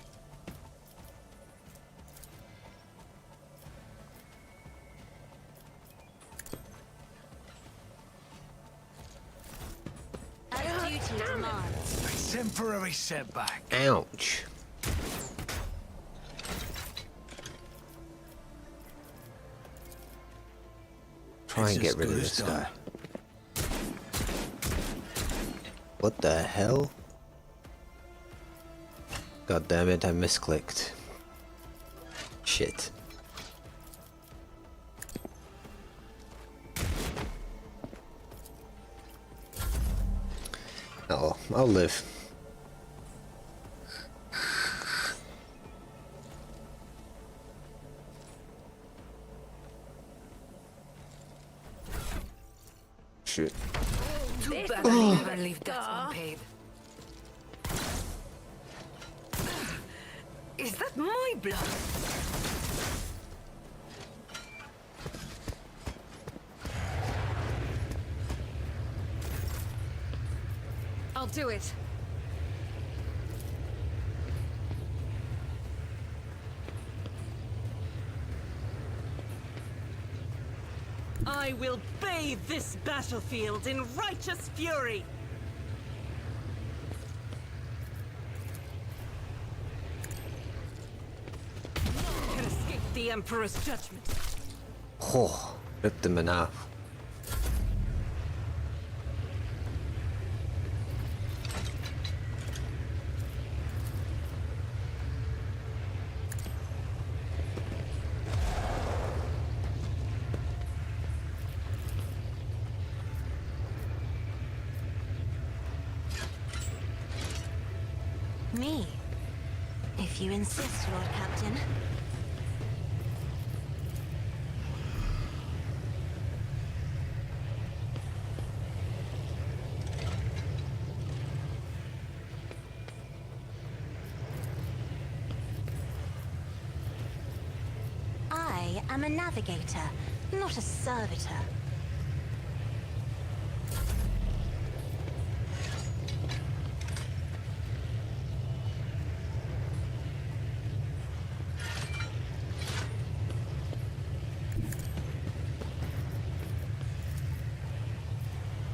As duty demands. A temporary setback. Ouch. try and get rid of this guy. What the hell? God damn it, I misclicked. Shit. Oh, I'll live. Shit. Too bad I never leave that unpaid. Is that my blood? I'll do it. I will bathe this battlefield in righteous fury. None can escape the Emperor's judgment. Oh, ripped him in half. Me? If you insist, Lord Captain. I am a navigator, not a servitor.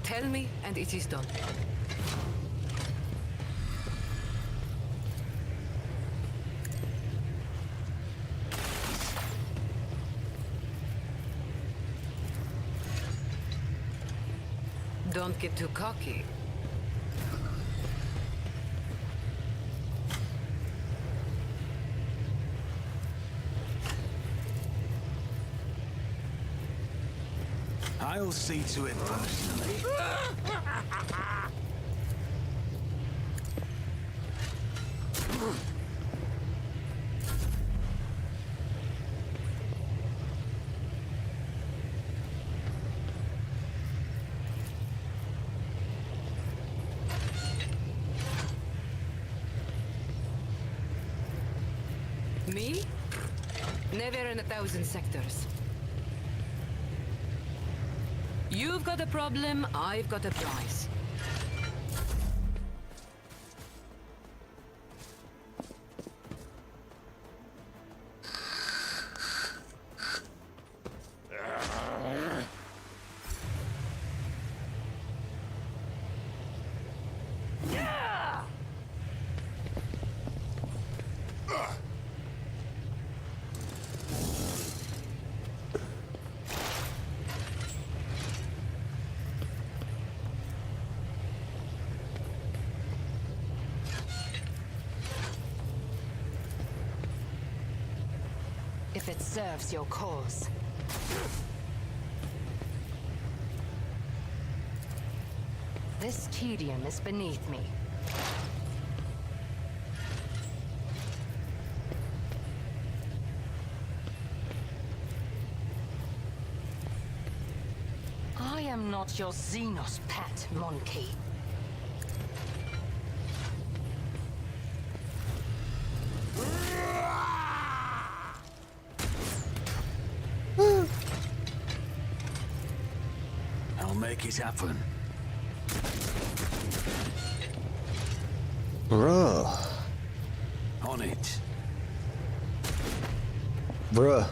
Tell me, and it is done. Don't get too cocky. I'll see to it personally. Me? Never in 1,000 sectors. You've got a problem, I've got a prize. If it serves your cause. This tedium is beneath me. I am not your Xenos pet, monkey. I'll make it happen. Bruh. On it. Bruh.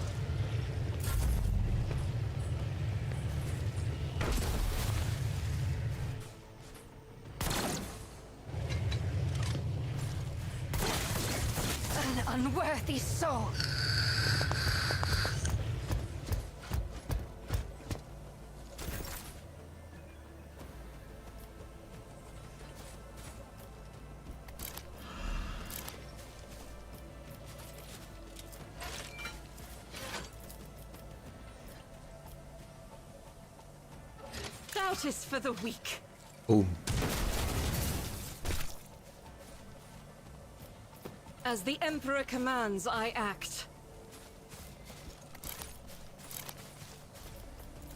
An unworthy soul. Doubt is for the weak. Boom. As the Emperor commands, I act.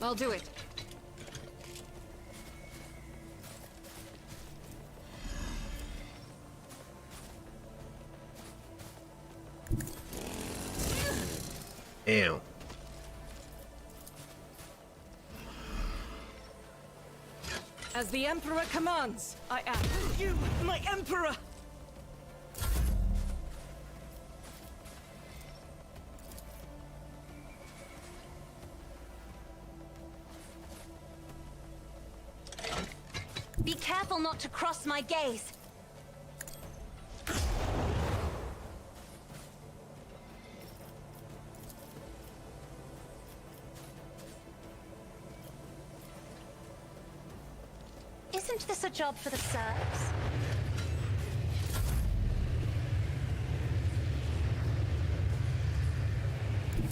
I'll do it. Ew. As the Emperor commands, I act. You, my Emperor! Be careful not to cross my gaze. Isn't this a job for the serfs?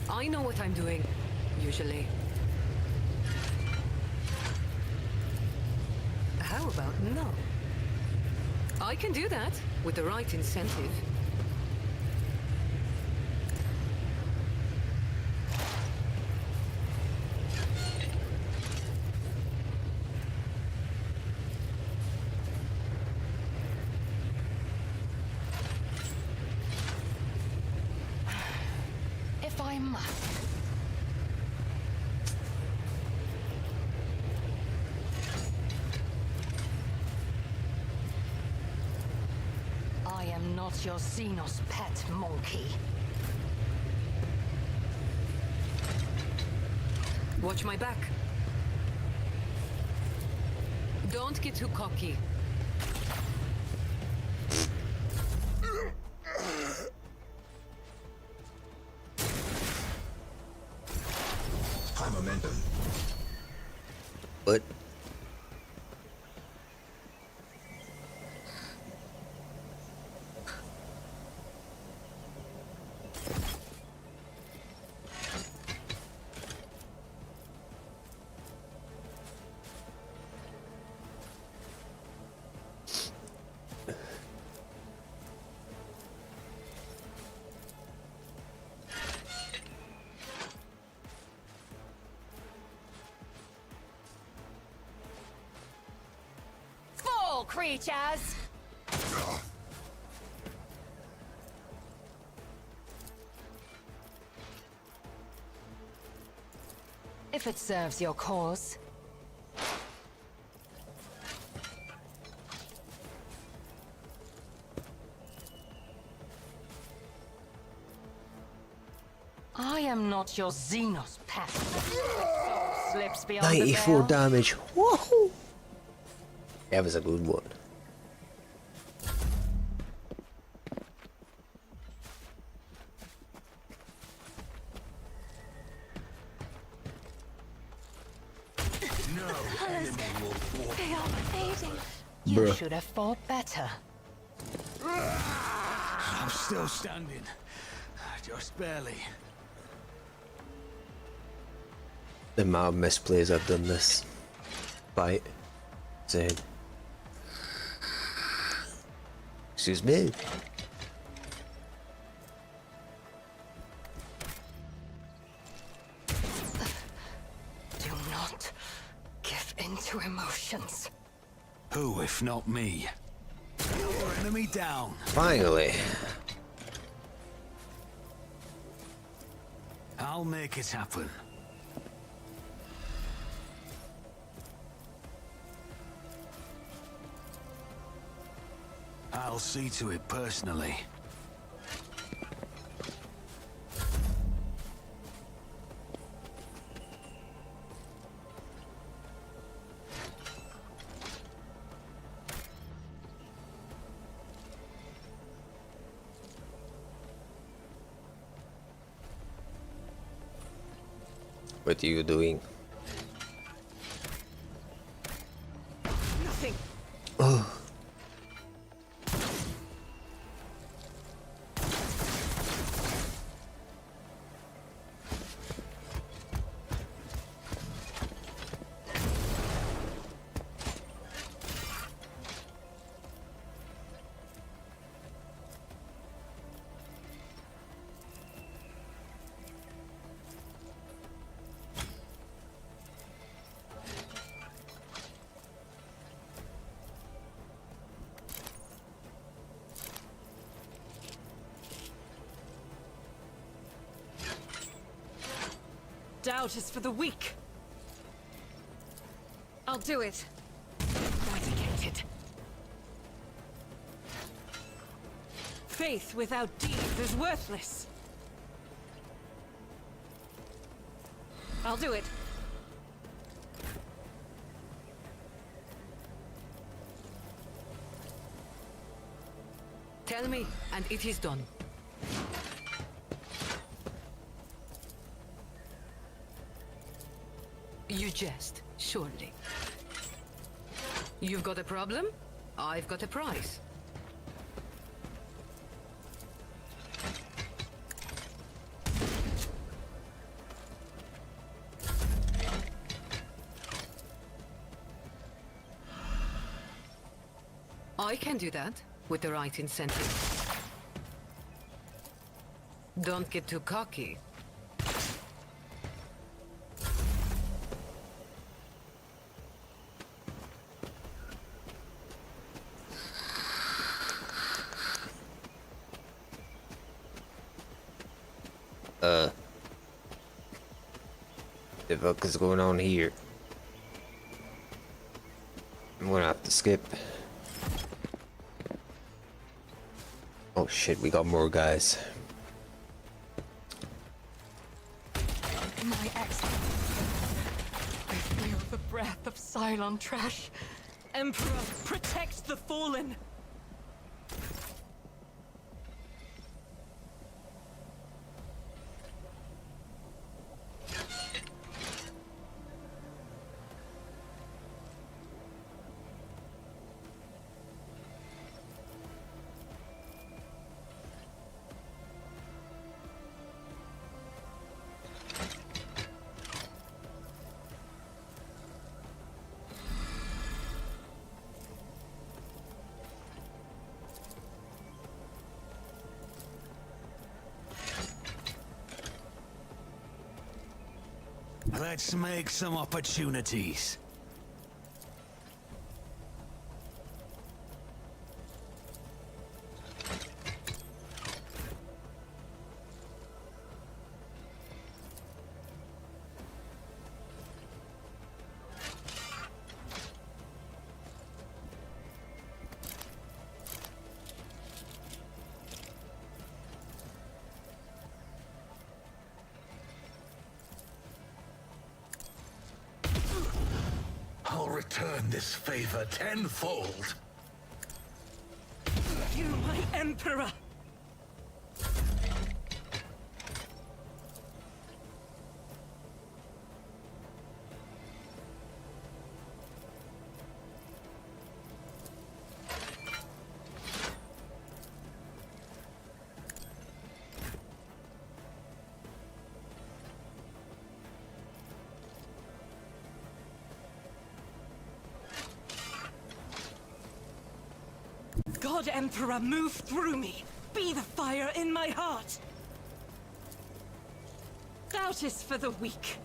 I know what I'm doing, usually. How about no? I can do that, with the right incentive. If I must. I am not your Xenos pet monkey. Watch my back. Don't get too cocky. High momentum. But Fall, creatures! If it serves your cause. I am not your Xenos pet. Slips beyond 94 the veil. damage. Woohoo! That was a good one. No enemy will walk. They are fading. You Bruh. should have fought better. I'm still standing. Just barely. The amount of misplays I've done this fight. Insane. Excuse me. Do not give in to emotions. Who, if not me? Your enemy down. Finally. I'll make it happen. I'll see to it personally. What are you doing? Nothing. Oh. Doubt is for the weak. I'll do it. Eradicated. Faith without deeds is worthless. I'll do it. Tell me, and it is done. You jest, surely. You've got a problem? I've got a prize. I can do that with the right incentive. Don't get too cocky. The fuck is going on here? I'm gonna have to skip. Oh shit, we got more guys. My exile. I feel the breath of Cylon trash. Emperor, protect the fallen! Let's make some opportunities. I'll return this favor tenfold. You, my Emperor! God, Emperor, move through me! Be the fire in my heart! Doubt is for the weak.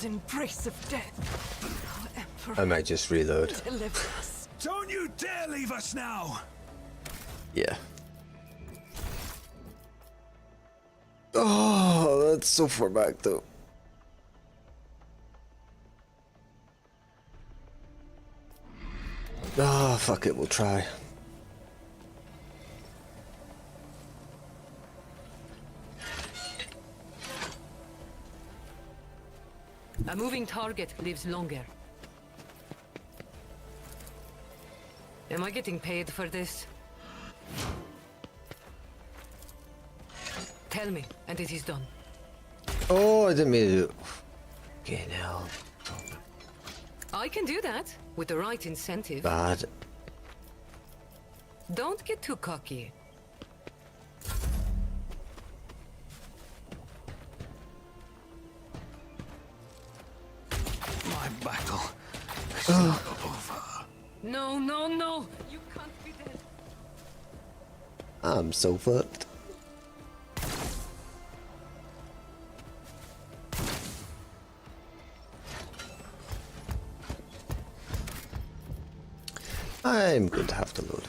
Embrace of death. Oh, Emperor, I might just reload. deliver us. Don't you dare leave us now! Yeah. Oh, that's so far back though. Ah, fuck it, we'll try. A moving target lives longer. Am I getting paid for this? Tell me, and it is done. Oh, I didn't mean to. Okay, now. I can do that with the right incentive. Bad. Don't get too cocky. My battle is not over. No, no, no! You can't I'm so fucked. I'm going to have to load.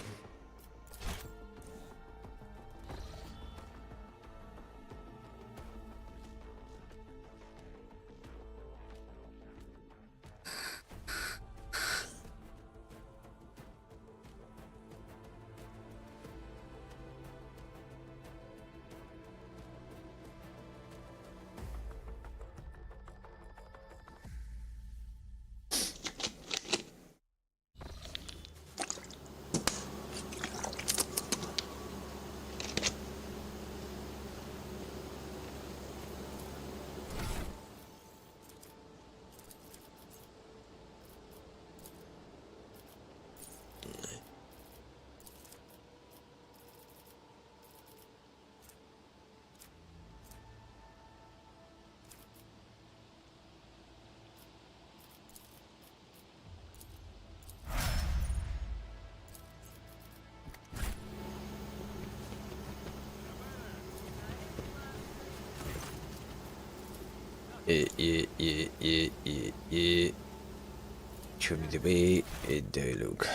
Show me the way, dialogue.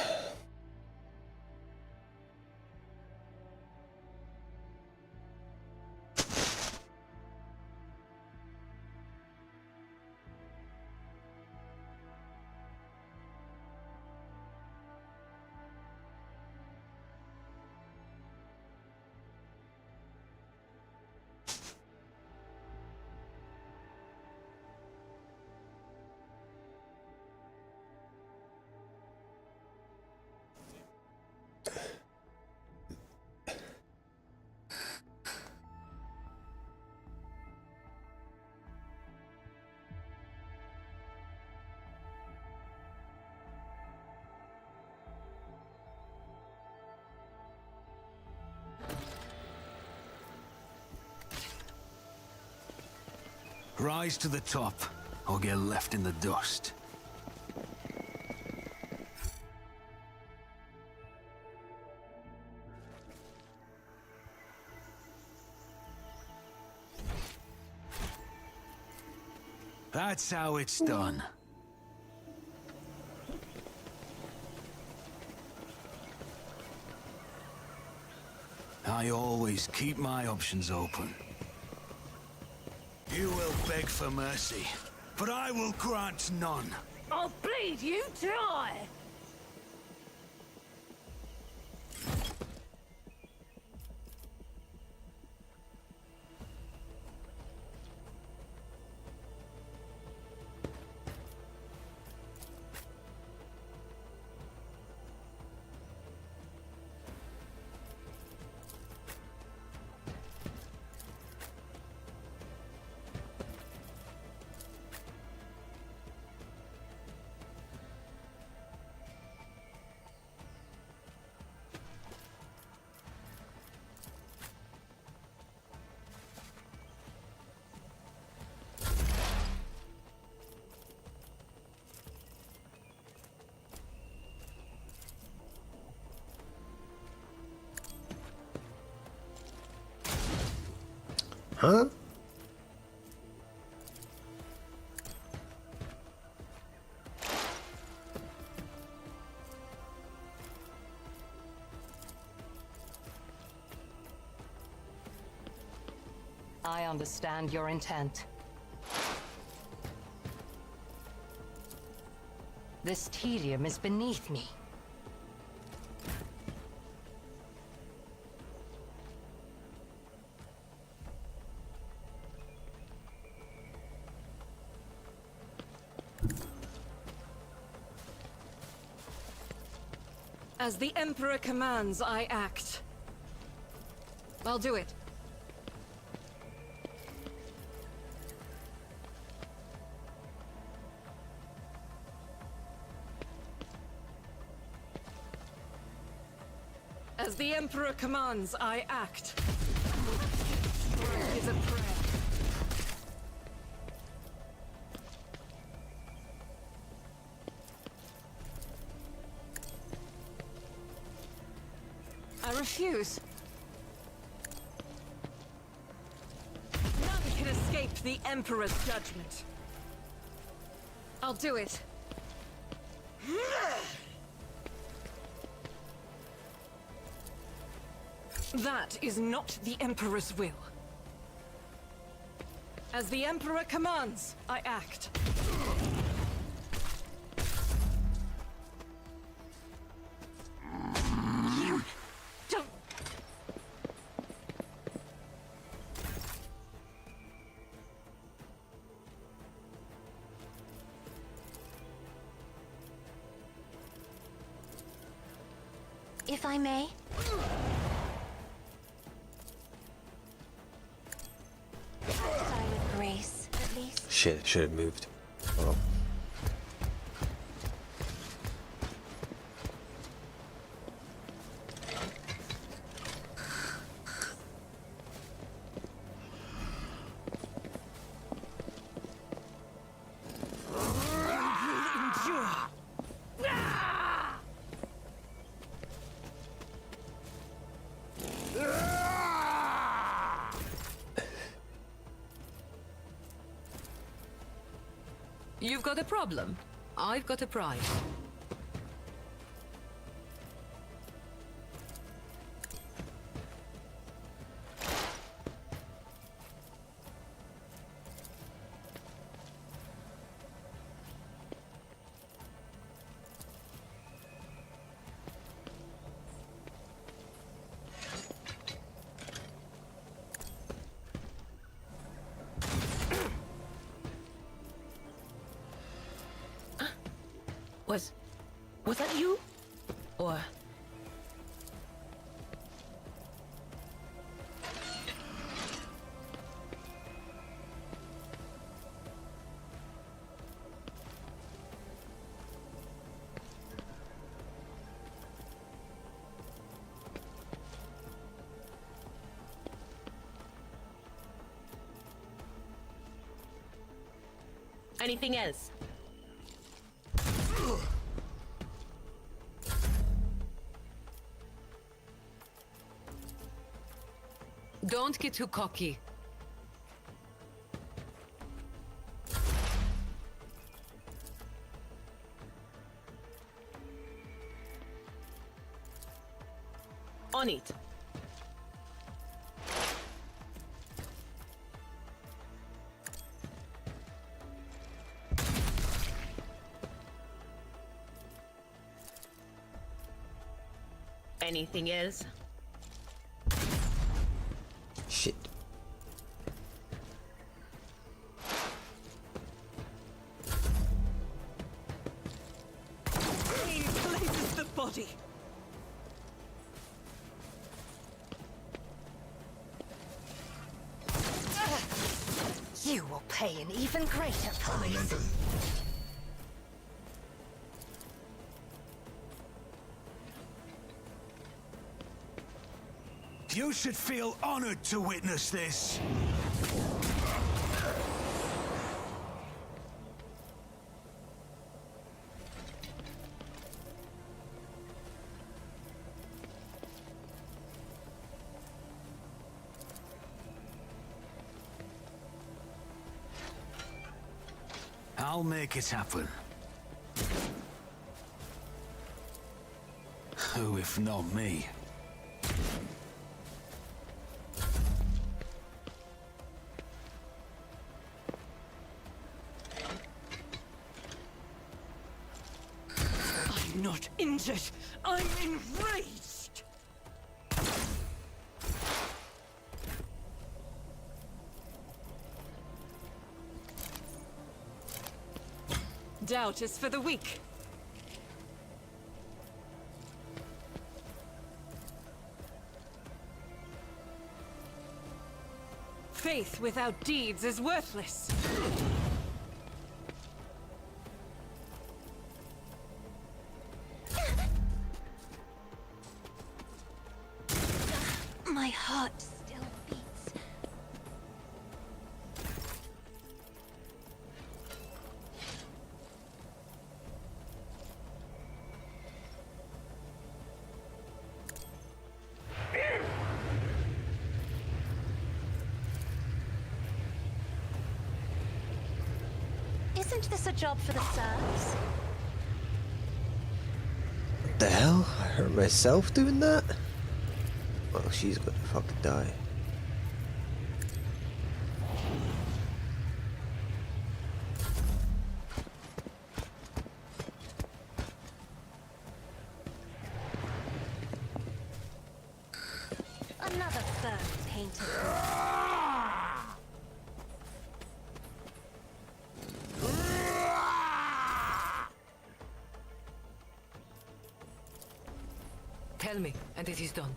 Rise to the top, or get left in the dust. That's how it's done. I always keep my options open. You will beg for mercy, but I will grant none. I'll bleed you dry! Huh? I understand your intent. This tedium is beneath me. As the Emperor commands, I act. I'll do it. As the Emperor commands, I act. Word is a prayer. I refuse. accept the Emperor's judgment. I'll do it. That is not the Emperor's will. As the Emperor commands, I act. You don't... If I may. Die with grace, at least. Shit, should have moved. Oh. You've got a problem. I've got a prize. Was that you? Or... Anything else? Don't get too cocky. On it. Anything else? Shit. Pain places the body. You will pay an even greater price. You should feel honored to witness this. I'll make it happen. Who, if not me? I'm not injured. I'm enraged. Doubt is for the weak. Faith without deeds is worthless. My heart still beats. Isn't this a job for the serfs? What the hell? I hurt myself doing that? Well, she's gonna fucking die. Another serf painted. Tell me, and it is done.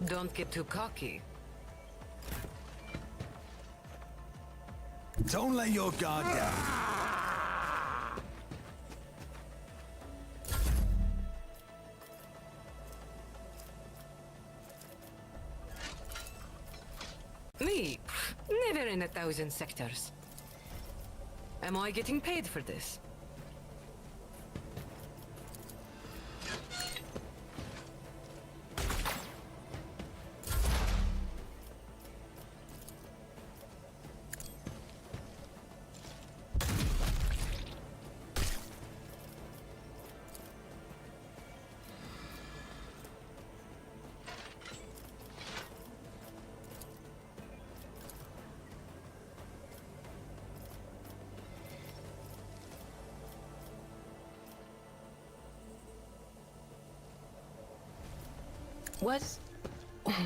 Don't get too cocky. Don't let your guard down. Me? Never in 1,000 sectors. Am I getting paid for this?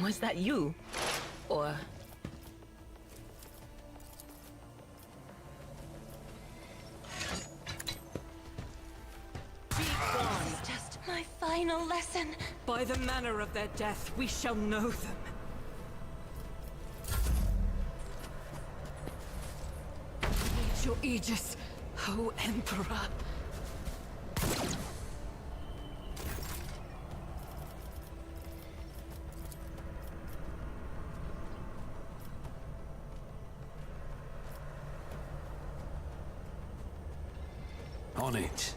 Was that you? Or... Just my final lesson. By the manner of their death, we shall know them. Need your aegis, O Emperor. On it.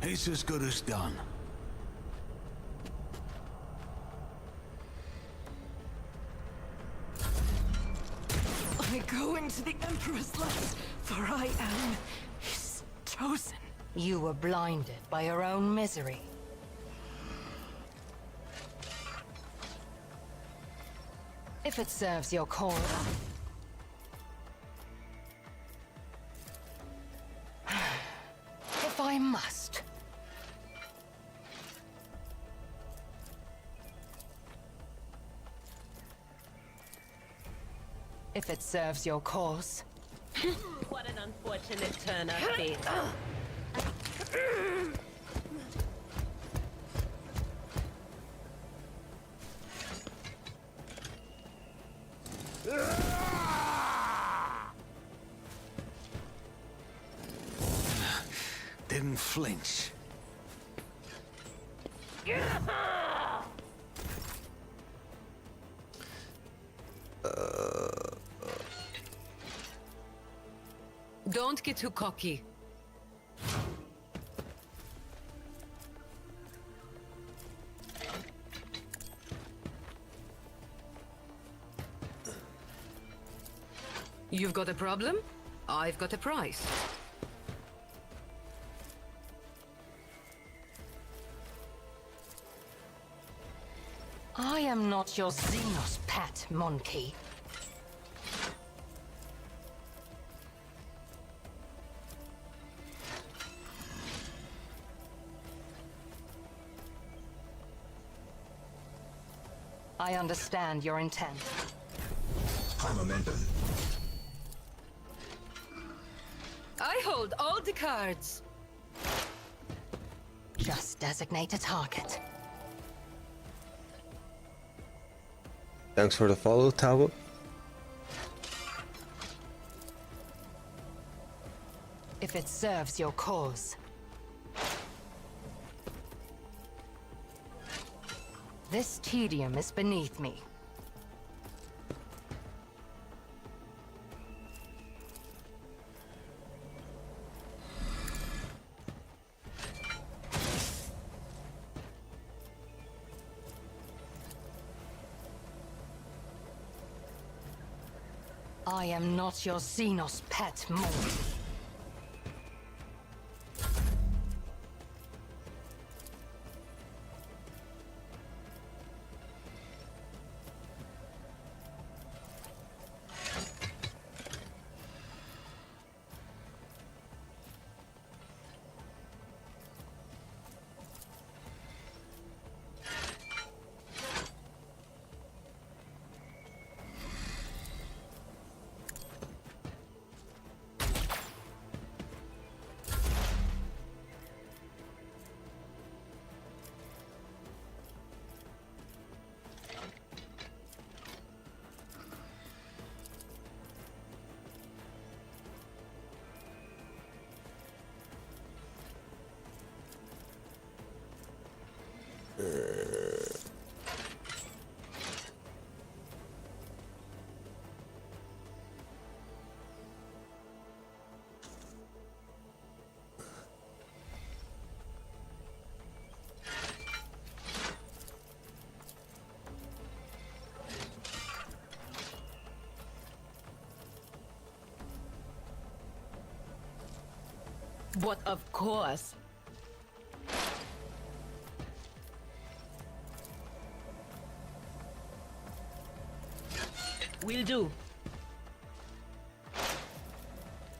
It's as good as done. I go into the Emperor's light, for I am his chosen. You were blinded by your own misery. If it serves your cause. If I must. If it serves your cause. What an unfortunate turn of fate. Didn't flinch. Don't get too cocky. You've got a problem? I've got a price. I am not your Xenos pet, monkey. I understand your intent. High momentum. I hold all the cards. Just designate a target. Thanks for the follow, Tower. If it serves your cause. This tedium is beneath me. I am not your Xenos pet, Morty. But of course. Will do.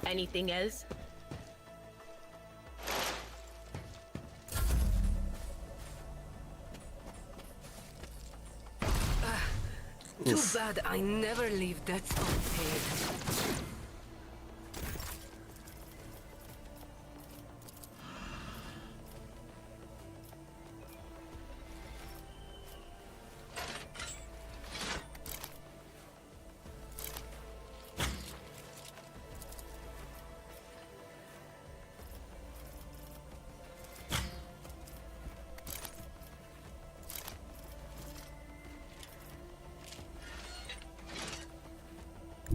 Anything else? Too bad I never leave debts unpaid.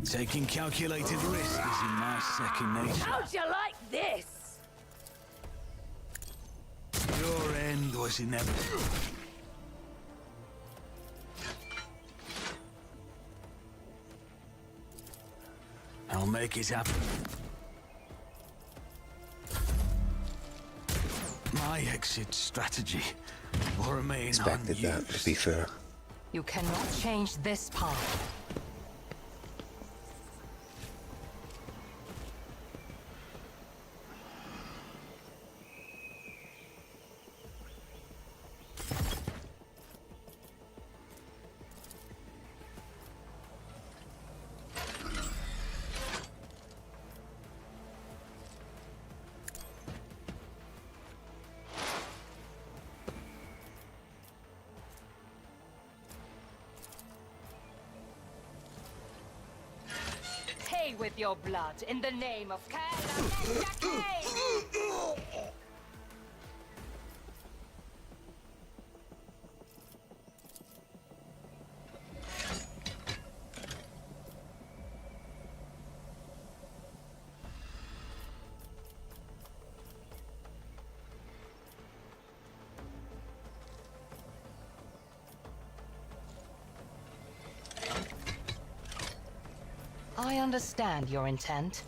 Taking calculated risks is in my second nature. How'd you like this? Your end was inevitable. I'll make it happen. My exit strategy will remain Expected that, to be fair. You cannot change this path. With your blood in the name of I understand your intent.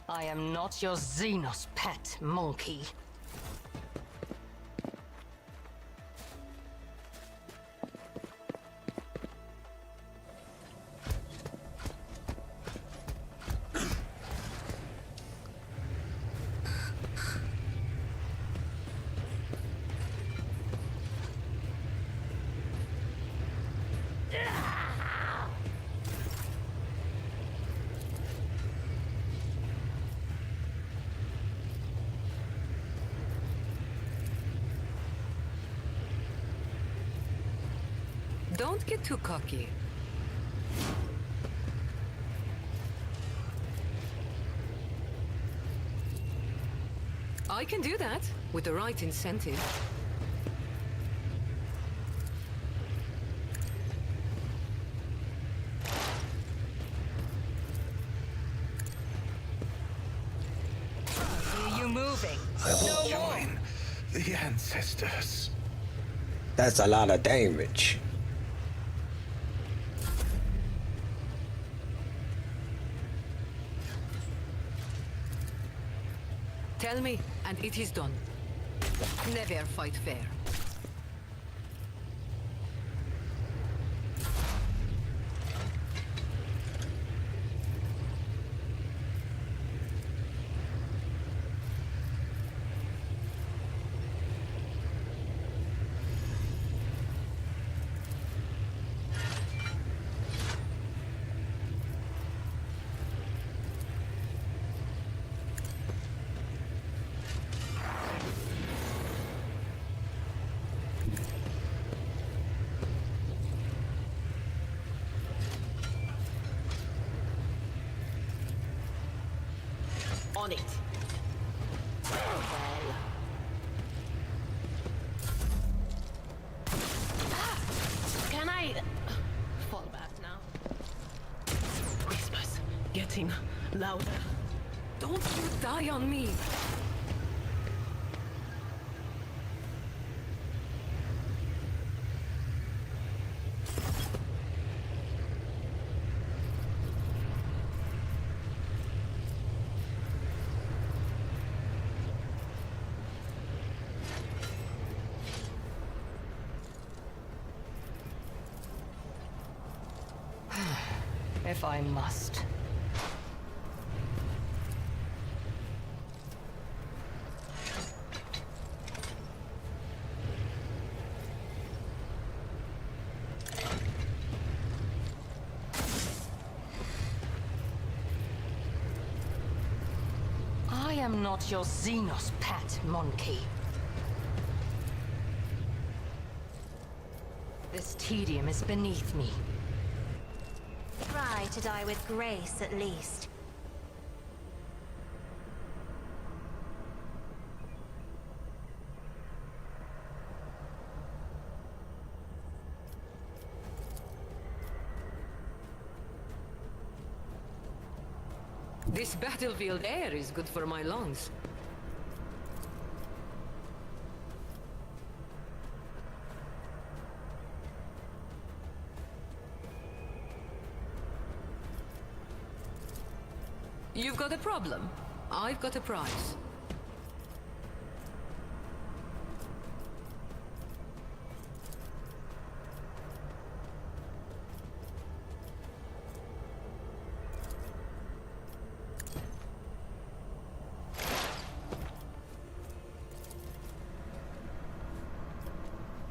I am not your Xenos pet, monkey. Don't get too cocky. I can do that with the right incentive. Are you moving? Join the ancestors. That's a lot of damage. Tell me, and it is done. Never fight fair. On it. Can I fall back now? Whispers getting louder. Don't you die on me! If I must. I am not your Xenos pet, monkey. This tedium is beneath me. Try to die with grace, at least. This battlefield air is good for my lungs. You've got a problem. I've got a prize.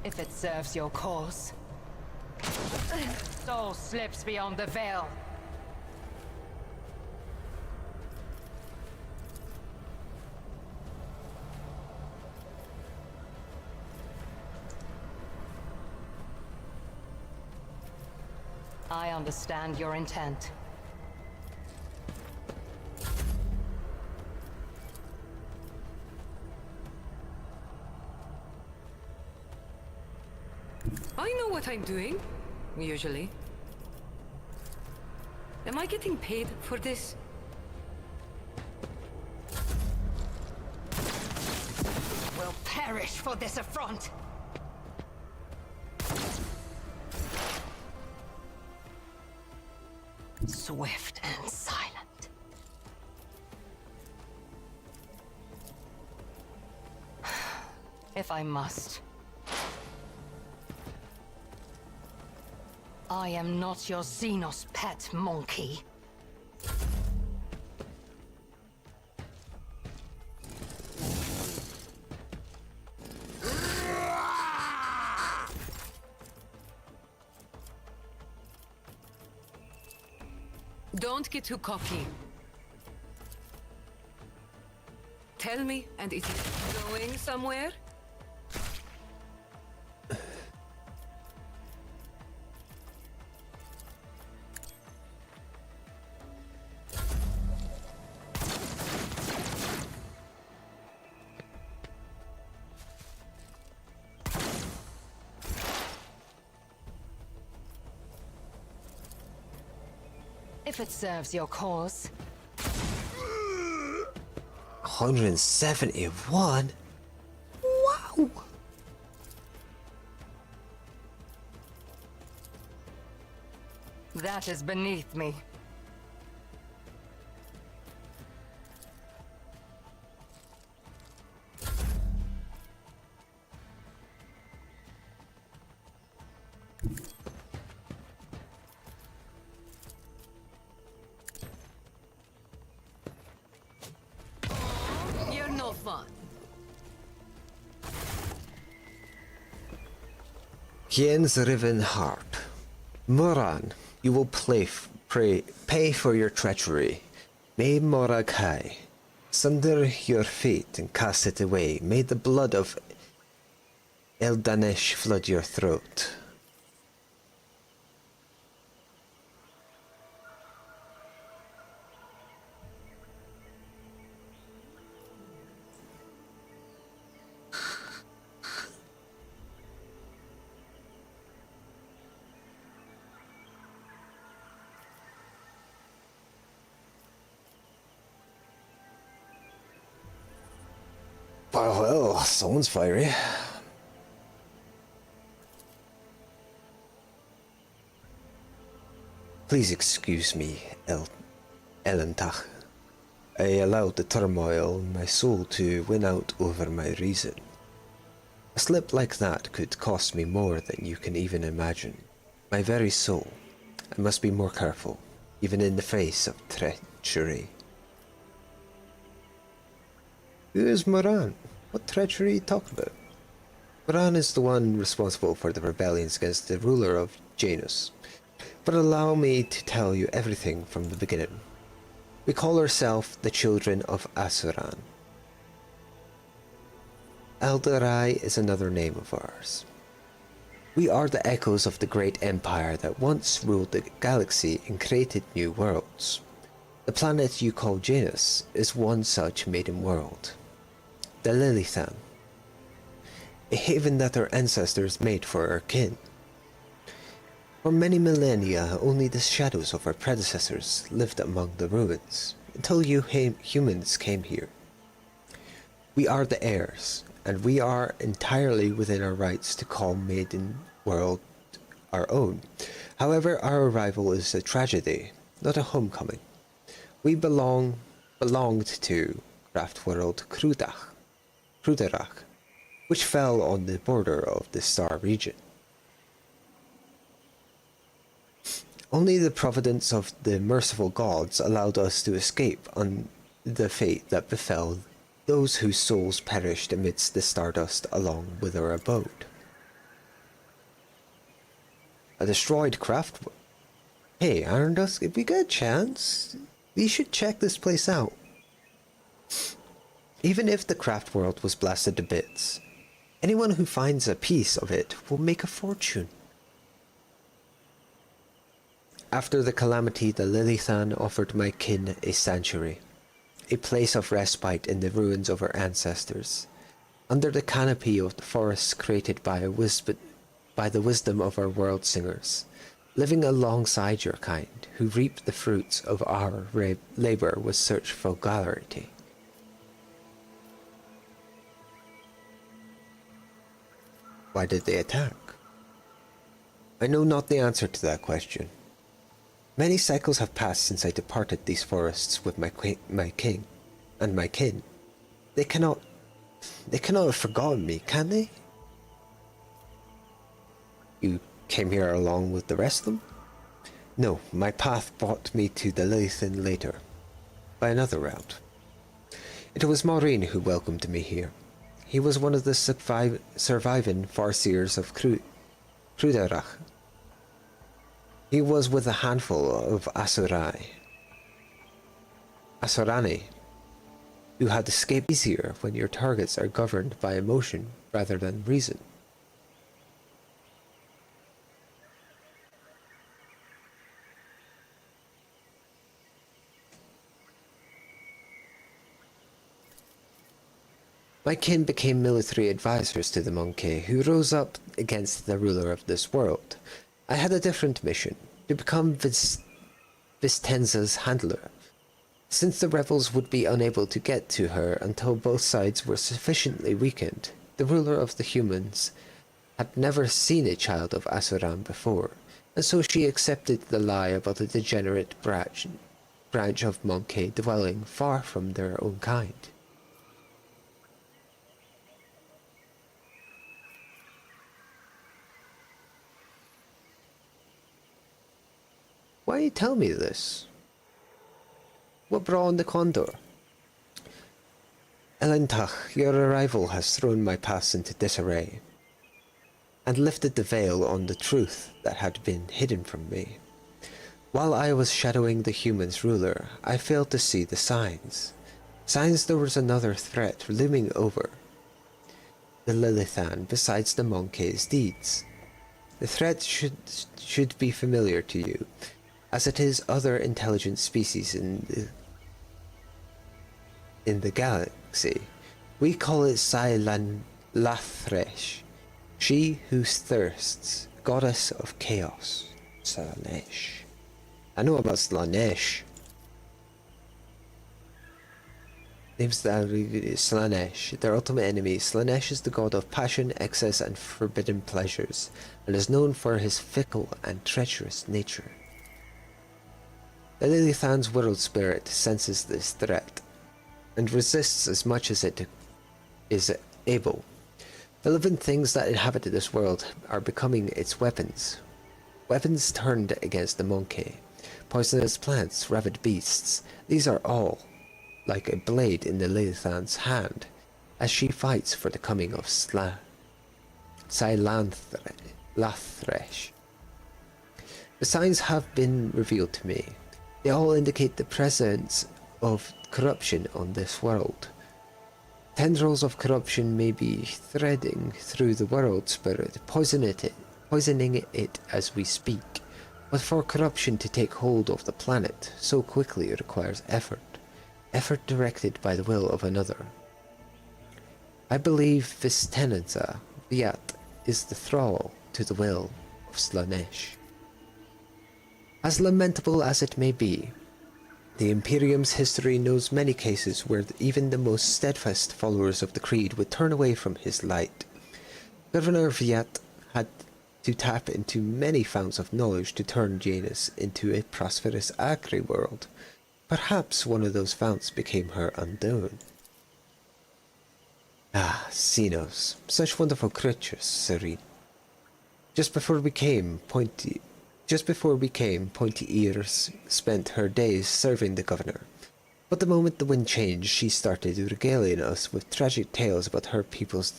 If it serves your cause. Soul slips beyond the veil. I understand your intent. I know what I'm doing, usually. Am I getting paid for this? Will perish for this affront. Swift and silent. If I must. I am not your Xenos pet, monkey. Don't get too cocky. Tell me, and it is going somewhere? If it serves your cause. 171? Wow! That is beneath me. You're no fun. Kien's riven heart. Moran, you will pay for your treachery. May Morag High. Sunder your fate and cast it away. May the blood of Eldanesh flood your throat. Well, someone's fiery. Please excuse me, Elentach. I allowed the turmoil in my soul to win out over my reason. A slip like that could cost me more than you can even imagine. My very soul. I must be more careful, even in the face of treachery. Who is Moran? What treachery are you talking about? Moran is the one responsible for the rebellions against the ruler of Janus. But allow me to tell you everything from the beginning. We call ourselves the children of Asuran. Eldarai is another name of ours. We are the echoes of the great empire that once ruled the galaxy and created new worlds. The planet you call Janus is one such maiden world. The Lilithan, a haven that our ancestors made for our kin. For many millennia, only the shadows of our predecessors lived among the ruins, until you humans came here. We are the heirs, and we are entirely within our rights to call Maiden World our own. However, our arrival is a tragedy, not a homecoming. We belonged to Craft World Kruderach, which fell on the border of the Star region. Only the providence of the merciful gods allowed us to escape on the fate that befell those whose souls perished amidst the stardust along with our abode. A destroyed craft. Hey, Iron Dusk, if we get a chance, we should check this place out. Even if the craft world was blasted to bits, anyone who finds a piece of it will make a fortune. After the calamity, the Lilithan offered my kin a sanctuary, a place of respite in the ruins of our ancestors, under the canopy of the forests created by the wisdom of our world singers, living alongside your kind, who reap the fruits of our labor with such vulgarity. Why did they attack? I know not the answer to that question. Many cycles have passed since I departed these forests with my king and my kin. They cannot have forgotten me, can they? You came here along with the rest of them? No, my path brought me to the Lilithan later, by another route. It was Maureen who welcomed me here. He was one of the surviving Farseers of Kruderach. He was with a handful of Asurani, who had escaped easier when your targets are governed by emotion rather than reason. My kin became military advisors to the Monkey, who rose up against the ruler of this world. I had a different mission, to become Vistenza's handler. Since the rebels would be unable to get to her until both sides were sufficiently weakened, the ruler of the humans had never seen a child of Asuran before, and so she accepted the lie about a degenerate branch of Monkey dwelling far from their own kind. Why you tell me this? What brought on the condor? Elentach, your arrival has thrown my past into disarray, and lifted the veil on the truth that had been hidden from me. While I was shadowing the humans' ruler, I failed to see the signs. Signs there was another threat looming over the Lilithan besides the Monkey's deeds. The threat should be familiar to you, as it is other intelligent species in the galaxy. We call it Lathresh, she who thirsts, goddess of chaos, Slanesh. I know about Slanesh. Names that Slanesh, their ultimate enemy. Slanesh is the god of passion, excess, and forbidden pleasures, and is known for his fickle and treacherous nature. The Lilithan's world spirit senses this threat, and resists as much as it is able. The living things that inhabit this world are becoming its weapons. Weapons turned against the Monkey. Poisonous plants, rabid beasts, these are all like a blade in the Lilithan's hand, as she fights for the coming of Lathresh. The signs have been revealed to me. They all indicate the presence of corruption on this world. Tendrils of corruption may be threading through the world spirit, poisoning it as we speak. But for corruption to take hold of the planet so quickly requires effort directed by the will of another. I believe Vistenza Viat is the thrall to the will of Slanesh. As lamentable as it may be, the Imperium's history knows many cases where even the most steadfast followers of the Creed would turn away from his light. Governor Viat had to tap into many fountains of knowledge to turn Janus into a prosperous Acre world. Perhaps one of those fountains became her undoing. Ah, Xenos, such wonderful creatures, Serene. Just before we came, Pointy Ears spent her days serving the governor. But the moment the wind changed, she started regaling us with tragic tales about her people's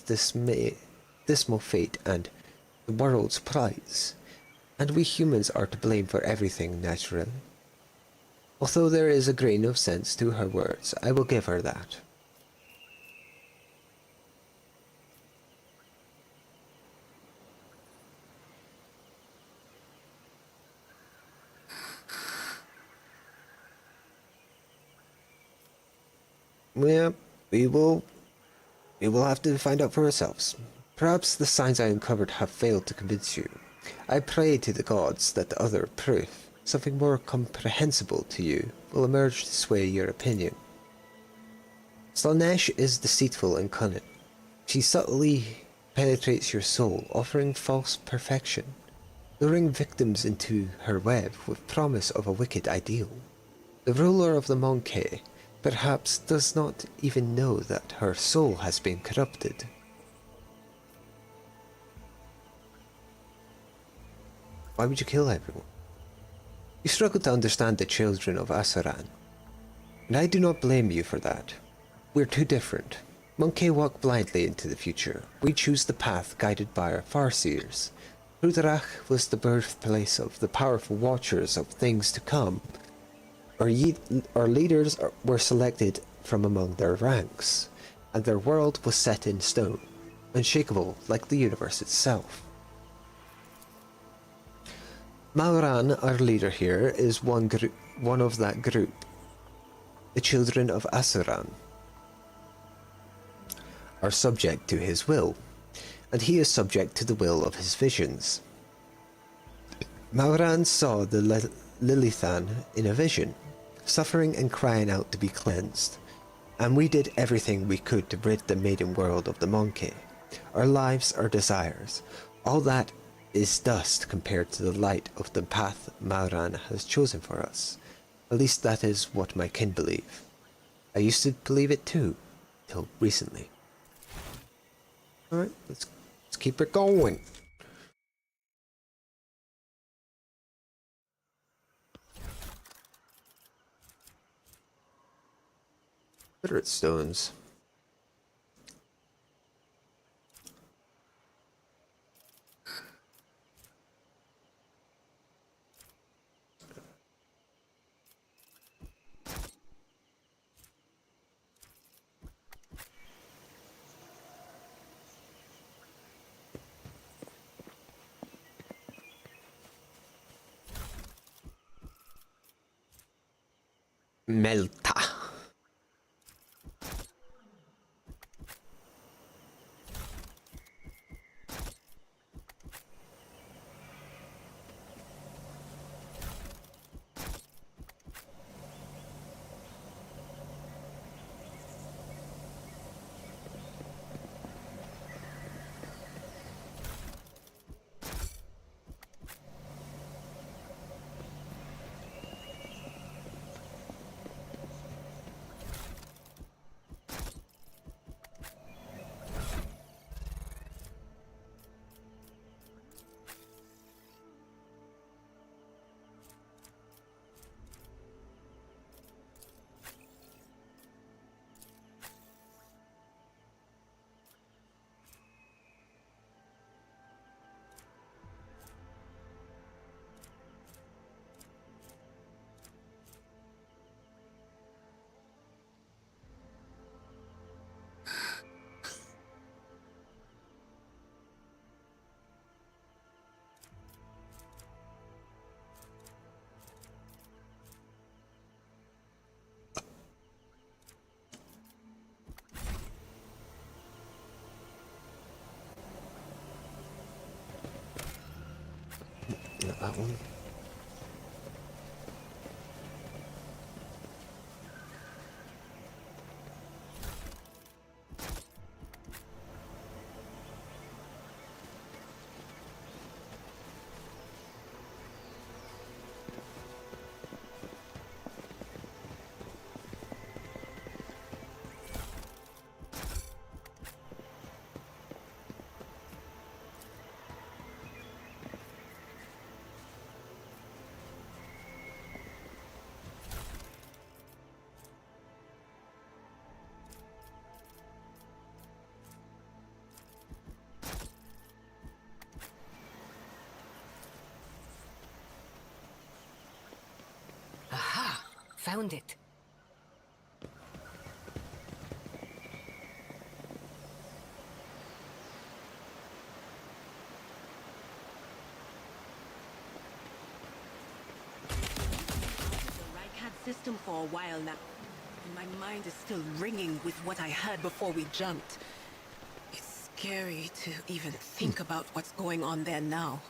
dismal fate and the world's plights. And we humans are to blame for everything, naturally. Although there is a grain of sense to her words, I will give her that. Yeah, we will have to find out for ourselves. Perhaps the signs I uncovered have failed to convince you. I pray to the gods that the other proof, something more comprehensible to you, will emerge to sway your opinion. Slanesh is deceitful and cunning. She subtly penetrates your soul, offering false perfection, luring victims into her web with promise of a wicked ideal. The ruler of the Monkey perhaps does not even know that her soul has been corrupted. Why would you kill everyone? You struggle to understand the children of Asuran, and I do not blame you for that. We're too different. Monkey walk blindly into the future. We choose the path guided by our Farseers. Rudrach was the birthplace of the powerful watchers of things to come. Our leaders were selected from among their ranks, and their world was set in stone, unshakable like the universe itself. Mauran, our leader here, is one of that group, the children of Asuran, are subject to his will, and he is subject to the will of his visions. Mauran saw the Lilithan in a vision, suffering and crying out to be cleansed. And we did everything we could to rid the maiden world of the monkey. Our lives, our desires, all that is dust compared to the light of the path Mauran has chosen for us. At least that is what my kin believe. I used to believe it too, till recently. Alright, let's keep it going. Spirit stones. Melta. Not that one. Aha! Found it. System for a while now, and my mind is still ringing with what I heard before we jumped. It's scary to even think about what's going on there now.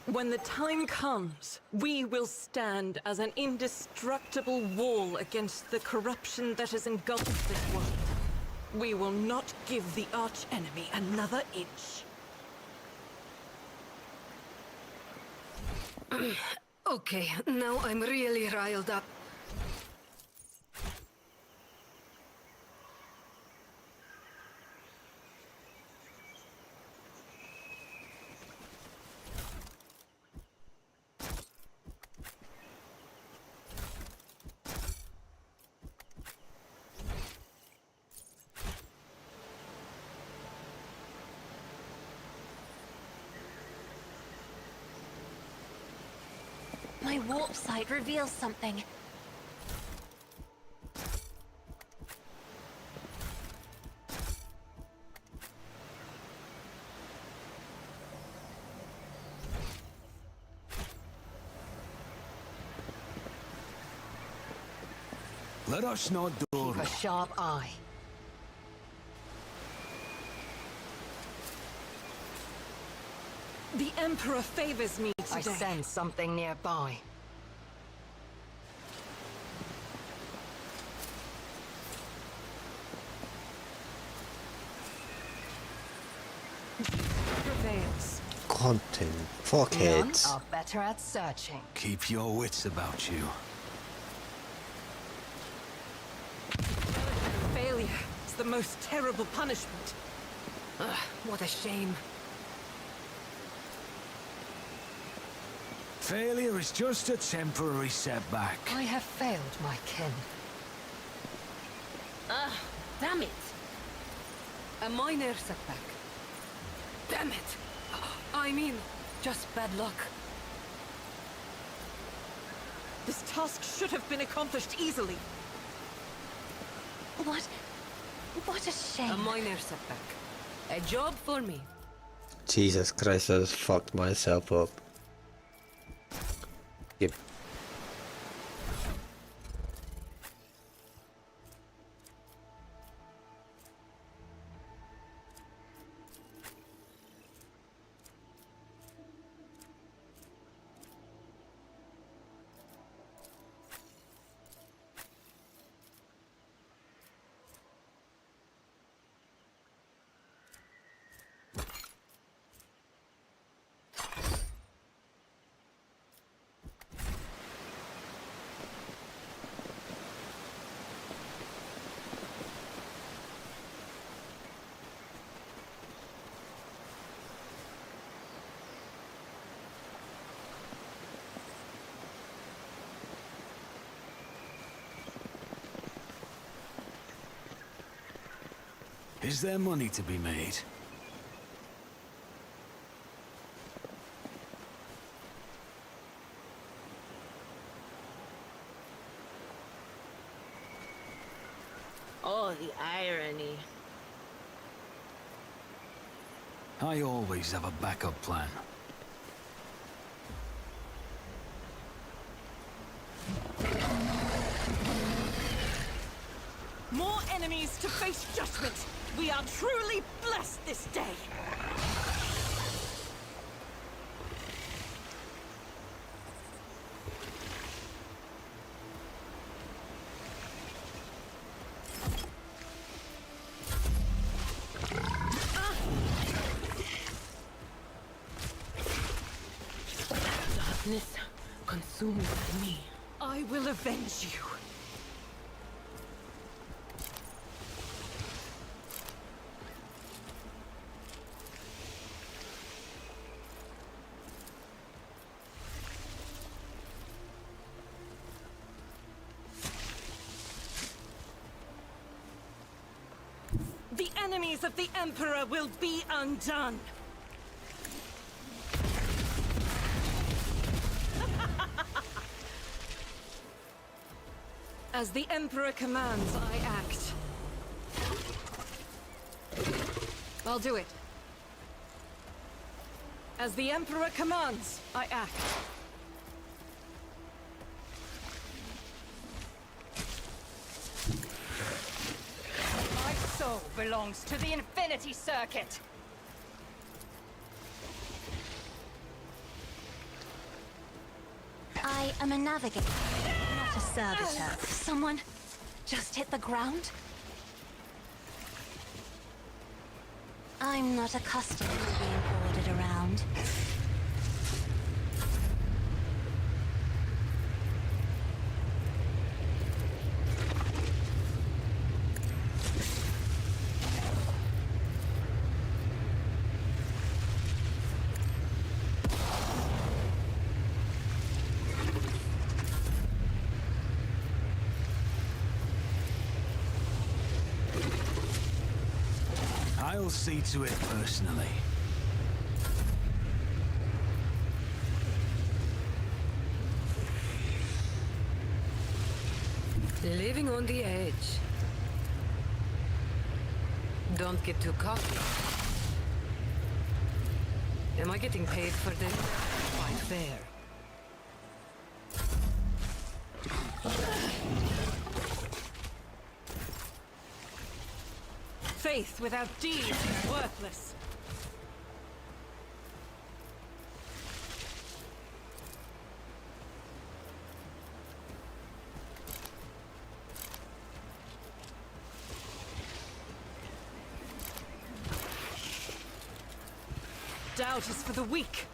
When the time comes, we will stand as an indestructible wall against the corruption that has engulfed this world. We will not give the arch-enemy another inch. Okay, now I'm really riled up. My warp sight reveals something. Let us not do. Keep a sharp eye. The Emperor favors me today. I sense something nearby. Prevails. Content. Fuck None it. are better at searching. Keep your wits about you. Failure is the most terrible punishment. Ugh, what a shame. Failure is just a temporary setback. I have failed my kin. Damn it! A minor setback. Damn it! I mean, just bad luck. This task should have been accomplished easily. What a shame. A minor setback. A job for me. Jesus Christ, I just fucked myself up. Yep. Is there money to be made? Oh, the irony. I always have a backup plan. More enemies to face judgment. We are truly blessed this day. Darkness consumes me. I will avenge you. The enemies of the Emperor will be undone. As the Emperor commands, I act. I'll do it. As the Emperor commands, I act. My soul belongs to the Infinity Circuit. I am a navigator, not a servitor. Someone just hit the ground? I'm not accustomed to being ordered around. I'll see to it personally. Living on the edge. Don't get too cocky. Am I getting paid for this? Quite fair. Faith without deeds is worthless. Doubt is for the weak.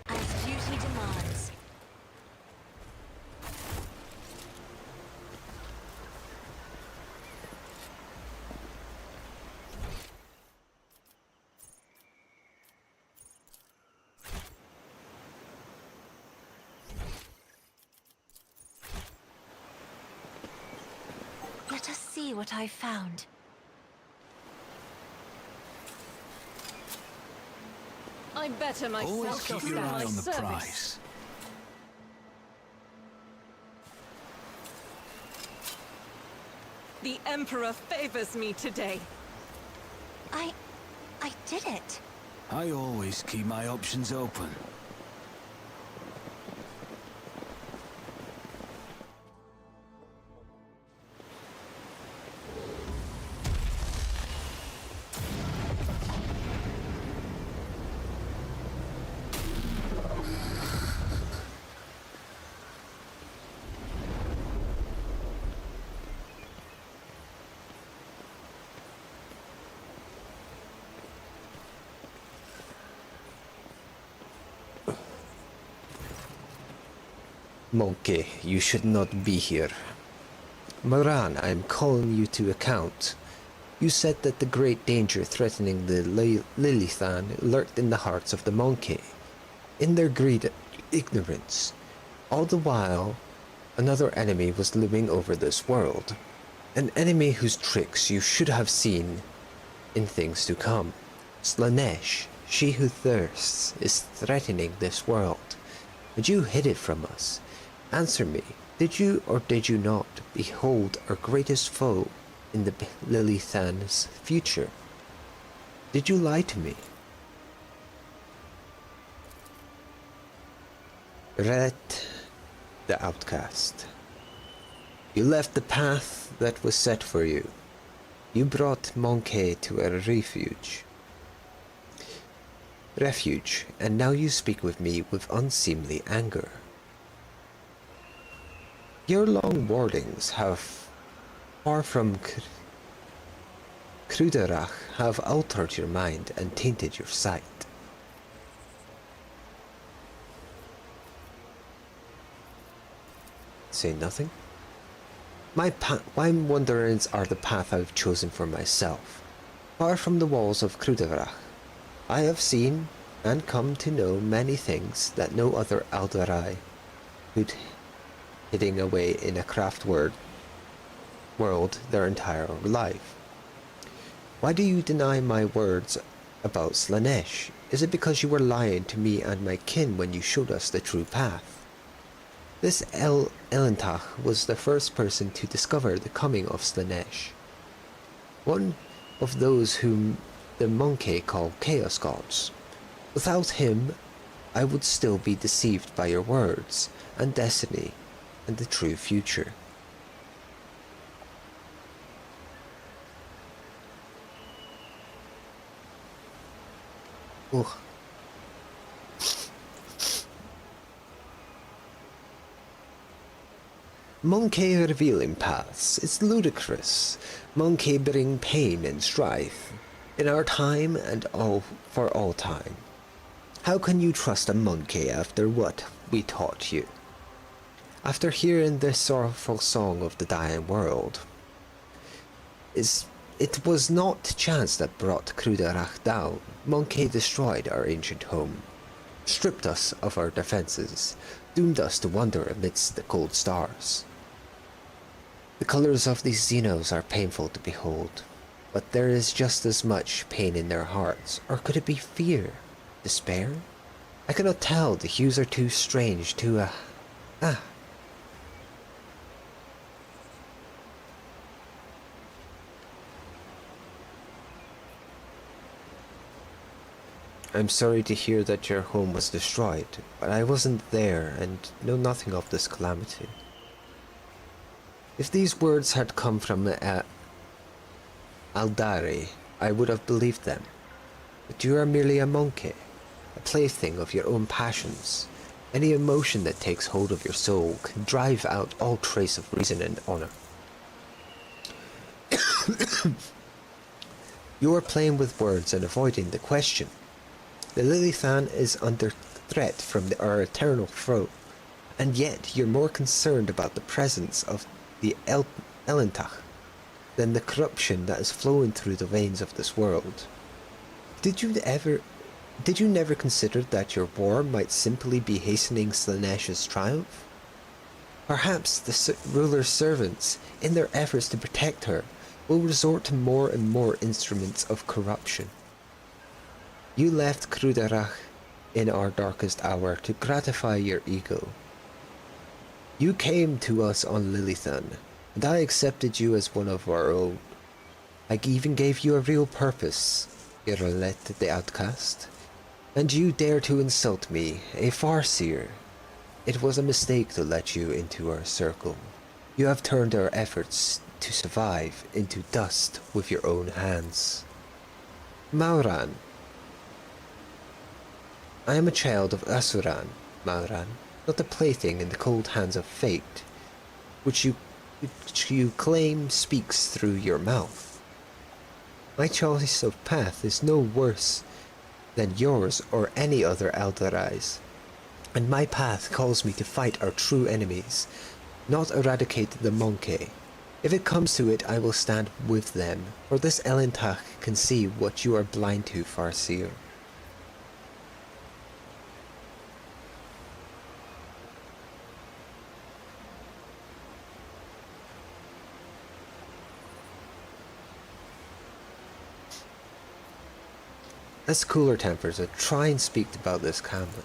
As duty demands. Let us see what I found. I better myself Always shall keep your stand eye my on the service. price. The Emperor favors me today. I did it. I always keep my options open. Monkey, you should not be here. Moran, I am calling you to account. You said that the great danger threatening the Lilithan lurked in the hearts of the Monkey, in their greed and ignorance. All the while, another enemy was looming over this world. An enemy whose tricks you should have seen in things to come. Slaanesh, she who thirsts, is threatening this world, and you hid it from us. Answer me, did you or did you not behold our greatest foe in the Lilithan's future? Did you lie to me? Ret, the outcast. You left the path that was set for you. You brought Monkey to a refuge, and now you speak with me with unseemly anger. Your long wardings have, far from Kruderach, have altered your mind and tainted your sight. Say nothing? My wanderings are the path I've chosen for myself. Far from the walls of Kruderach, I have seen and come to know many things that no other Alderai could, hiding away in a craft world their entire life. Why do you deny my words about Slaanesh? Is it because you were lying to me and my kin when you showed us the true path? This Elentach was the first person to discover the coming of Slaanesh, one of those whom the Monkey call Chaos Gods. Without him, I would still be deceived by your words and destiny and the true future. Ugh. Monkey revealing paths. It's ludicrous. Monkey bring pain and strife. In our time and for all time. How can you trust a monkey after what we taught you? After hearing this sorrowful song of the dying world, it was not chance that brought Kruderach down. Monkey destroyed our ancient home, stripped us of our defenses, doomed us to wander amidst the cold stars. The colors of these Xenos are painful to behold, but there is just as much pain in their hearts, or could it be fear? Despair? I cannot tell, the hues are too strange, too, I'm sorry to hear that your home was destroyed, but I wasn't there and know nothing of this calamity. If these words had come from Aldari, I would have believed them. But you are merely a monkey, a plaything of your own passions. Any emotion that takes hold of your soul can drive out all trace of reason and honor. You are playing with words and avoiding the question. The Lilithan is under threat from our eternal foe, and yet you're more concerned about the presence of the Elentach than the corruption that is flowing through the veins of this world. Did you never consider that your war might simply be hastening Slaanesh's triumph? Perhaps the ruler's servants, in their efforts to protect her, will resort to more and more instruments of corruption. You left Krudarach in our darkest hour to gratify your ego. You came to us on Lilithan, and I accepted you as one of our own. I even gave you a real purpose, Iralet the Outcast, and you dare to insult me, a Farseer. It was a mistake to let you into our circle. You have turned our efforts to survive into dust with your own hands. Mauran. I am a child of Asuran, Mauran, not a plaything in the cold hands of fate, which you claim speaks through your mouth. My choice of path is no worse than yours or any other Aldari's, and my path calls me to fight our true enemies, not eradicate the Monkey. If it comes to it, I will stand with them, for this Elentach can see what you are blind to, Farseer. Let's cool our tempers and try and speak about this calmly.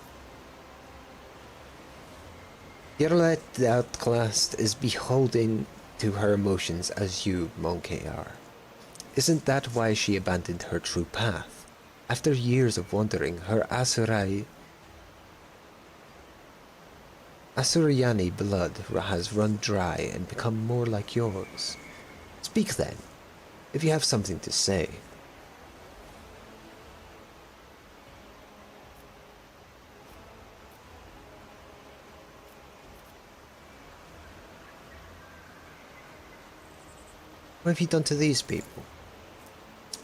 Yerlet the Outclassed is beholden to her emotions as you, Monkey, are. Isn't that why she abandoned her true path? After years of wandering, her Asurayani blood has run dry and become more like yours. Speak then, if you have something to say. What have you done to these people?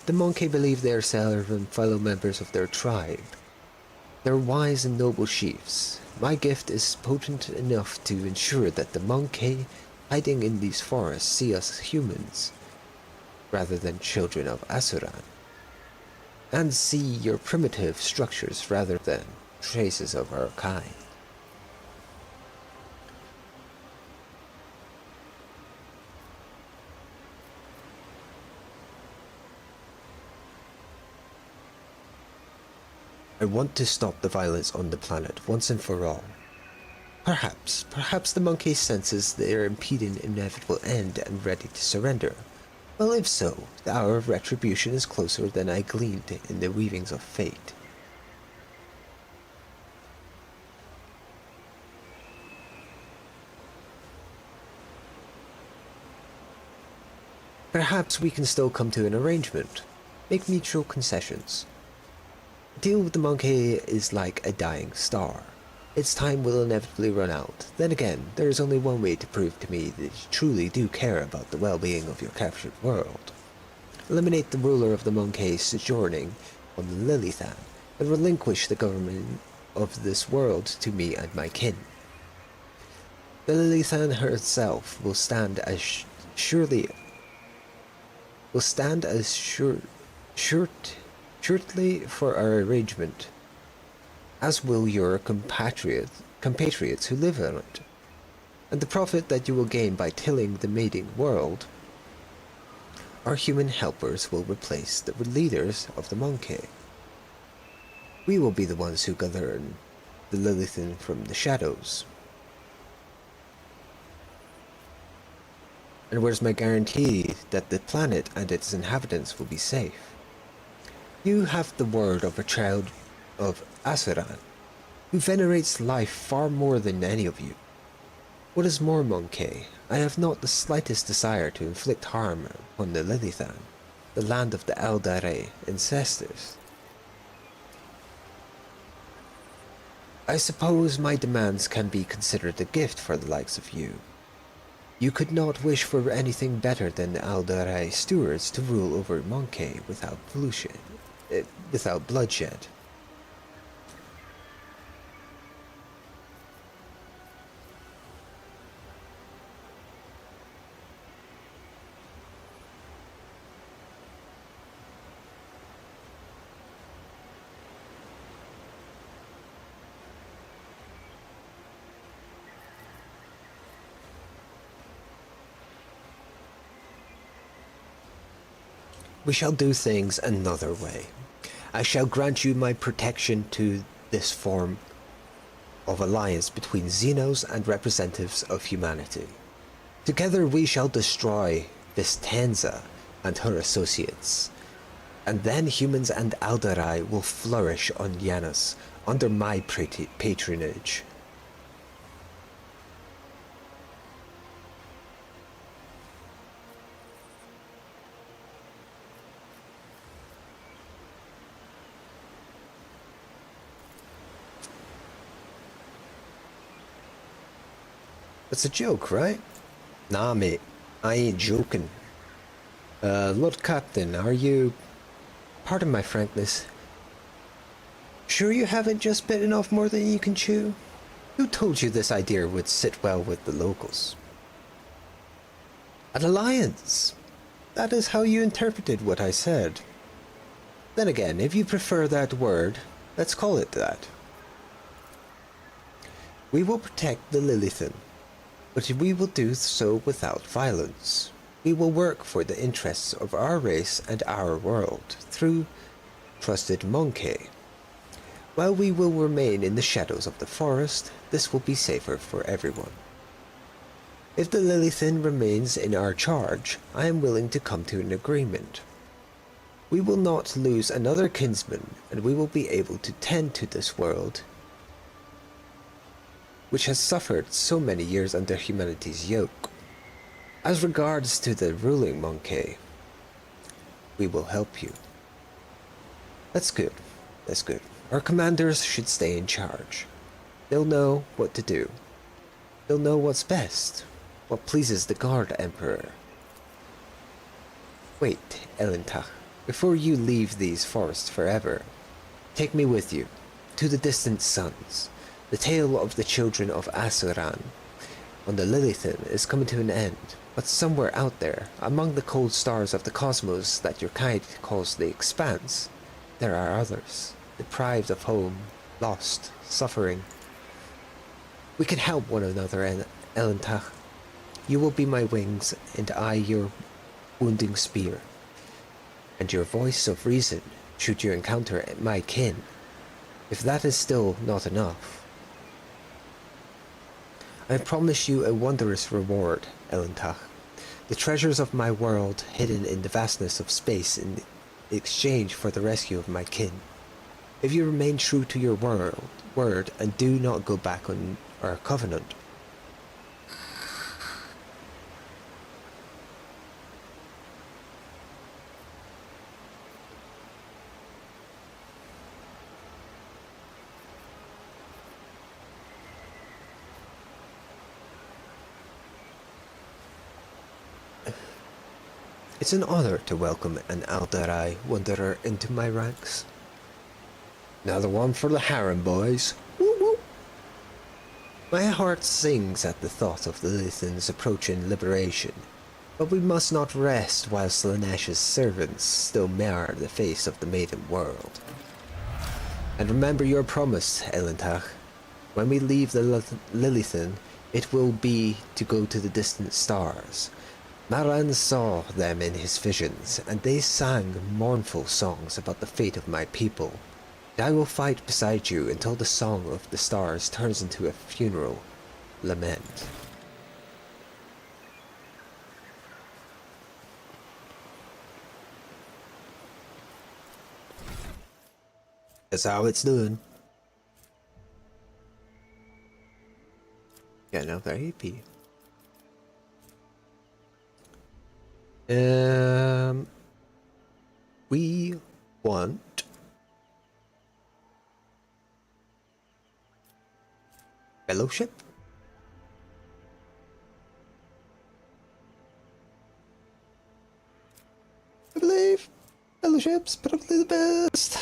The Monkey believe they are servant fellow members of their tribe. They're wise and noble chiefs. My gift is potent enough to ensure that the Monkey hiding in these forests see us humans, rather than children of Asuran, and see your primitive structures rather than traces of our kind. I want to stop the violence on the planet once and for all. Perhaps the Monkey senses they are impeding inevitable end and ready to surrender. Well, if so, the hour of retribution is closer than I gleaned in the weavings of fate. Perhaps we can still come to an arrangement. Make mutual concessions. Deal with the Monkey is like a dying star. Its time will inevitably run out. Then again, there is only one way to prove to me that you truly do care about the well-being of your captured world. Eliminate the ruler of the Monkey sojourning on the Lilithan, and relinquish the government of this world to me and my kin. The Lilithan herself will stand as surely shortly for our arrangement, as will your compatriots who live on it, and the profit that you will gain by tilling the mating world. Our human helpers will replace the leaders of the Monkey. We will be the ones who govern the Lilithan from the shadows. And where's my guarantee that the planet and its inhabitants will be safe? You have the word of a child of Asuran, who venerates life far more than any of you. What is more, Monkey, I have not the slightest desire to inflict harm on the Lilithan, the land of the Aldare ancestors. I suppose my demands can be considered a gift for the likes of you. You could not wish for anything better than the Aldarai stewards to rule over Monkey without without bloodshed. We shall do things another way. I shall grant you my protection to this form of alliance between Xenos and representatives of humanity. Together we shall destroy Vistenza and her associates, and then humans and Aldarai will flourish on Janus under my patronage. It's a joke, right? Nah, mate. I ain't joking. Lord Captain, are you... Pardon my frankness. Sure you haven't just bitten off more than you can chew? Who told you this idea would sit well with the locals? An alliance! That is how you interpreted what I said. Then again, if you prefer that word, let's call it that. We will protect the Lilithan. But we will do so without violence. We will work for the interests of our race and our world through trusted Monkey. While we will remain in the shadows of the forest, this will be safer for everyone. If the Lilithan remains in our charge, I am willing to come to an agreement. We will not lose another kinsman, and we will be able to tend to this world which has suffered so many years under humanity's yoke. As regards to the ruling Monkey, we will help you. That's good. That's good. Our commanders should stay in charge. They'll know what to do. They'll know what's best, what pleases the Guard Emperor. Wait, Elentach, before you leave these forests forever, take me with you, to the distant suns. The tale of the children of Asuran on the Lilithan is coming to an end, but somewhere out there, among the cold stars of the cosmos that your kind calls the Expanse, there are others, deprived of home, lost, suffering. We can help one another, Elentach. You will be my wings, and I your wounding spear, and your voice of reason should you encounter my kin. If that is still not enough, I promise you a wondrous reward, Elentach. The treasures of my world hidden in the vastness of space in exchange for the rescue of my kin. If you remain true to your word and do not go back on our covenant, it's an honor to welcome an Aldarai wanderer into my ranks. Another one for the harem, boys. Woo woo! My heart sings at the thought of the Lilithan's approaching liberation, but we must not rest while Slanesh's servants still mar the face of the maiden world. And remember your promise, Elentach. When we leave the Lilithan, it will be to go to the distant stars. Maran saw them in his visions, and they sang mournful songs about the fate of my people. I will fight beside you until the song of the stars turns into a funeral lament. That's how it's done. Yeah, now they're AP. We want Fellowship? I believe Fellowship's probably the best.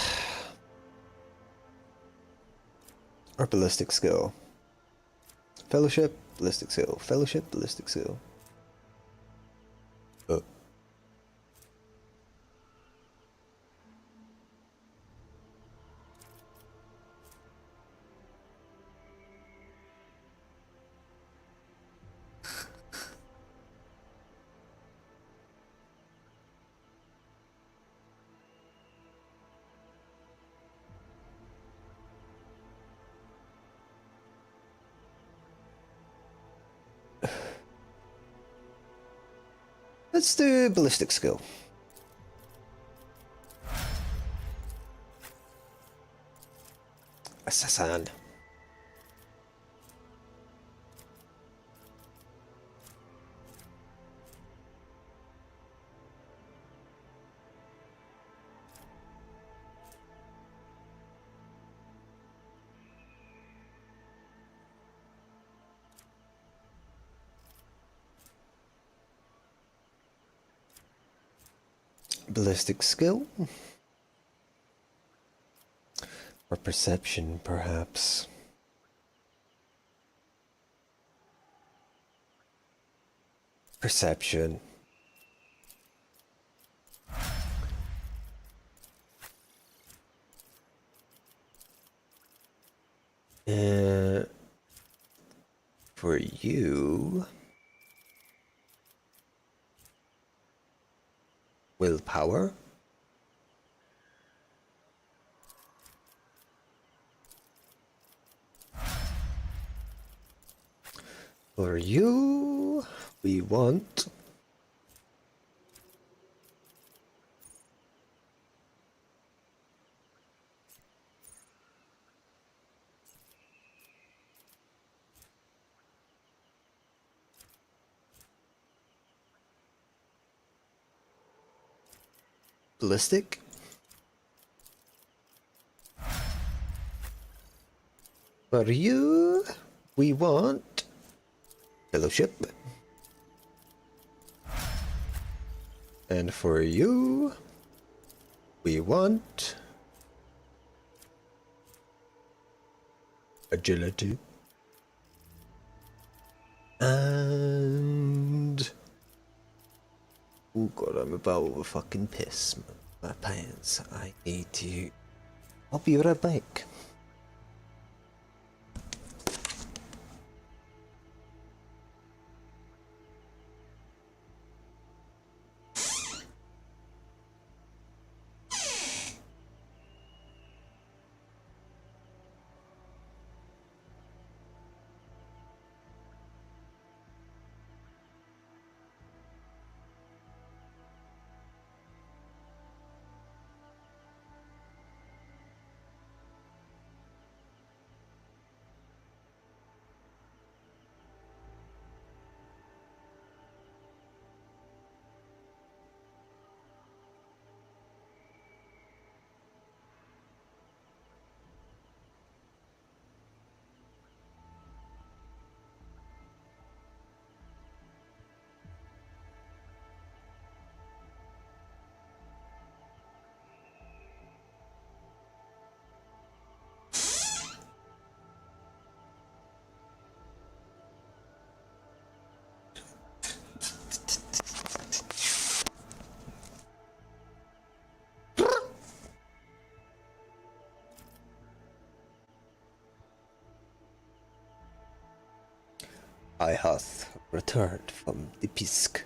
Or ballistic skill. Fellowship, ballistic skill. Fellowship, ballistic skill. Let's do ballistic skill. Assassin. Ballistic skill? Or perception, perhaps. Perception. For you... willpower? For you, we want... ballistic? For you, we want... fellowship. And for you, we want... agility. And... oh god, I'm about to fucking piss my pants. I need to... I'll be right back. I hath returned from the Pisk.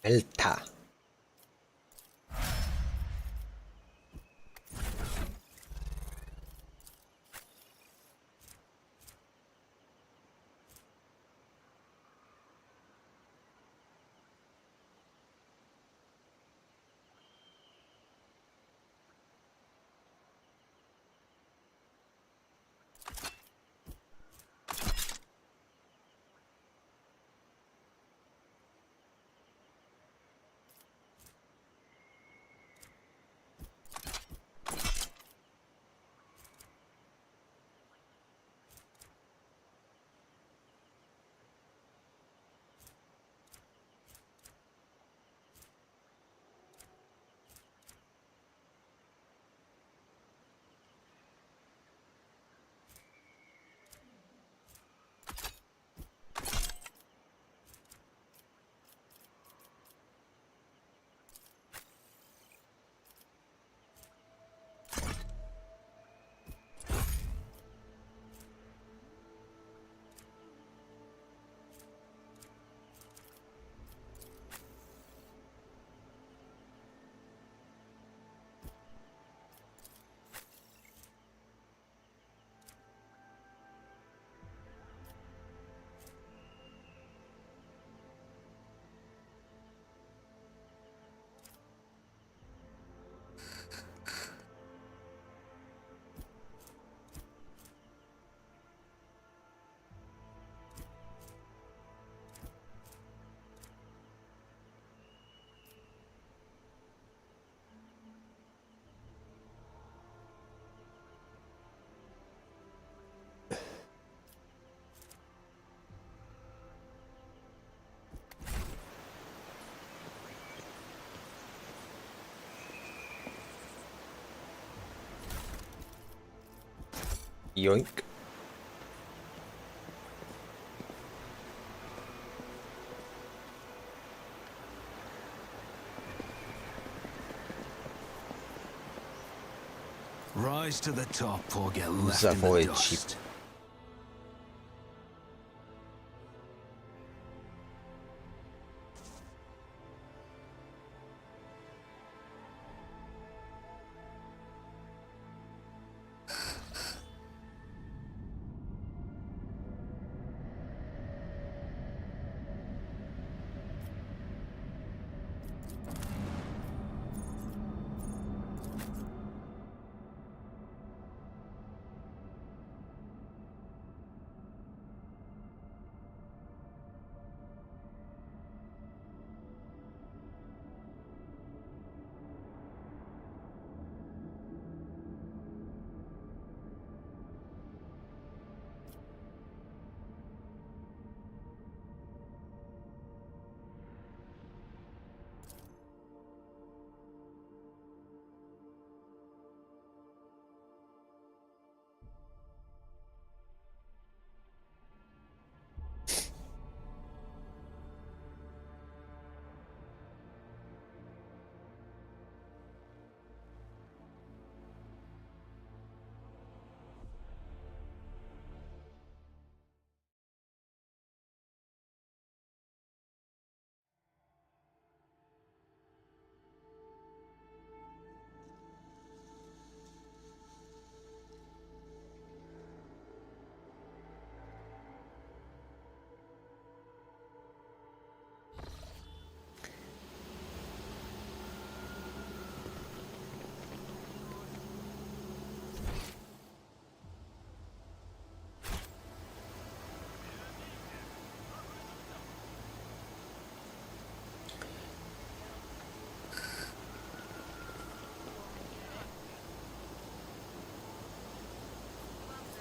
Elta. Yoink. Rise to the top or get left that in the void dust. sheep?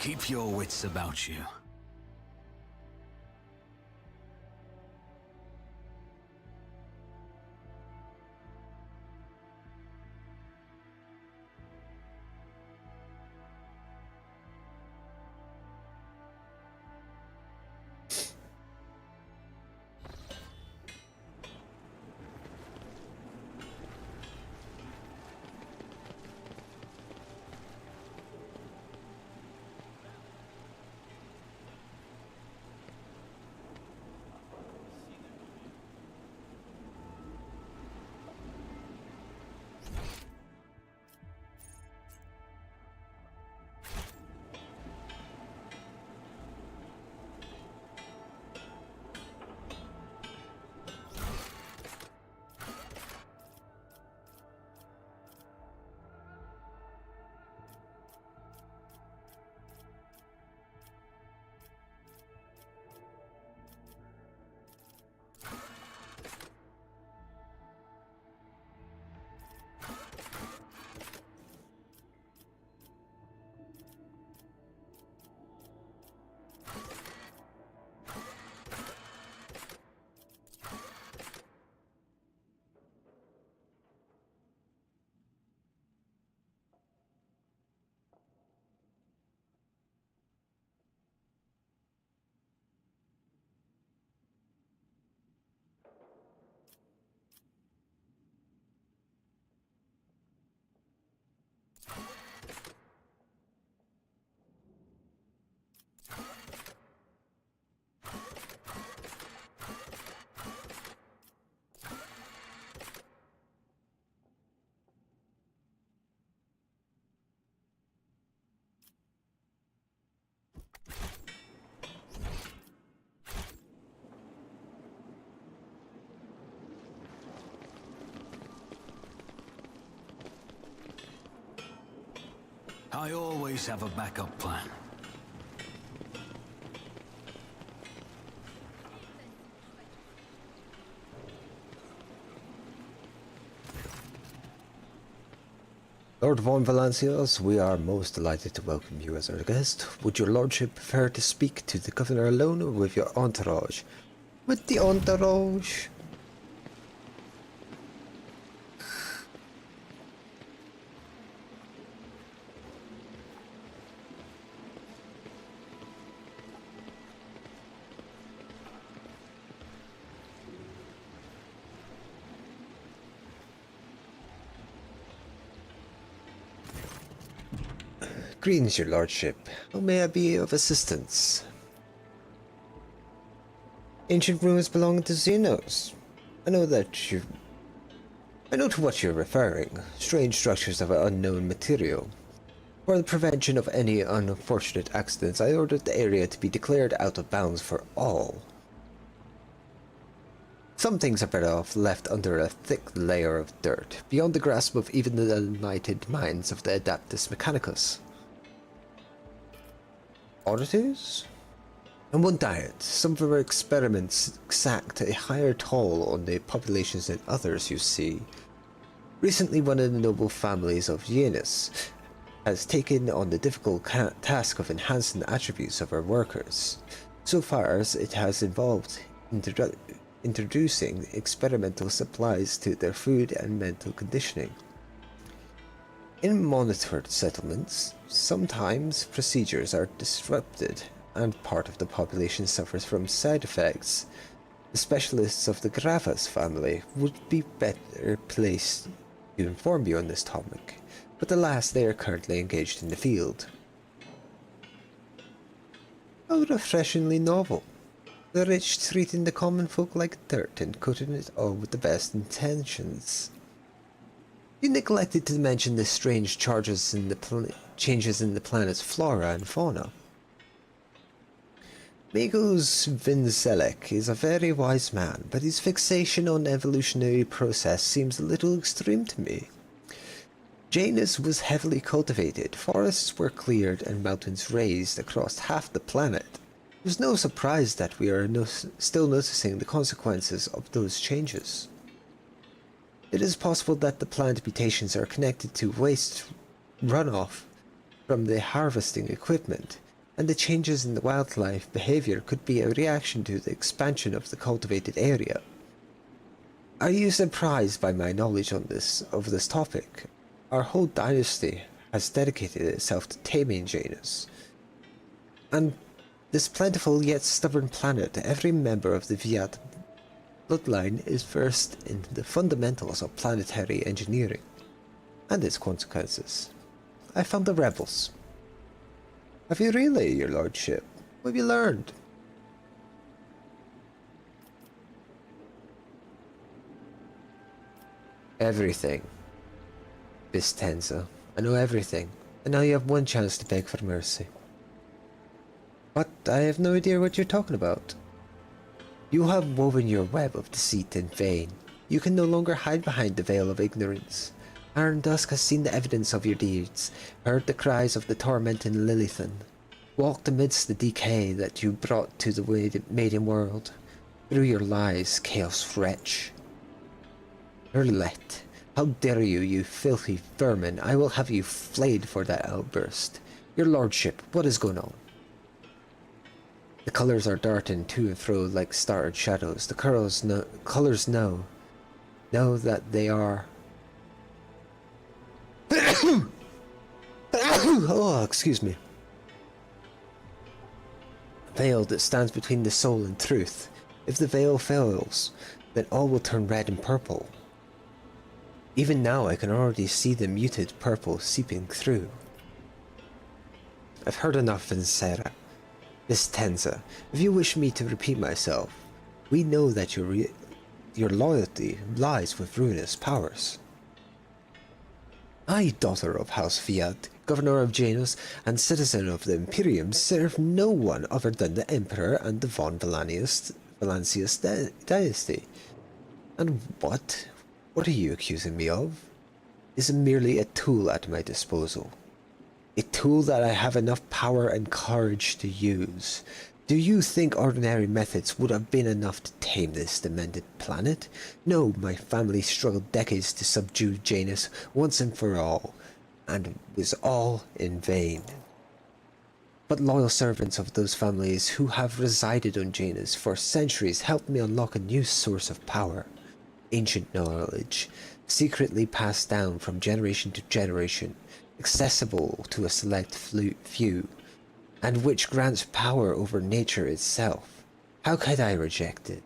Keep your wits about you. I always have a backup plan. Lord von Valancios, we are most delighted to welcome you as our guest. Would your lordship prefer to speak to the governor alone or with your entourage? With the entourage. Greetings, your lordship. How may I be of assistance? Ancient ruins belonging to Xenos. I know to what you're referring. Strange structures of unknown material. For the prevention of any unfortunate accidents, I ordered the area to be declared out of bounds for all. Some things are better off left under a thick layer of dirt, beyond the grasp of even the enlightened minds of the Adeptus Mechanicus. Auditors? And one diet. Some of our experiments exact a higher toll on the populations than others, you see. Recently, one of the noble families of Janus has taken on the difficult task of enhancing the attributes of our workers. So far as it has involved introducing experimental supplies to their food and mental conditioning. In monitored settlements, sometimes procedures are disrupted and part of the population suffers from side effects. The specialists of the Gravas family would be better placed to inform you on this topic, but alas, they are currently engaged in the field. How refreshingly novel. The rich treating the common folk like dirt and coating it all with the best intentions. You neglected to mention the strange changes in the planet's flora and fauna. Magos Vinzelek is a very wise man, but his fixation on evolutionary process seems a little extreme to me. Janus was heavily cultivated, forests were cleared and mountains raised across half the planet. It was no surprise that we are still noticing the consequences of those changes. It is possible that the plant mutations are connected to waste runoff from the harvesting equipment, and the changes in the wildlife behavior could be a reaction to the expansion of the cultivated area. Are you surprised by my knowledge of this topic? Our whole dynasty has dedicated itself to taming Janus. And this plentiful yet stubborn planet, every member of the Viat bloodline is versed in the fundamentals of planetary engineering and its consequences. I found the rebels. Have you really, your lordship? What have you learned? Everything. Bistenza. I know everything, and now you have one chance to beg for mercy. But I have no idea what you're talking about. You have woven your web of deceit in vain. You can no longer hide behind the veil of ignorance. Iron Dusk has seen the evidence of your deeds, heard the cries of the tormenting Lilithan, walked amidst the decay that you brought to the maiden world. Through your lies, chaos wretch. Erlet, how dare you, you filthy vermin! I will have you flayed for that outburst. Your lordship, what is going on? The colors are darting to and fro like starred shadows. The colors know that they are... Oh, excuse me. Veil that stands between the soul and truth. If the veil fails, then all will turn red and purple. Even now I can already see the muted purple seeping through. I've heard enough, Vincera. Miss Tenza, if you wish me to repeat myself, we know that your loyalty lies with ruinous powers. I, daughter of House Fiat, governor of Janus, and citizen of the Imperium, serve no one other than the Emperor and the von Valancius dynasty. And what are you accusing me of? Is merely a tool at my disposal. A tool that I have enough power and courage to use. Do you think ordinary methods would have been enough to tame this demented planet? No, my family struggled decades to subdue Janus once and for all, and it was all in vain. But loyal servants of those families who have resided on Janus for centuries helped me unlock a new source of power. Ancient knowledge, secretly passed down from generation to generation, accessible to a select few, and which grants power over nature itself. How could I reject it?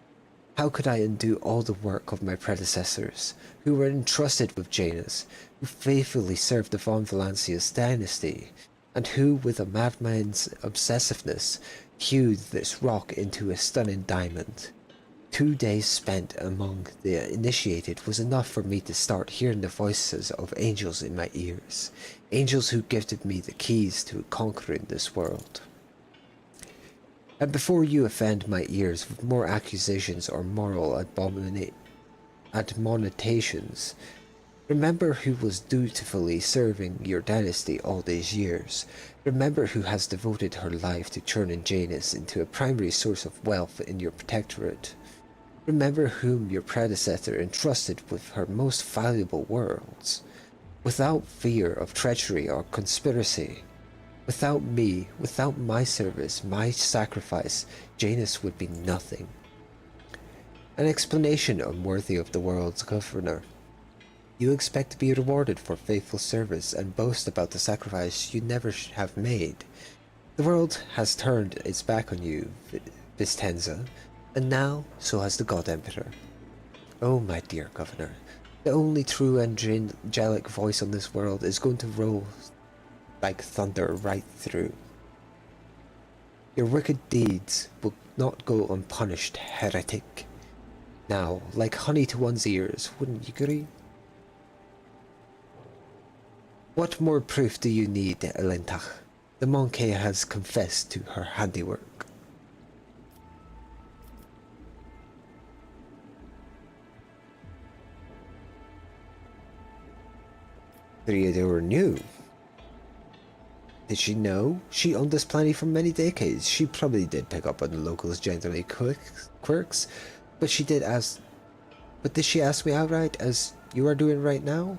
How could I undo all the work of my predecessors, who were entrusted with Janus, who faithfully served the von Valancius dynasty, and who, with a madman's obsessiveness, hewed this rock into a stunning diamond? 2 days spent among the initiated was enough for me to start hearing the voices of angels in my ears, angels who gifted me the keys to conquering this world. And before you offend my ears with more accusations or moral admonitations, remember who was dutifully serving your dynasty all these years. Remember who has devoted her life to turning Janus into a primary source of wealth in your protectorate. Remember whom your predecessor entrusted with her most valuable worlds. Without fear of treachery or conspiracy, without me, without my service, my sacrifice, Janus would be nothing. An explanation unworthy of the world's governor. You expect to be rewarded for faithful service and boast about the sacrifice you never have made. The world has turned its back on you, Vistenza, and now so has the God Emperor. Oh, my dear Governor, the only true angelic voice on this world is going to roll like thunder right through. Your wicked deeds will not go unpunished, heretic. Now, like honey to one's ears, wouldn't you agree? What more proof do you need, Elentach? The Monkey has confessed to her handiwork. Theodore knew. Did she know? She owned this planet for many decades. She probably did pick up on the locals' gentlemanly quirks, but did she ask me outright, as you are doing right now?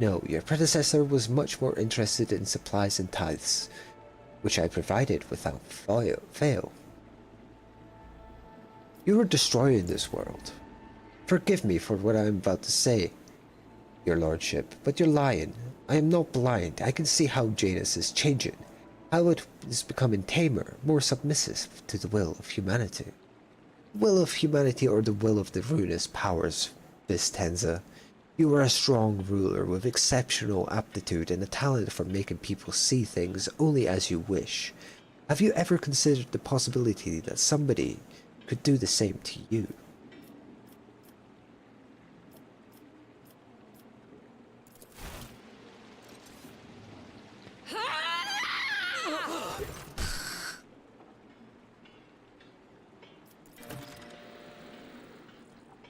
No, your predecessor was much more interested in supplies and tithes, which I provided without fail. You were destroying this world. Forgive me for what I am about to say, your lordship, but you're lying. I am not blind. I can see how Janus is changing, how it is becoming tamer, more submissive to the will of humanity. Will of humanity or the will of the ruinous powers, Vistenza. You are a strong ruler with exceptional aptitude and a talent for making people see things only as you wish. Have you ever considered the possibility that somebody could do the same to you?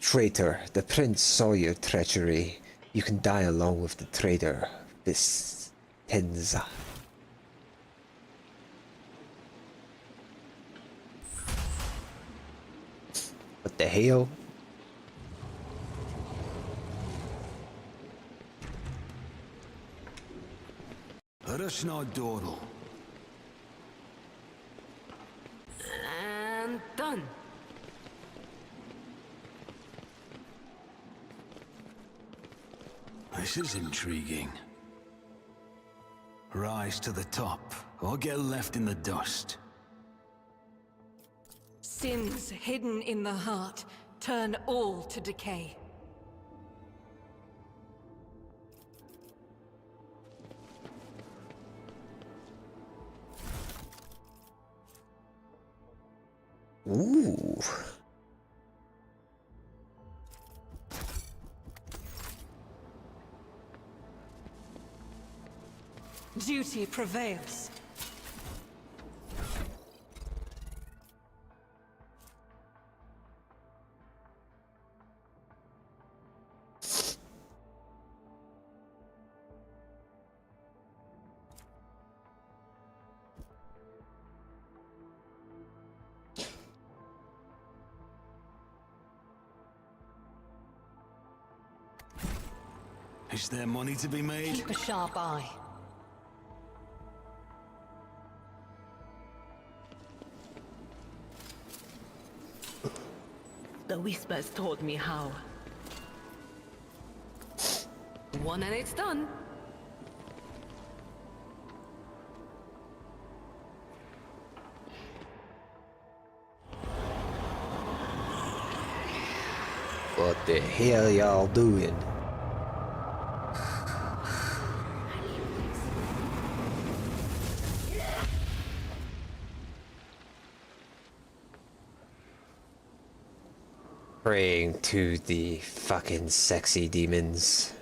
Traitor, the prince saw your treachery. You can die along with the traitor, Vistenza. What the hell? And done. This is intriguing. Rise to the top, or get left in the dust. Sins hidden in the heart turn all to decay. Ooh. Duty prevails. Is there money to be made? Keep a sharp eye. The whispers told me how. One and it's done. What the hell y'all doing? Praying to the fucking sexy demons.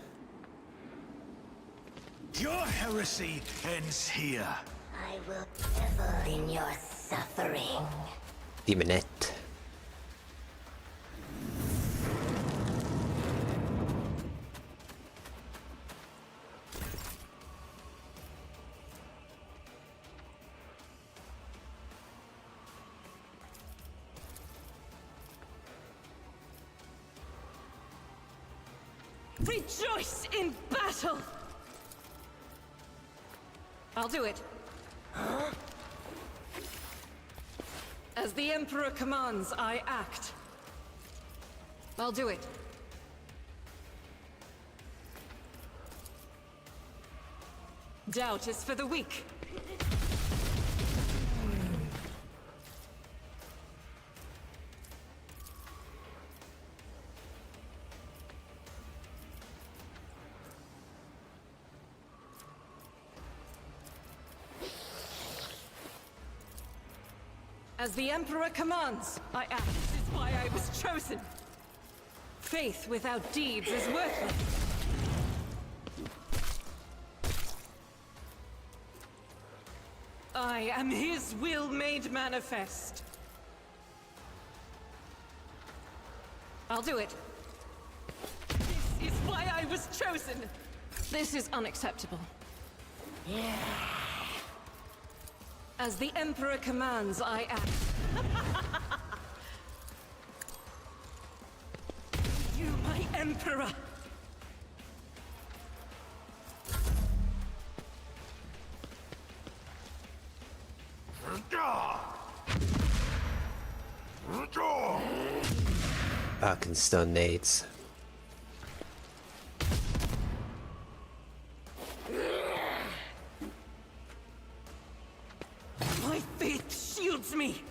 Your heresy ends here. I will revel in your suffering. Demonette. Rejoice in battle! I'll do it. As the Emperor commands, I act. I'll do it. Doubt is for the weak. As the Emperor commands, I act. This is why I was chosen. Faith without deeds is worthless. I am his will made manifest. I'll do it. This is why I was chosen. This is unacceptable. As the Emperor commands, I act. You, my Emperor! I can stun nades. My faith shields me!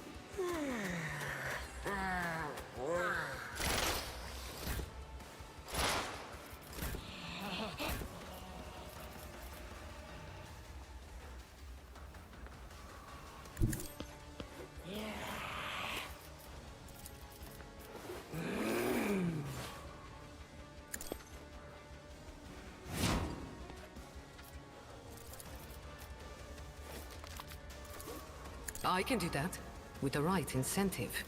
I can do that, with the right incentive.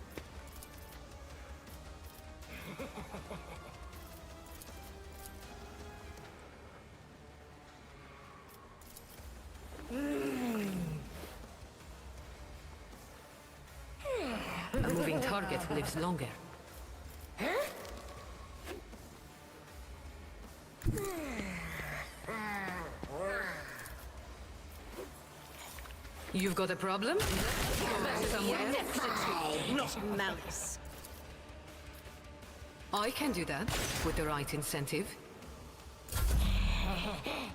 A moving target lives longer. You've got a problem? Not malice. I can do that, with the right incentive.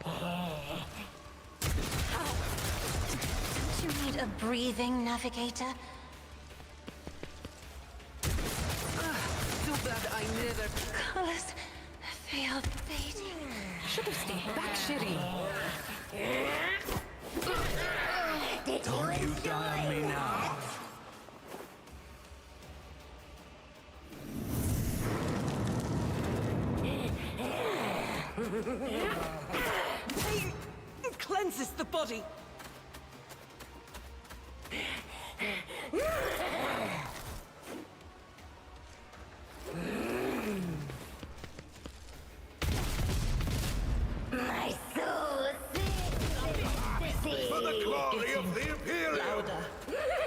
Don't you need a breathing navigator? Too bad I never... Colors, they are fading. Should have stayed back, Sherry. Don't you die on me now. Pain cleanses the body. My soul sings. For the glory of the Imperium! Louder.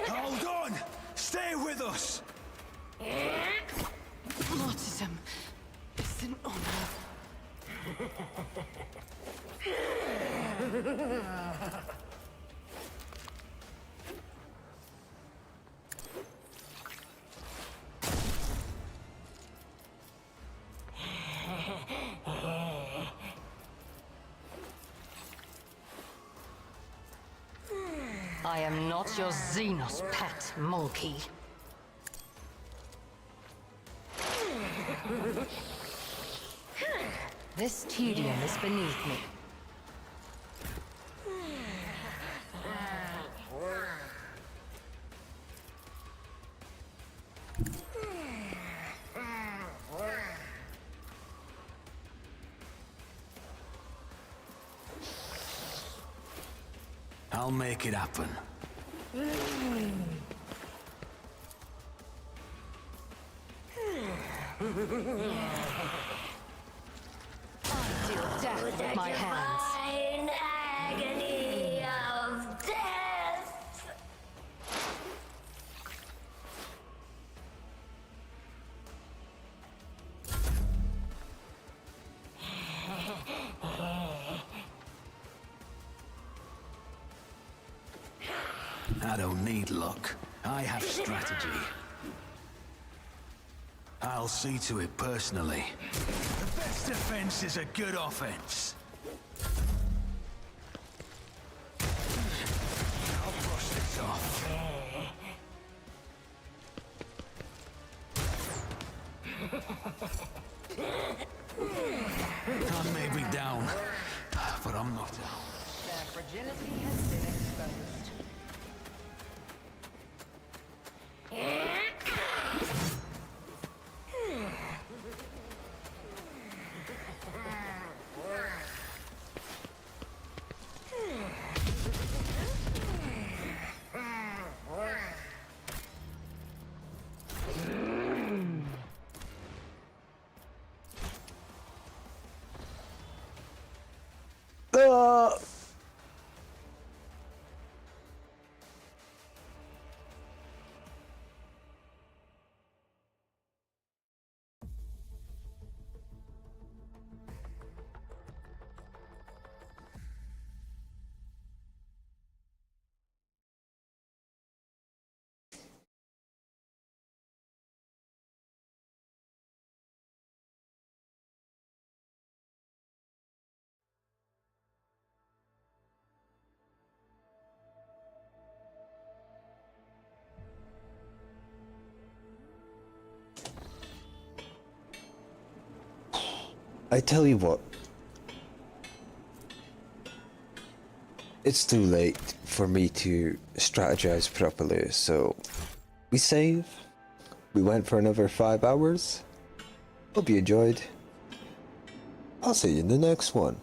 Hold on! Stay with us! Martyrdom is an honor. I am not your Xenos pet, monkey. This tedium is beneath me. I'll make it happen. Till death with my hands. Divine agony of death. I don't need luck. I have strategy. I'll see to it personally. The best defense is a good offense. I'll brush this off. I may be down, but I'm not down. Their fragility has been exposed. I tell you what. It's too late for me to strategize properly, so we save. We went for another 5 hours. Hope you enjoyed. I'll see you in the next one.